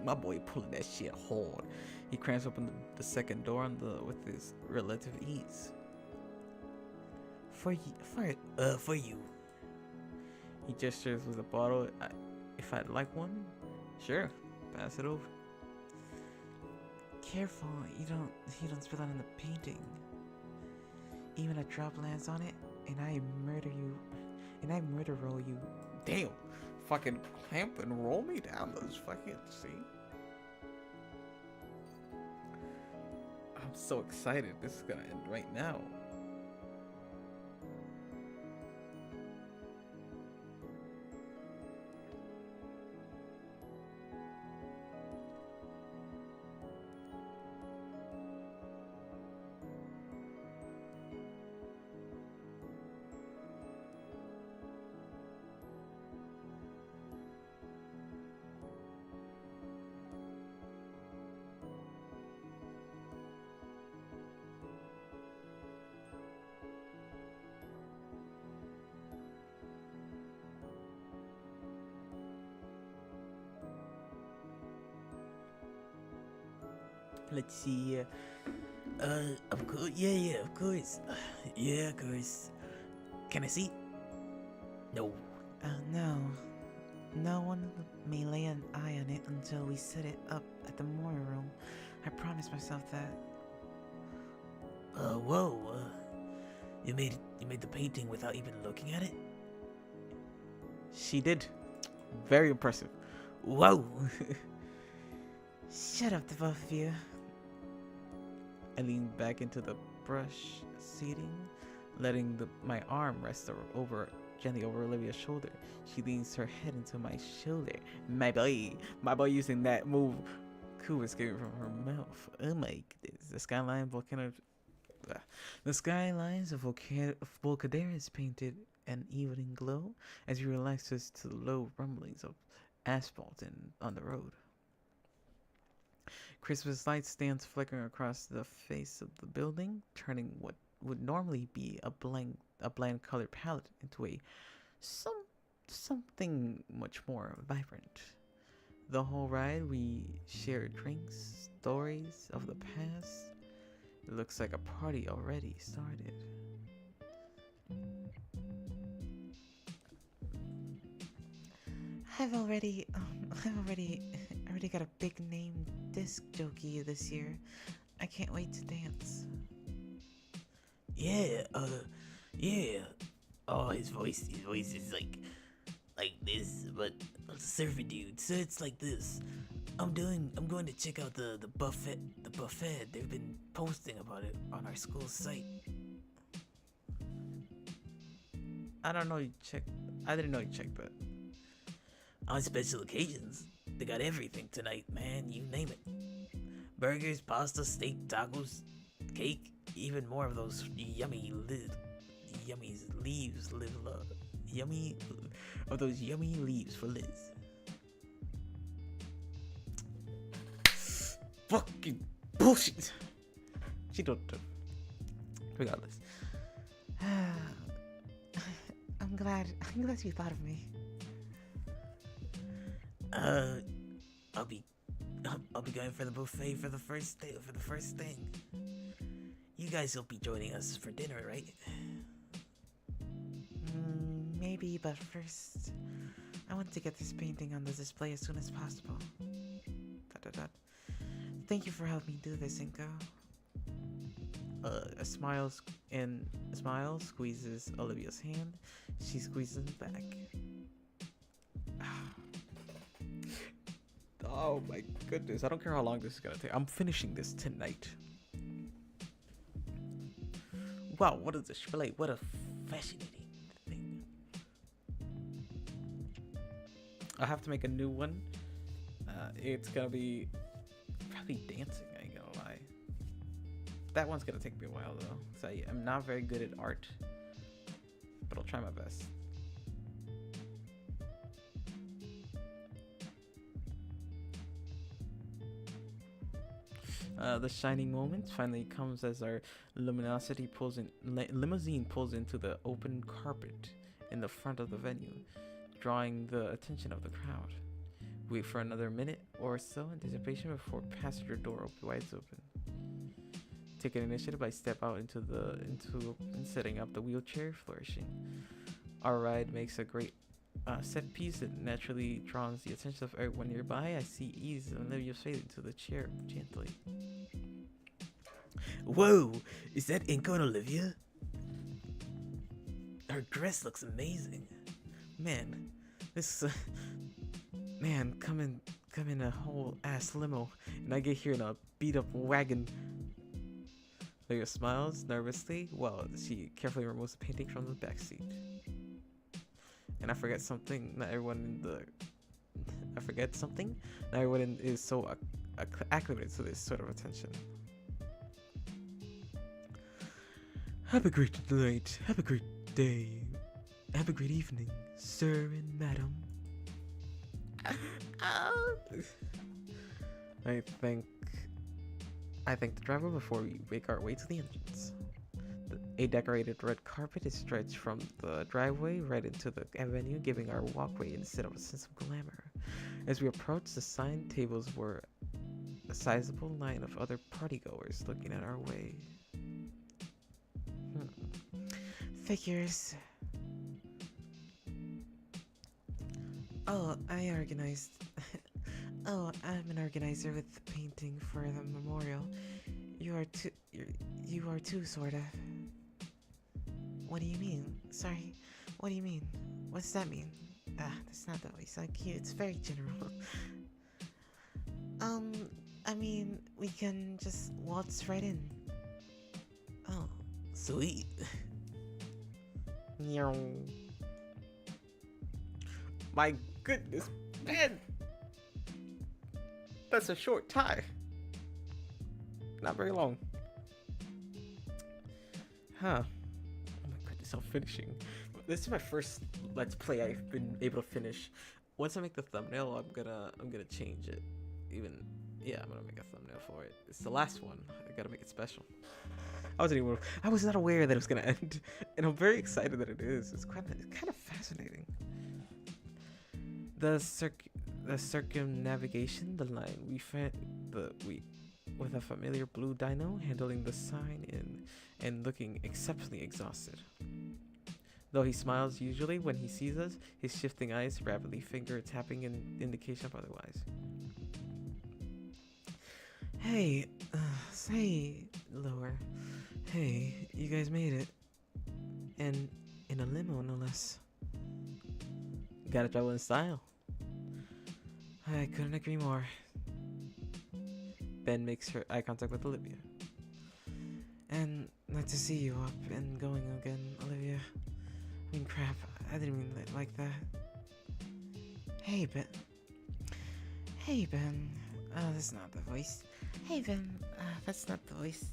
my boy pulling that shit hard. He cramps open the second door with his relative ease.
For you.
He gestures with a bottle. If I'd like one, sure, pass it over.
Careful, you don't spill it on the painting. Even a drop lands on it, and I murder roll you.
Damn, fucking clamp and roll me down those fucking see. I'm so excited. This is gonna end right now.
Let's see. Of course. Yeah, of course. Yeah, of course. Can I see? No.
No. No one may lay an eye on it until we set it up at the mortar room. I promised myself that.
Whoa. You made the painting without even looking at it?
She did. Very impressive.
Whoa.
Shut up, the both of you.
I lean back into the brush seating, letting my arm rest gently over Olivia's shoulder. She leans her head into my shoulder. My boy using that move Ku was getting from her mouth. Oh my goodness. The skylines of Volcadera is painted an evening glow as he relaxes to the low rumblings of asphalt on the road. Christmas light stands flickering across the face of the building, turning what would normally be a bland colored palette into something much more vibrant. The whole ride, we share drinks, stories of the past. It looks like a party already started.
I've already got a big name disc jockey this year. I can't wait to dance.
Yeah, yeah. Oh, his voice is like this, but surfer dude. So it's like this. I'm going to check out the buffet. The buffet. They've been posting about it on our school site.
I didn't know you checked, but
On special occasions, they got everything tonight, man. You name it. Burgers, pasta, steak, tacos, cake, even more of those yummy leaves. Yummy leaves for Liz.
fucking bullshit. She don't. Regardless.
I'm glad you thought of me.
I'll be going for the buffet for the first thing. You guys will be joining us for dinner, right?
Maybe, but first, I want to get this painting on the display as soon as possible. Thank you for helping me do this, Inko.
A smile squeezes Olivia's hand. She squeezes it back. Oh my goodness, I don't care how long this is gonna take. I'm finishing this tonight. Wow, what a display. What a fascinating thing. I have to make a new one. It's gonna be probably dancing, I ain't gonna lie. That one's gonna take me a while though. So I'm not very good at art, but I'll try my best. The shining moment finally comes as our limousine pulls into the open carpet in the front of the venue, drawing the attention of the crowd. We wait for another minute or so in anticipation before passenger door wides open. Taking initiative, I step out into and setting up the wheelchair, flourishing. Our ride makes a great set piece that naturally draws the attention of everyone nearby. I see ease and Olivia's fade into the chair gently.
Whoa, is that Inko and Olivia? Her dress looks amazing.
Man, this come in a whole ass limo, and I get here in a beat up wagon. Olivia smiles nervously while she carefully removes the painting from the back seat. And I forget something. Not everyone is so acclimated to this sort of attention. Have a great night. Have a great day. Have a great evening, sir and madam. I thank the driver before we make our way to the entrance. A decorated red carpet is stretched from the driveway right into the avenue, giving our walkway instead of a sense of glamour. As we approach, the sign tables were a sizable line of other partygoers looking at our way.
Figures. Oh, I organized. Oh, I'm an organizer with the painting for the memorial. You are too, sort of. What do you mean? Sorry, what do you mean? What does that mean? That's not the voice. Like you, it's very general. I mean, we can just waltz right in. Oh.
Sweet.
Meow. My goodness, Ben! That's a short tie. Not very long. Huh. Oh my goodness, I'm finishing. This is my first Let's Play I've been able to finish. Once I make the thumbnail, I'm gonna change it. I'm gonna make a thumbnail for it. It's the last one. I gotta make it special. I was not aware that it was gonna end, and I'm very excited that it is. It's kind of fascinating. The circumnavigation, the line with a familiar blue dino handling the sign and looking exceptionally exhausted. Though he smiles usually when he sees us, his shifting eyes rapidly finger tapping in indication of otherwise. Hey, say, lower. Hey, you guys made it. And in a limo, no less. Gotta travel in style. I couldn't agree more. Ben makes her eye contact with Olivia. And nice to see you up and going again, Olivia. I mean, crap, I didn't mean it like that. Hey, Ben. Hey, Ben. Oh, that's not the voice. Hey, Ben. That's not the voice.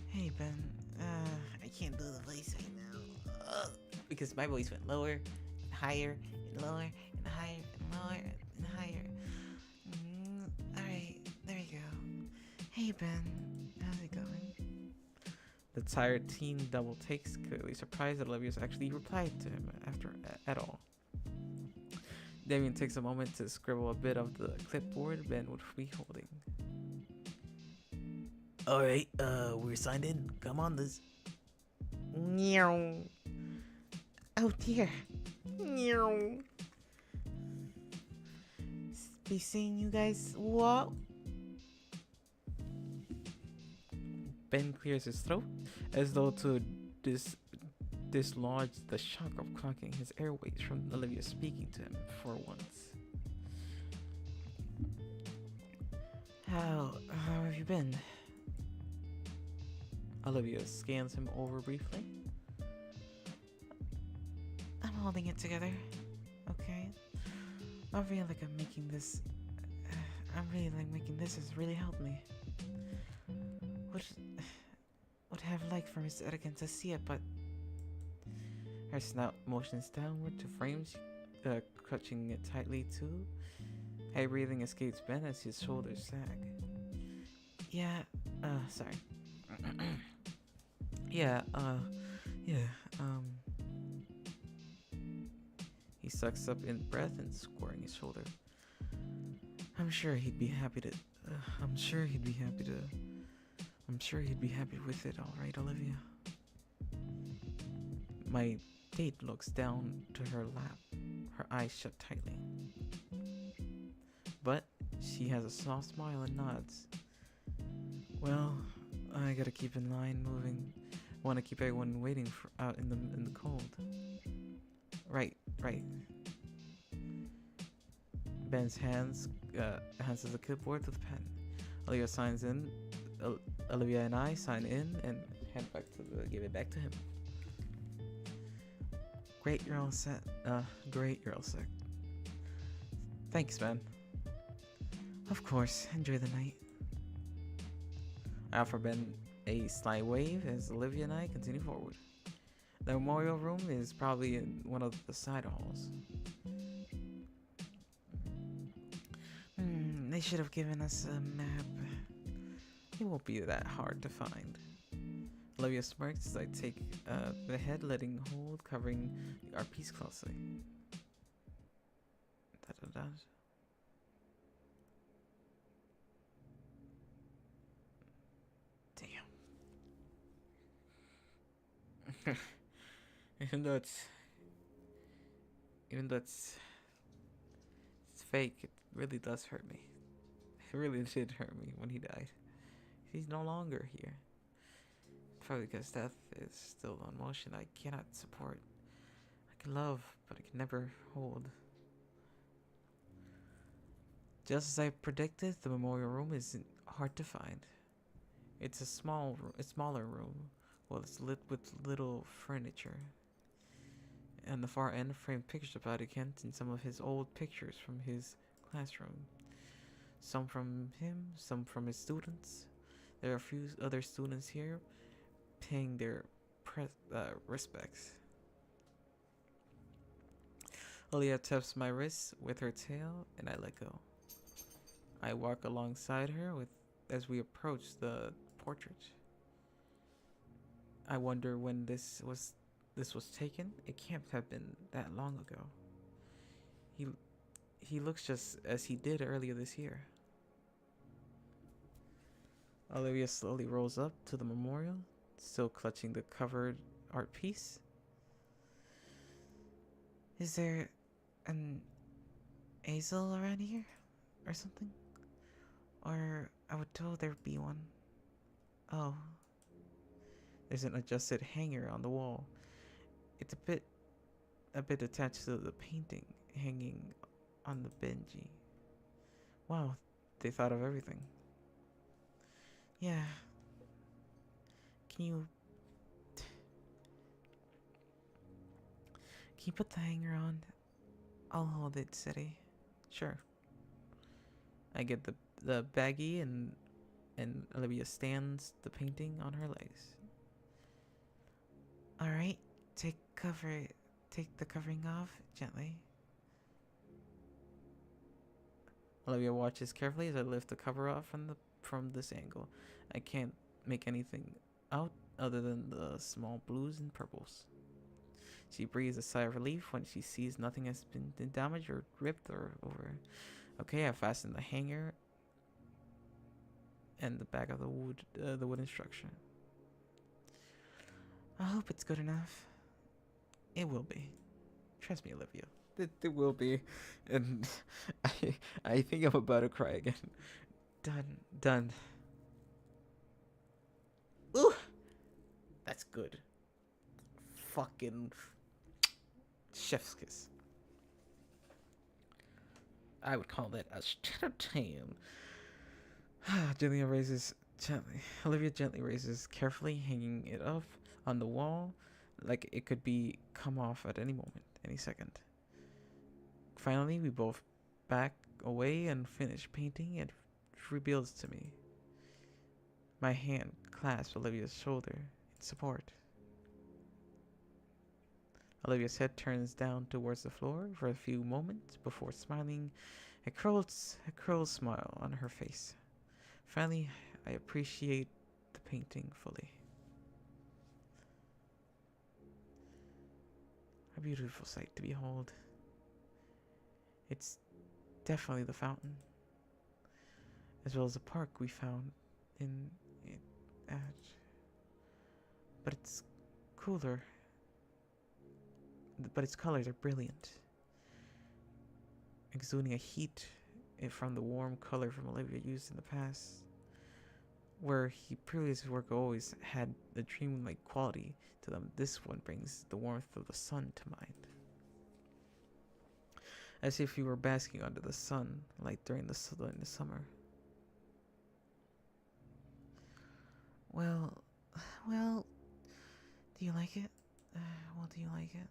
Hey, Ben. I can't do the voice right now. Because my voice went lower, and higher, and lower, and higher, and lower, and higher. Alright, there we go. Hey, Ben. How's it going? The tired teen double takes, clearly surprised that Olivia's actually replied to him at all. Damien takes a moment to scribble a bit of the clipboard Ben would be holding.
Alright, we're signed in. Come on, Liz.
Meow. Oh dear. Meow. Be seeing you guys. What? Ben clears his throat as though to dislodge the shock of clocking his airways from Olivia speaking to him for once. How have you been? Olivia scans him over briefly. I'm holding it together, okay? I really like making this. I really like making this. Has really helped me. Would have liked for Miss Erdogan to see it, but her snout motions downward to frames, clutching it tightly too. Heavy breathing escapes Ben as his shoulders sag. Yeah, sorry. He sucks up in breath and squaring his shoulder. I'm sure he'd be happy with it, all right, Olivia. My date looks down to her lap, her eyes shut tightly. But she has a soft smile and nods. Well, I gotta keep in line moving. Want to keep everyone waiting out in the cold. Right. Ben's hands to the clipboard with a pen. Olivia signs in. Olivia and I sign in and give it back to him. Great, you're all set. Great, you're all set. Thanks, man. Of course, enjoy the night. I offer Ben a sly wave as Olivia and I continue forward. The memorial room is probably in one of the side halls. They should have given us a map. It won't be that hard to find. Olivia smirks as I take the head, letting hold, covering our piece closely. Damn. Even though it's fake, it really does hurt me. It really did hurt me when he died. He's no longer here. Probably because death is still on motion. I cannot support. I can love, but I can never hold. Just as I predicted, the memorial room isn't hard to find. It's a smaller room. Well, it's lit with little furniture. and the far end, framed pictures of Patty Kent and some of his old pictures from his classroom. Some from him, some from his students. There are a few other students here paying their respects. Olivia taps my wrist with her tail, and I let go. I walk alongside her as we approach the portrait. I wonder when this was taken. It can't have been that long ago. He looks just as he did earlier this year. Olivia slowly rolls up to the memorial, still clutching the covered art piece.
Is there an easel around here? Or something? Or I would told there'd be one. Oh.
There's an adjusted hanger on the wall. It's a bit attached to the painting hanging on the Benji. Wow, they thought of everything.
Yeah. Can you put the hanger on? I'll hold it steady.
Sure. I get the baggie and Olivia stands the painting on her legs.
Alright, take the covering off gently.
Olivia watches carefully as I lift the cover off from this angle. I can't make anything out other than the small blues and purples. She breathes a sigh of relief when she sees nothing has been damaged or ripped or over. Okay, I fasten the hanger and the back of the wooden structure.
I hope it's good enough.
It will be. Trust me, Olivia. It will be. And I think I'm about to cry again. Done. Ooh! That's good. Fucking chef's kiss. I would call that a 10 out of 10. Olivia gently raises, carefully hanging it up on the wall like it could be come off at any moment, any second. Finally, we both back away and finish painting, and reveals to me. My hand clasps Olivia's shoulder in support. Olivia's head turns down towards the floor for a few moments before smiling, a curled smile on her face. Finally, I appreciate the painting fully. A beautiful sight to behold. It's definitely the fountain, as well as the park we found in it at. But it's cooler. But its colors are brilliant, exuding a heat from the warm color from Olivia used in the past, where he previous work always had the dream-like quality to them. This one brings the warmth of the sun to mind, as if you were basking under the sun, like during the summer.
Well, do you like it? Do you like it?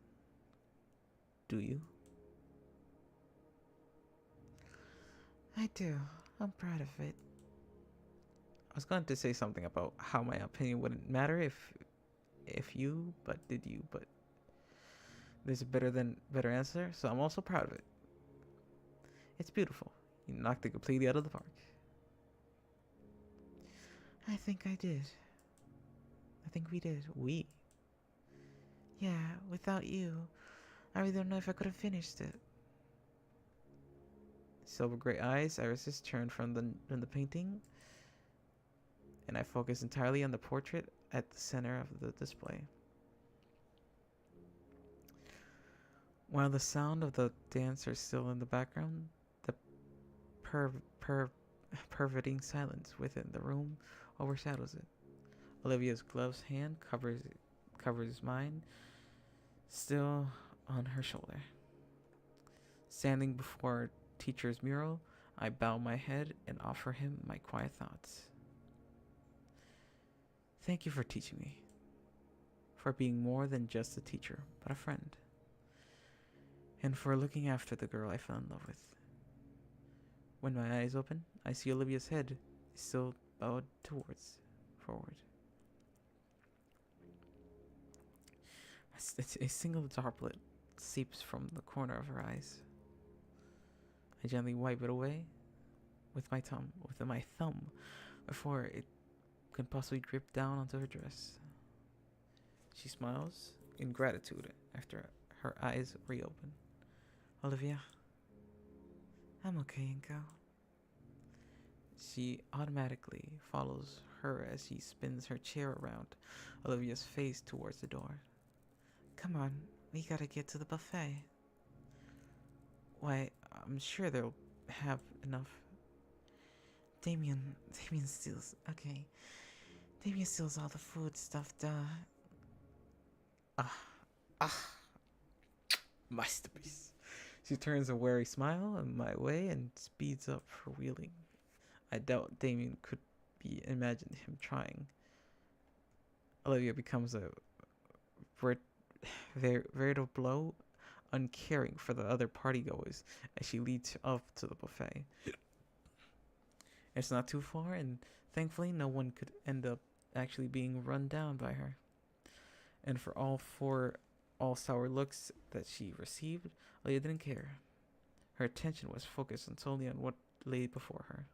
Do you?
I do. I'm proud of it.
I was going to say something about how my opinion wouldn't matter if you, but did you? But there's a better answer, so I'm also proud of it. It's beautiful. You knocked it completely out of the park.
I think I did. I think we did.
We.
Yeah, without you, I really don't know if I could have finished it.
Silver gray eyes, irises turn from the painting, and I focus entirely on the portrait at the center of the display. While the sound of the dance are still in the background, the pervading silence within the room overshadows it. Olivia's gloved hand covers mine, still on her shoulder. Standing before teacher's mural, I bow my head and offer him my quiet thoughts. Thank you for teaching me, for being more than just a teacher, but a friend. and for looking after the girl I fell in love with. When my eyes open, I see Olivia's head is still bowed forward. A single droplet seeps from the corner of her eyes. I gently wipe it away with my thumb before it can possibly drip down onto her dress. She smiles in gratitude after her eyes reopen. Olivia, I'm okay, Inko. She automatically follows her as she spins her chair around Olivia's face towards the door. Come on, we gotta get to the buffet. Why, I'm sure they'll have enough. Damien steals. Okay. Damien steals all the food stuff, duh. Masterpiece. She turns a wary smile in my way and speeds up her wheeling. I doubt Damien could be imagined him trying. Olivia becomes a veritable uncaring for the other partygoers as she leads up to the buffet. It's not too far, and thankfully no one could end up actually being run down by her. And for all sour looks that she received, Leia didn't care. Her attention was focused solely on what lay before her.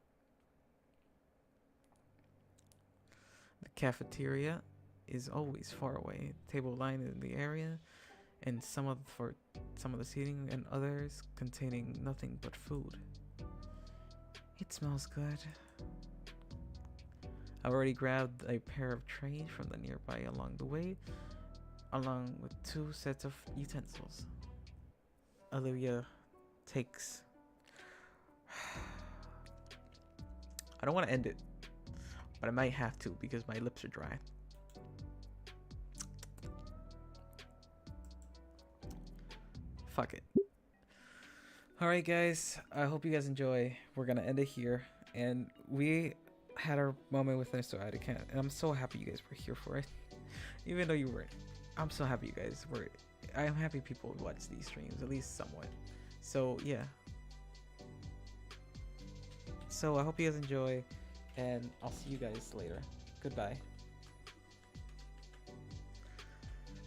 The cafeteria is always far away, table lined in the area, and some of the seating and others containing nothing but food. It smells good. I already grabbed a pair of trays from the nearby along the way, along with 2 sets of utensils. Olivia takes... I don't want to end it, but I might have to because my lips are dry. Fuck it. Alright guys, I hope you guys enjoy. We're gonna end it here. And we had our moment with Mr. Adakan, and I'm so happy you guys were here for it. Even though you weren't. I'm so happy you guys were. I am happy people watch these streams, at least somewhat. So yeah. So I hope you guys enjoy, and I'll see you guys later. Goodbye.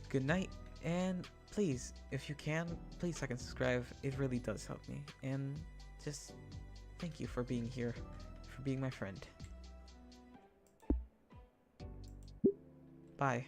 Good night, and please, if you can, please like and subscribe. It really does help me. And just thank you for being here, for being my friend. Bye.